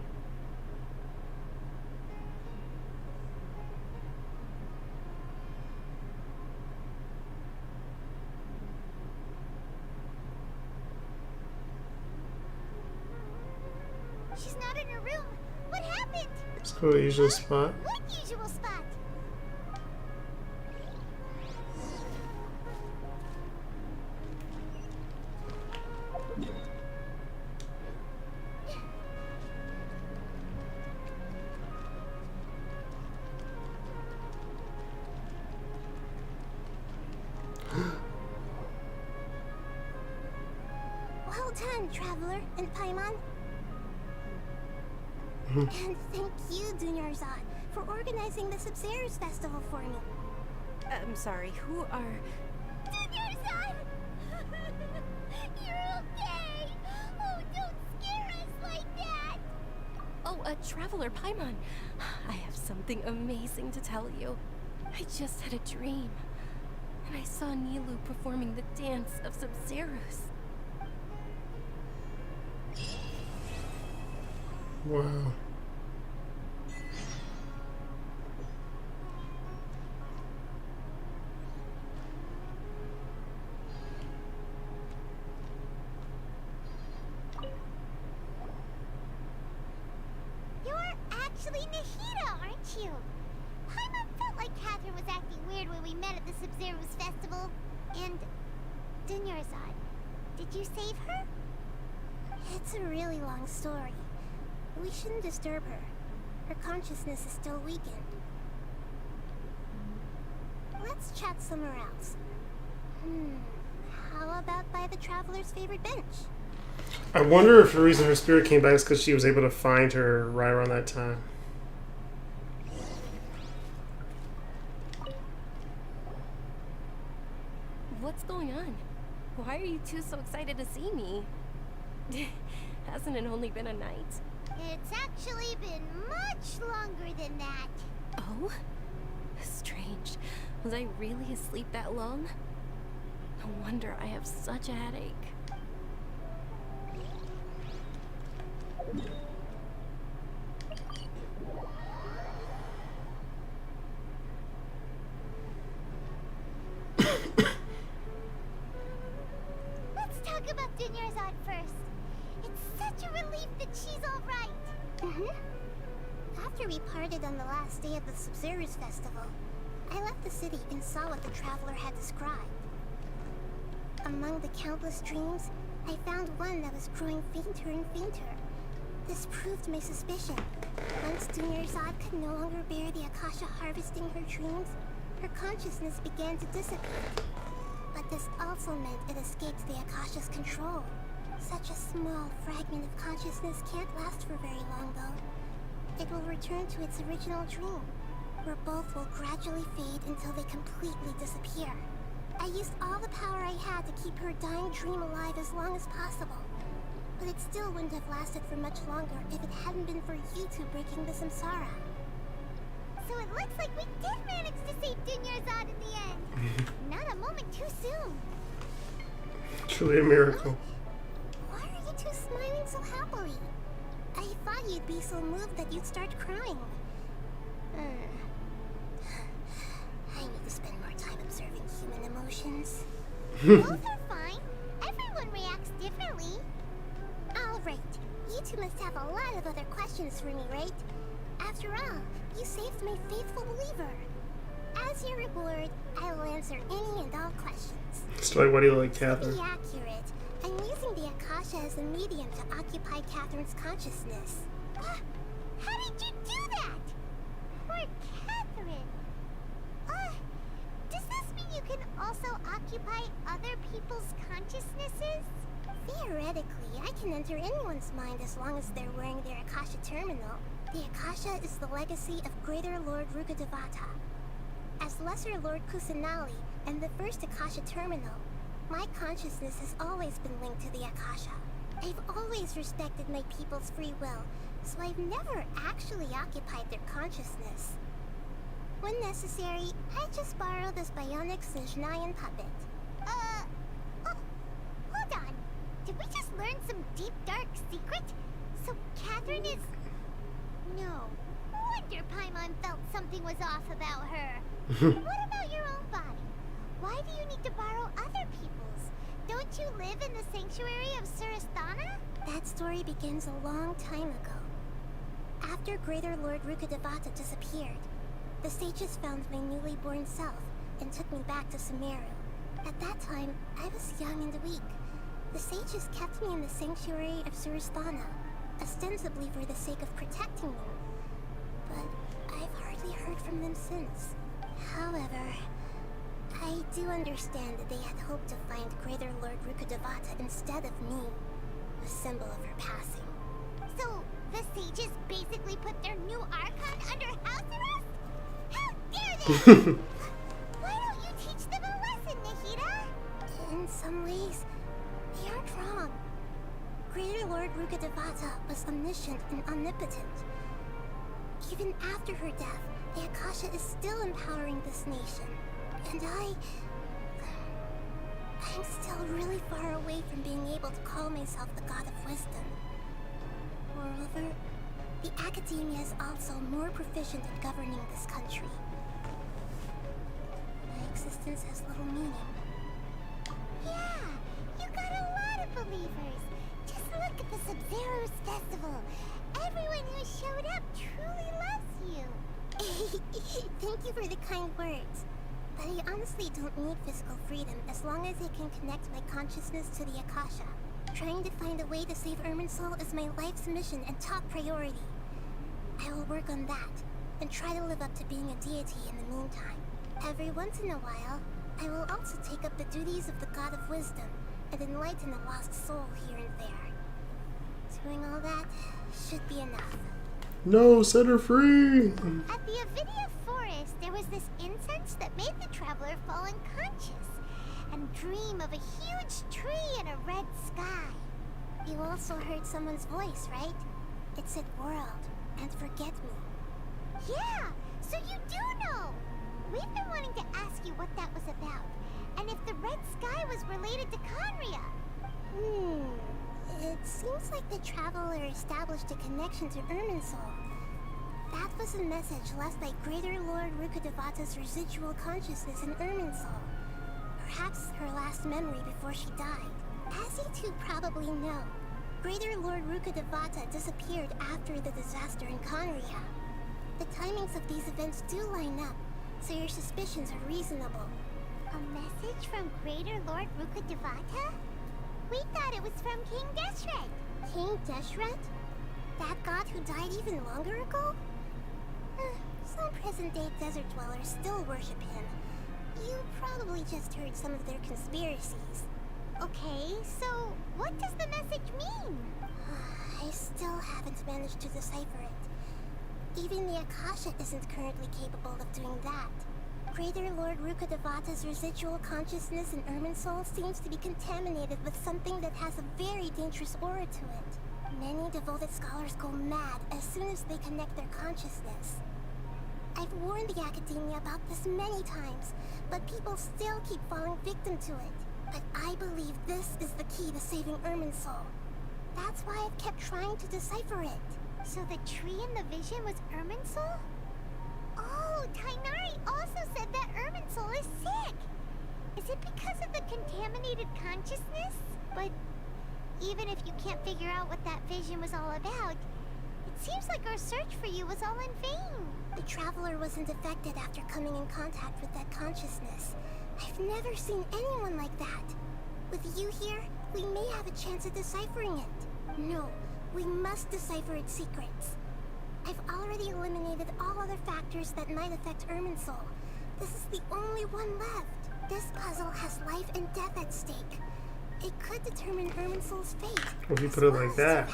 She's not in her room. What happened? Let's go to the usual spot. What usual spot? Well done, traveler and Paimon. And thank you, Dunyarzad, for organizing the Sabzeruz festival for me. I'm sorry, who are... Dunyarzad! You're okay! Oh, don't scare us like that! Oh, Traveler Paimon, I have something amazing to tell you. I just had a dream, and I saw Nilou performing the dance of Sabzeruz. Wow. You're actually Nahida, aren't you? Paimon felt like Catherine was acting weird when we met at the Sabzeruz festival. And Dunyarzad, did you save her? It's a really long story. We shouldn't disturb her. Her consciousness is still weakened. Let's chat somewhere else. How about by the Traveler's favorite bench? I wonder if the reason her spirit came back is because she was able to find her right around that time. What's going on? Why are you two so excited to see me? Hasn't it only been a night? It's actually been much longer than that. Oh? Strange. Was I really asleep that long? No wonder I have such a headache. Let's talk about Dunyarzad first. It's such a relief that she's alright. After we parted on the last day of the Sabzeruz festival, I left the city and saw what the Traveler had described. Among the countless dreams, I found one that was growing fainter and fainter. This proved my suspicion. Once Dunyarzad could no longer bear the Akasha harvesting her dreams, her consciousness began to dissipate. But this also meant it escaped the Akasha's control. Such a small fragment of consciousness can't last for very long, though. It will return to its original dream, where both will gradually fade until they completely disappear. I used all the power I had to keep her dying dream alive as long as possible. But it still wouldn't have lasted for much longer if it hadn't been for you two breaking the samsara. So it looks like we did manage to save Dunyarzad in the end. Not a moment too soon. Truly a miracle. Why are you two smiling so happily? I thought you'd be so moved that you'd start crying. I need to spend more time observing human emotions. Both are fine. Everyone reacts differently. Alright, you two must have a lot of other questions for me, right? After all, you saved my faithful believer. As your reward, I will answer any and all questions. So why do you like To Catherine? be accurate, I'm using the Akasha as a medium to occupy Catherine's consciousness. How did you do that? Poor Catherine. Does this mean you can also occupy other people's consciousnesses? Theoretically, I can enter anyone's mind as long as they're wearing their Akasha terminal. The Akasha is the legacy of Greater Lord Rukkhadevata. As Lesser Lord Kusanali and the first Akasha terminal, my consciousness has always been linked to the Akasha. I've always respected my people's free will, so I've never actually occupied their consciousness. When necessary, I just borrow this bionic Snezhnayan puppet. Hold on. Did we just learn some deep, dark secret? So Catherine is... No wonder Paimon felt something was off about her. What about your own body? Why do you need to borrow other people's? Don't you live in the sanctuary of Surasthana? That story begins a long time ago. After Greater Lord Rukkhadevata disappeared, the sages found my newly born self and took me back to Sumeru. At that time, I was young and weak. The sages kept me in the sanctuary of Surasthana, ostensibly for the sake of protecting me. But I've hardly heard from them since. However, I do understand that they had hoped to find Greater Lord Rukkhadevata instead of me, a symbol of her passing. So, the sages basically put their new Archon under house arrest? How dare they! Why don't you teach them a lesson, Nahida? In some ways, they aren't wrong. Greater Lord Rukkhadevata was omniscient and omnipotent. Even after her death, the Akasha is still empowering this nation. And I'm still really far away from being able to call myself the God of Wisdom. Moreover, the Academia is also more proficient at governing this country. My existence has little meaning. Yeah, you got a lot of believers. Just look at the Sabzeruz festival. Everyone who showed up truly loves you. Thank you for the kind words. But I honestly don't need physical freedom as long as I can connect my consciousness to the Akasha. Trying to find a way to save Irminsul is my life's mission and top priority. I will work on that, and try to live up to being a deity in the meantime. Every once in a while, I will also take up the duties of the God of Wisdom and enlighten a lost soul here and there. Doing all that should be enough. No, set her free! At the Avidia Forest, there was this incense that made the traveler fall unconscious and dream of a huge tree and a red sky. You also heard someone's voice, right? It said world and forget me. Yeah, so you do know! We've been wanting to ask you what that was about, and if the red sky was related to Conria. It seems like the traveler established a connection to Irminsul. That was a message left by Greater Lord Rukkhadevata's residual consciousness in Irminsul. Perhaps her last memory before she died. As you two probably know, Greater Lord Rukkhadevata disappeared after the disaster in Conria. The timings of these events do line up, so your suspicions are reasonable. A message from Greater Lord Rukkhadevata? We thought it was from King Deshret. King Deshret? That god who died even longer ago? Some present-day desert dwellers still worship him. You probably just heard some of their conspiracies. Okay, so what does the message mean? I still haven't managed to decipher it. Even the Akasha isn't currently capable of doing that. Greater Lord Rukkhadevata's residual consciousness in Irminsul seems to be contaminated with something that has a very dangerous aura to it. Many devoted scholars go mad as soon as they connect their consciousness. I've warned the Academia about this many times, but people still keep falling victim to it. But I believe this is the key to saving Irminsul. That's why I've kept trying to decipher it. So the tree in the vision was Irminsul? Oh, Tainari also said that Irminsul is sick! Is it because of the contaminated consciousness? But even if you can't figure out what that vision was all about, it seems like our search for you was all in vain. The traveler wasn't affected after coming in contact with that consciousness. I've never seen anyone like that. With you here, we may have a chance at deciphering it. No, we must decipher its secrets. I've already eliminated all other factors that might affect Irminsul. This is the only one left. This puzzle has life and death at stake. It could determine Irminsul's fate. If you put it like that.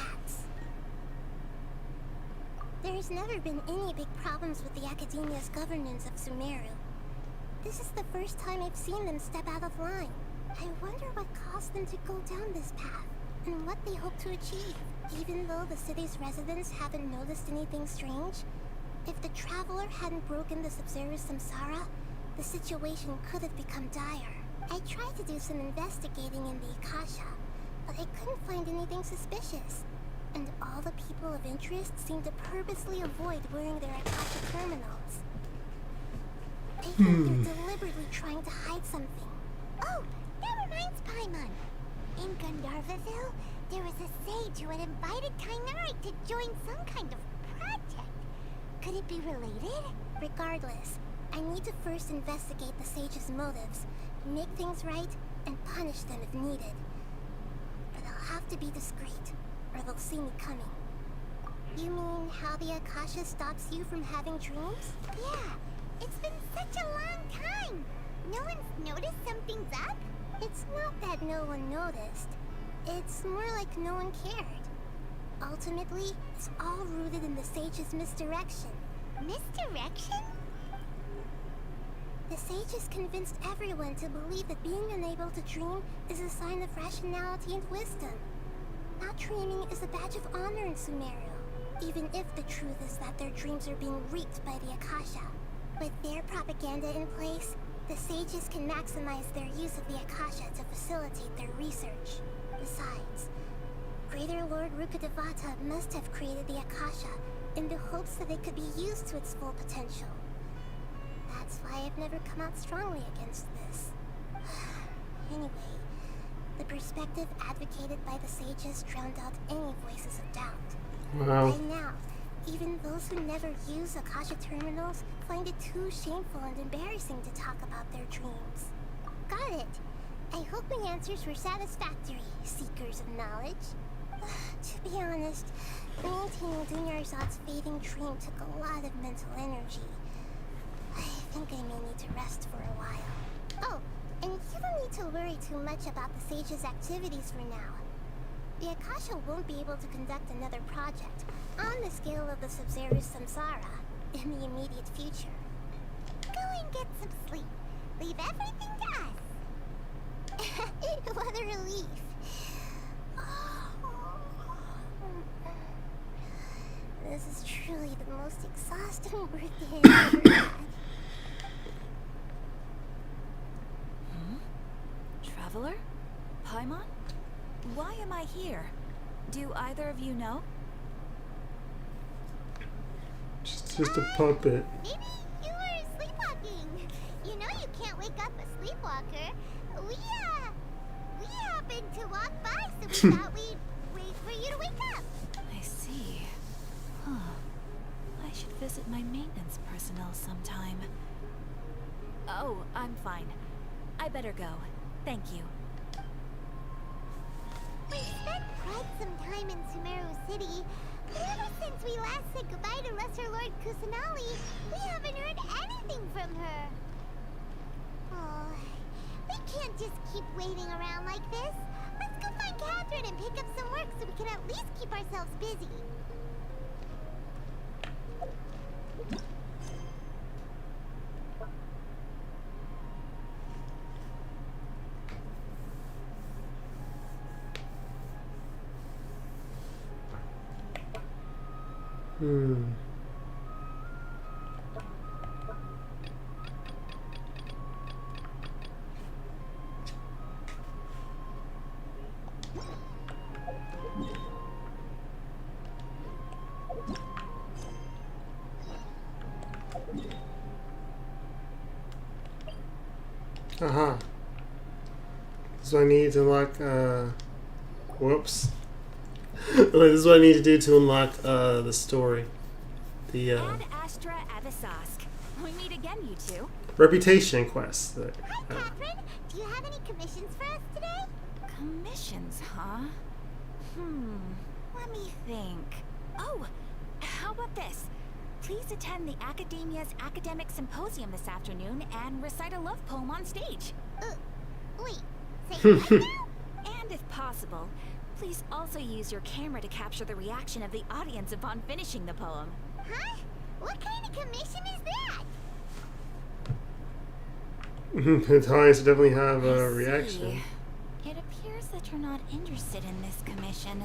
There's never been any big problems with the Academia's governance of Sumeru. This is the first time I've seen them step out of line. I wonder what caused them to go down this path, and what they hope to achieve. Even though the city's residents haven't noticed anything strange, if the traveler hadn't broken the Sabzeruz samsara, the situation could have become dire. I tried to do some investigating in the Akasha, but I couldn't find anything suspicious. And all the people of interest seem to purposely avoid wearing their Akasha terminals. I think they're deliberately trying to hide something. Oh, that reminds Paimon. In Gandharvaville, there was a sage who had invited Tainari to join some kind of project. Could it be related? Regardless, I need to first investigate the sage's motives, make things right, and punish them if needed. But I'll have to be discreet, or they'll see me coming. You mean how the Akasha stops you from having dreams? Yeah, it's been such a long time. No one's noticed something's up? It's not that no one noticed. It's more like no one cared. Ultimately, it's all rooted in the sage's misdirection. Misdirection? The sage has convinced everyone to believe that being unable to dream is a sign of rationality and wisdom. Not dreaming is a badge of honor in Sumeru. even if the truth is that their dreams are being reaped by the Akasha. With their propaganda in place, the sages can maximize their use of the Akasha to facilitate their research. Besides, Greater Lord Rukkhadevata must have created the Akasha in the hopes that it could be used to its full potential. That's why I've never come out strongly against this. Anyway, the perspective advocated by the sages drowned out any voices of doubt. Wow. By now, even those who never use Akasha terminals find it too shameful and embarrassing to talk about their dreams. Got it. I hope my answers were satisfactory, seekers of knowledge. To be honest, maintaining Dunyarzad's fading dream took a lot of mental energy. I think I may need to rest for a while. Oh, and you don't need to worry too much about the sage's activities for now. The Akasha won't be able to conduct another project on the scale of the Sabzeruz Samsara in the immediate future. Go and get some sleep. Leave everything to us. What a relief. This is truly the most exhausting birthday I've ever had. Traveler? Paimon? Why am I here? Do either of you know? Just a puppet. Maybe you were sleepwalking. You know you can't wake up a sleepwalker. We happened to walk by, so we thought we'd wait for you to wake up. I see. Huh. I should visit my maintenance personnel sometime. Oh, I'm fine. I better go. Thank you. We spent quite some time in Sumeru City, but ever since we last said goodbye to Lesser Lord Kusanali, we haven't heard anything from her. Oh, we can't just keep waiting around like this. Let's go find Catherine and pick up some work so we can at least keep ourselves busy. Aha. So I need to unlock, whoops. This is what I need to do to unlock, the story. The, Ad Astra Avisask. We meet again, you two. reputation quest. Hi, Catherine. Do you have any commissions for us today? Commissions, huh? Let me think. Oh, how about this? Please attend the Academia's Academic Symposium this afternoon and recite a love poem on stage. Wait, say what now? And if possible, please also use your camera to capture the reaction of the audience upon finishing the poem. Huh? What kind of commission is that? The audience definitely have a reaction. It appears that you're not interested in this commission.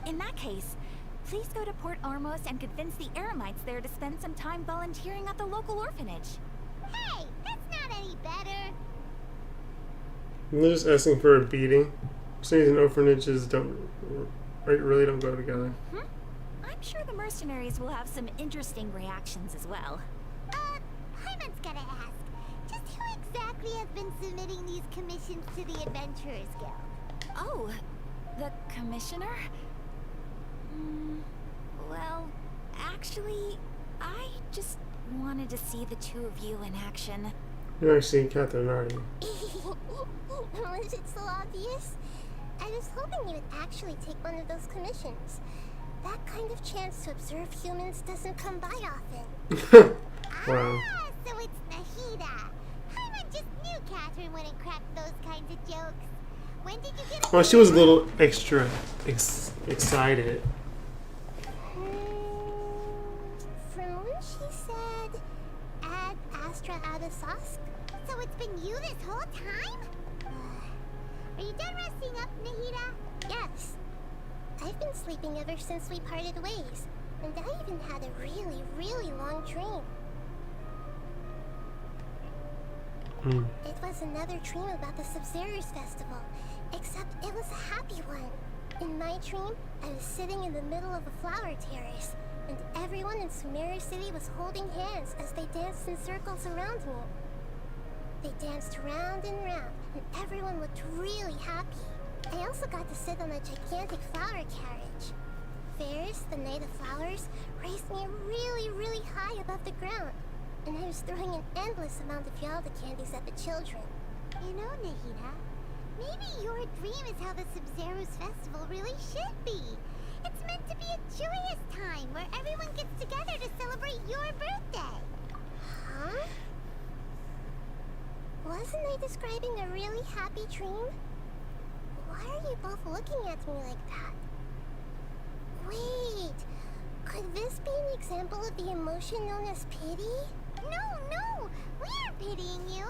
In that case, please go to Port Armos and convince the Eremites there to spend some time volunteering at the local orphanage. Hey, that's not any better. They're just asking for a beating. Cities and orphanages really don't go together. I'm sure the mercenaries will have some interesting reactions as well. Hyman's gotta ask. Just who exactly has been submitting these commissions to the Adventurers Guild? Oh, the commissioner? Well, actually, I just wanted to see the two of you in action. You're actually Catherine, aren't you? Was it so obvious? I was hoping you would actually take one of those commissions. That kind of chance to observe humans doesn't come by often. Wow. So it's Nahida. Hyman just knew Catherine wouldn't crack those kinds of jokes. When did you get Well, she was a little extra excited. From when she said, Ad Astra Avisask? So it's been you this whole time? Are you done resting up, Nahida? Yes. I've been sleeping ever since we parted ways. And I even had a really, really long dream. It was another dream about the Sabzeruz festival, except it was a happy one. In my dream, I was sitting in the middle of a flower terrace, and everyone in Sumeru City was holding hands as they danced in circles around me. They danced round and round, and everyone looked really happy. I also got to sit on a gigantic flower carriage. Ferris, the Knight of Flowers, raised me really, really high above the ground, and I was throwing an endless amount of Yalda candies at the children. You know, Nahida, maybe your dream is how the Sabzeruz festival really should be. It's meant to be a joyous time where everyone gets together to celebrate your birthday. Huh? Wasn't I describing a really happy dream? Why are you both looking at me like that? Wait, could this be an example of the emotion known as pity? No, we aren't pitying you.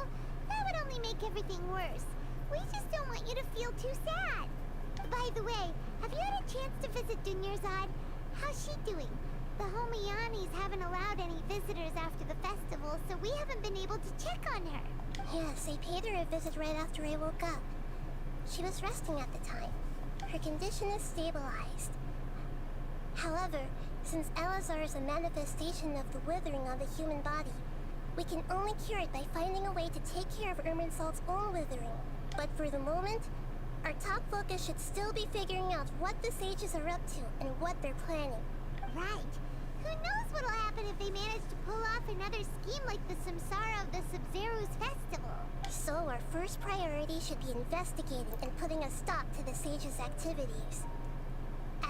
That would only make everything worse. We just don't want you to feel too sad. By the way, have you had a chance to visit Dunyarzad? How's she doing? The Homiyanis haven't allowed any visitors after the festival, so we haven't been able to check on her. Yes, I paid her a visit right after I woke up. She was resting at the time. Her condition is stabilized. However, since Elazar is a manifestation of the withering on the human body, we can only cure it by finding a way to take care of Irminsul's own withering. But for the moment, our top focus should still be figuring out what the sages are up to and what they're planning. Right. Who knows what'll happen if they manage to pull off another scheme like the Samsara of the Sabzeruz festival. So our first priority should be investigating and putting a stop to the sages' activities.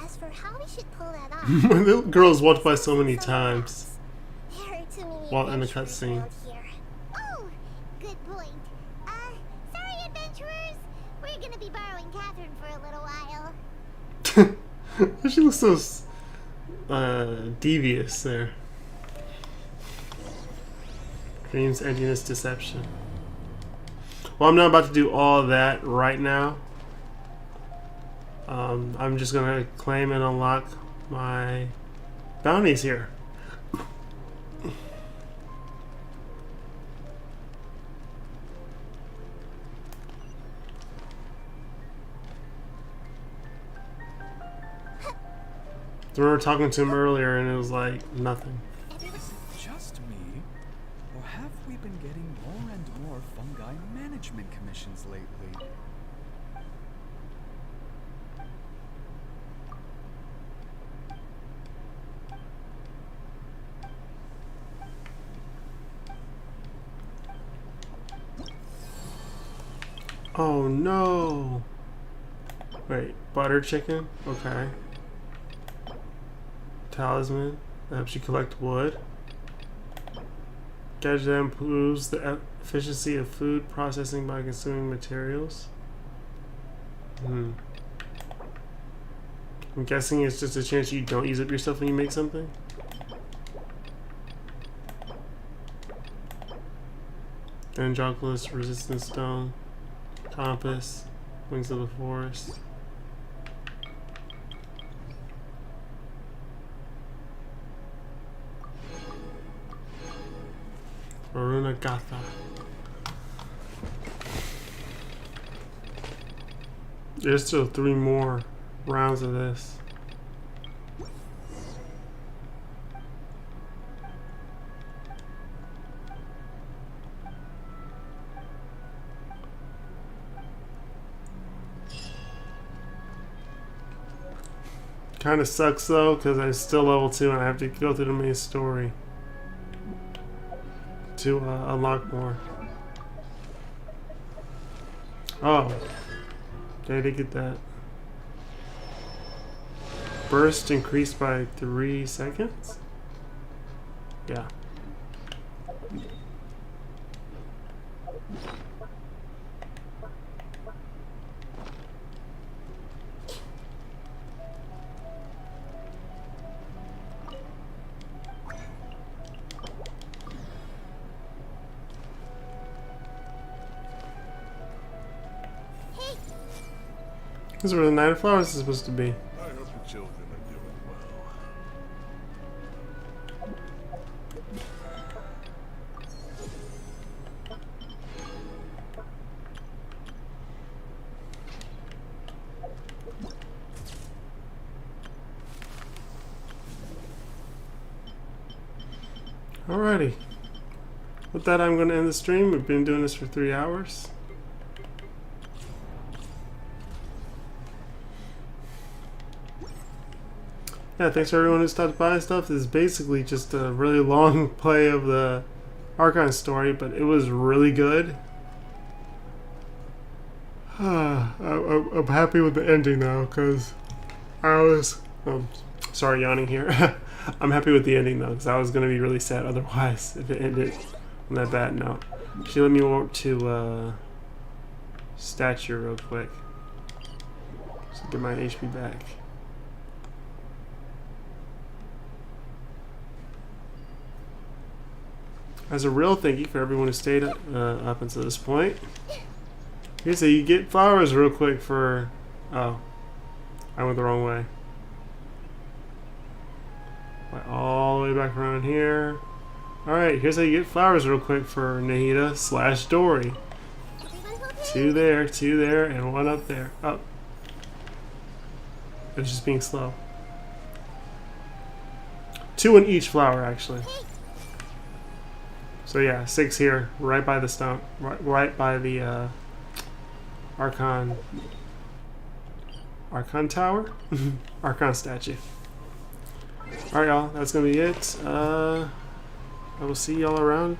As for how we should pull that off... My little girl's walked by so many times there are too many while in the adventurers cutscene. around here. Oh, good point. Sorry, adventurers. We're gonna be borrowing Catherine for a little while. She looks so devious there. Dreams, emptiness, deception. Well, I'm not about to do all that right now. I'm just gonna claim and unlock my bounties here. I remember talking to him earlier and it was like nothing. Is it just me? Or have we been getting more and more fungi management commissions lately? Oh no! Wait, butter chicken? Okay. Talisman that helps you collect wood. Gadget that improves the efficiency of food processing by consuming materials. I'm guessing it's just a chance you don't use up your stuff when you make something. Androclus, resistance stone, compass, wings of the forest. Varuna Gatha. There's still 3 more rounds of this. Kind of sucks though, because I'm still level 2 and I have to go through the main story to unlock more. Oh, okay, I did get that. Burst increased by 3 seconds? Yeah. This is where the Night of Flowers is supposed to be. I hope the children are doing well. Alrighty. With that, I'm going to end the stream. We've been doing this for 3 hours. Yeah, thanks for everyone who stopped by and stuff. This is basically just a really long play of the Archon story, but it was really good. I'm happy with the ending now, because I was... sorry, yawning here. I'm happy with the ending, though, because I was going to be really sad otherwise if it ended on that bad note. Actually, let me walk to statue real quick. So get my HP back. As a real thank you for everyone who stayed up until this point. Here's how you get flowers real quick for... Oh. I went the wrong way. Went all the way back around here. Alright, here's how you get flowers real quick for Nahida / Dory. 2 there, and 1 up there. Up. It was just being slow. 2 in each flower, actually. So yeah, 6 here, right by the stump, right by the Archon tower, Archon statue. All right, y'all, that's gonna be it. I will see y'all around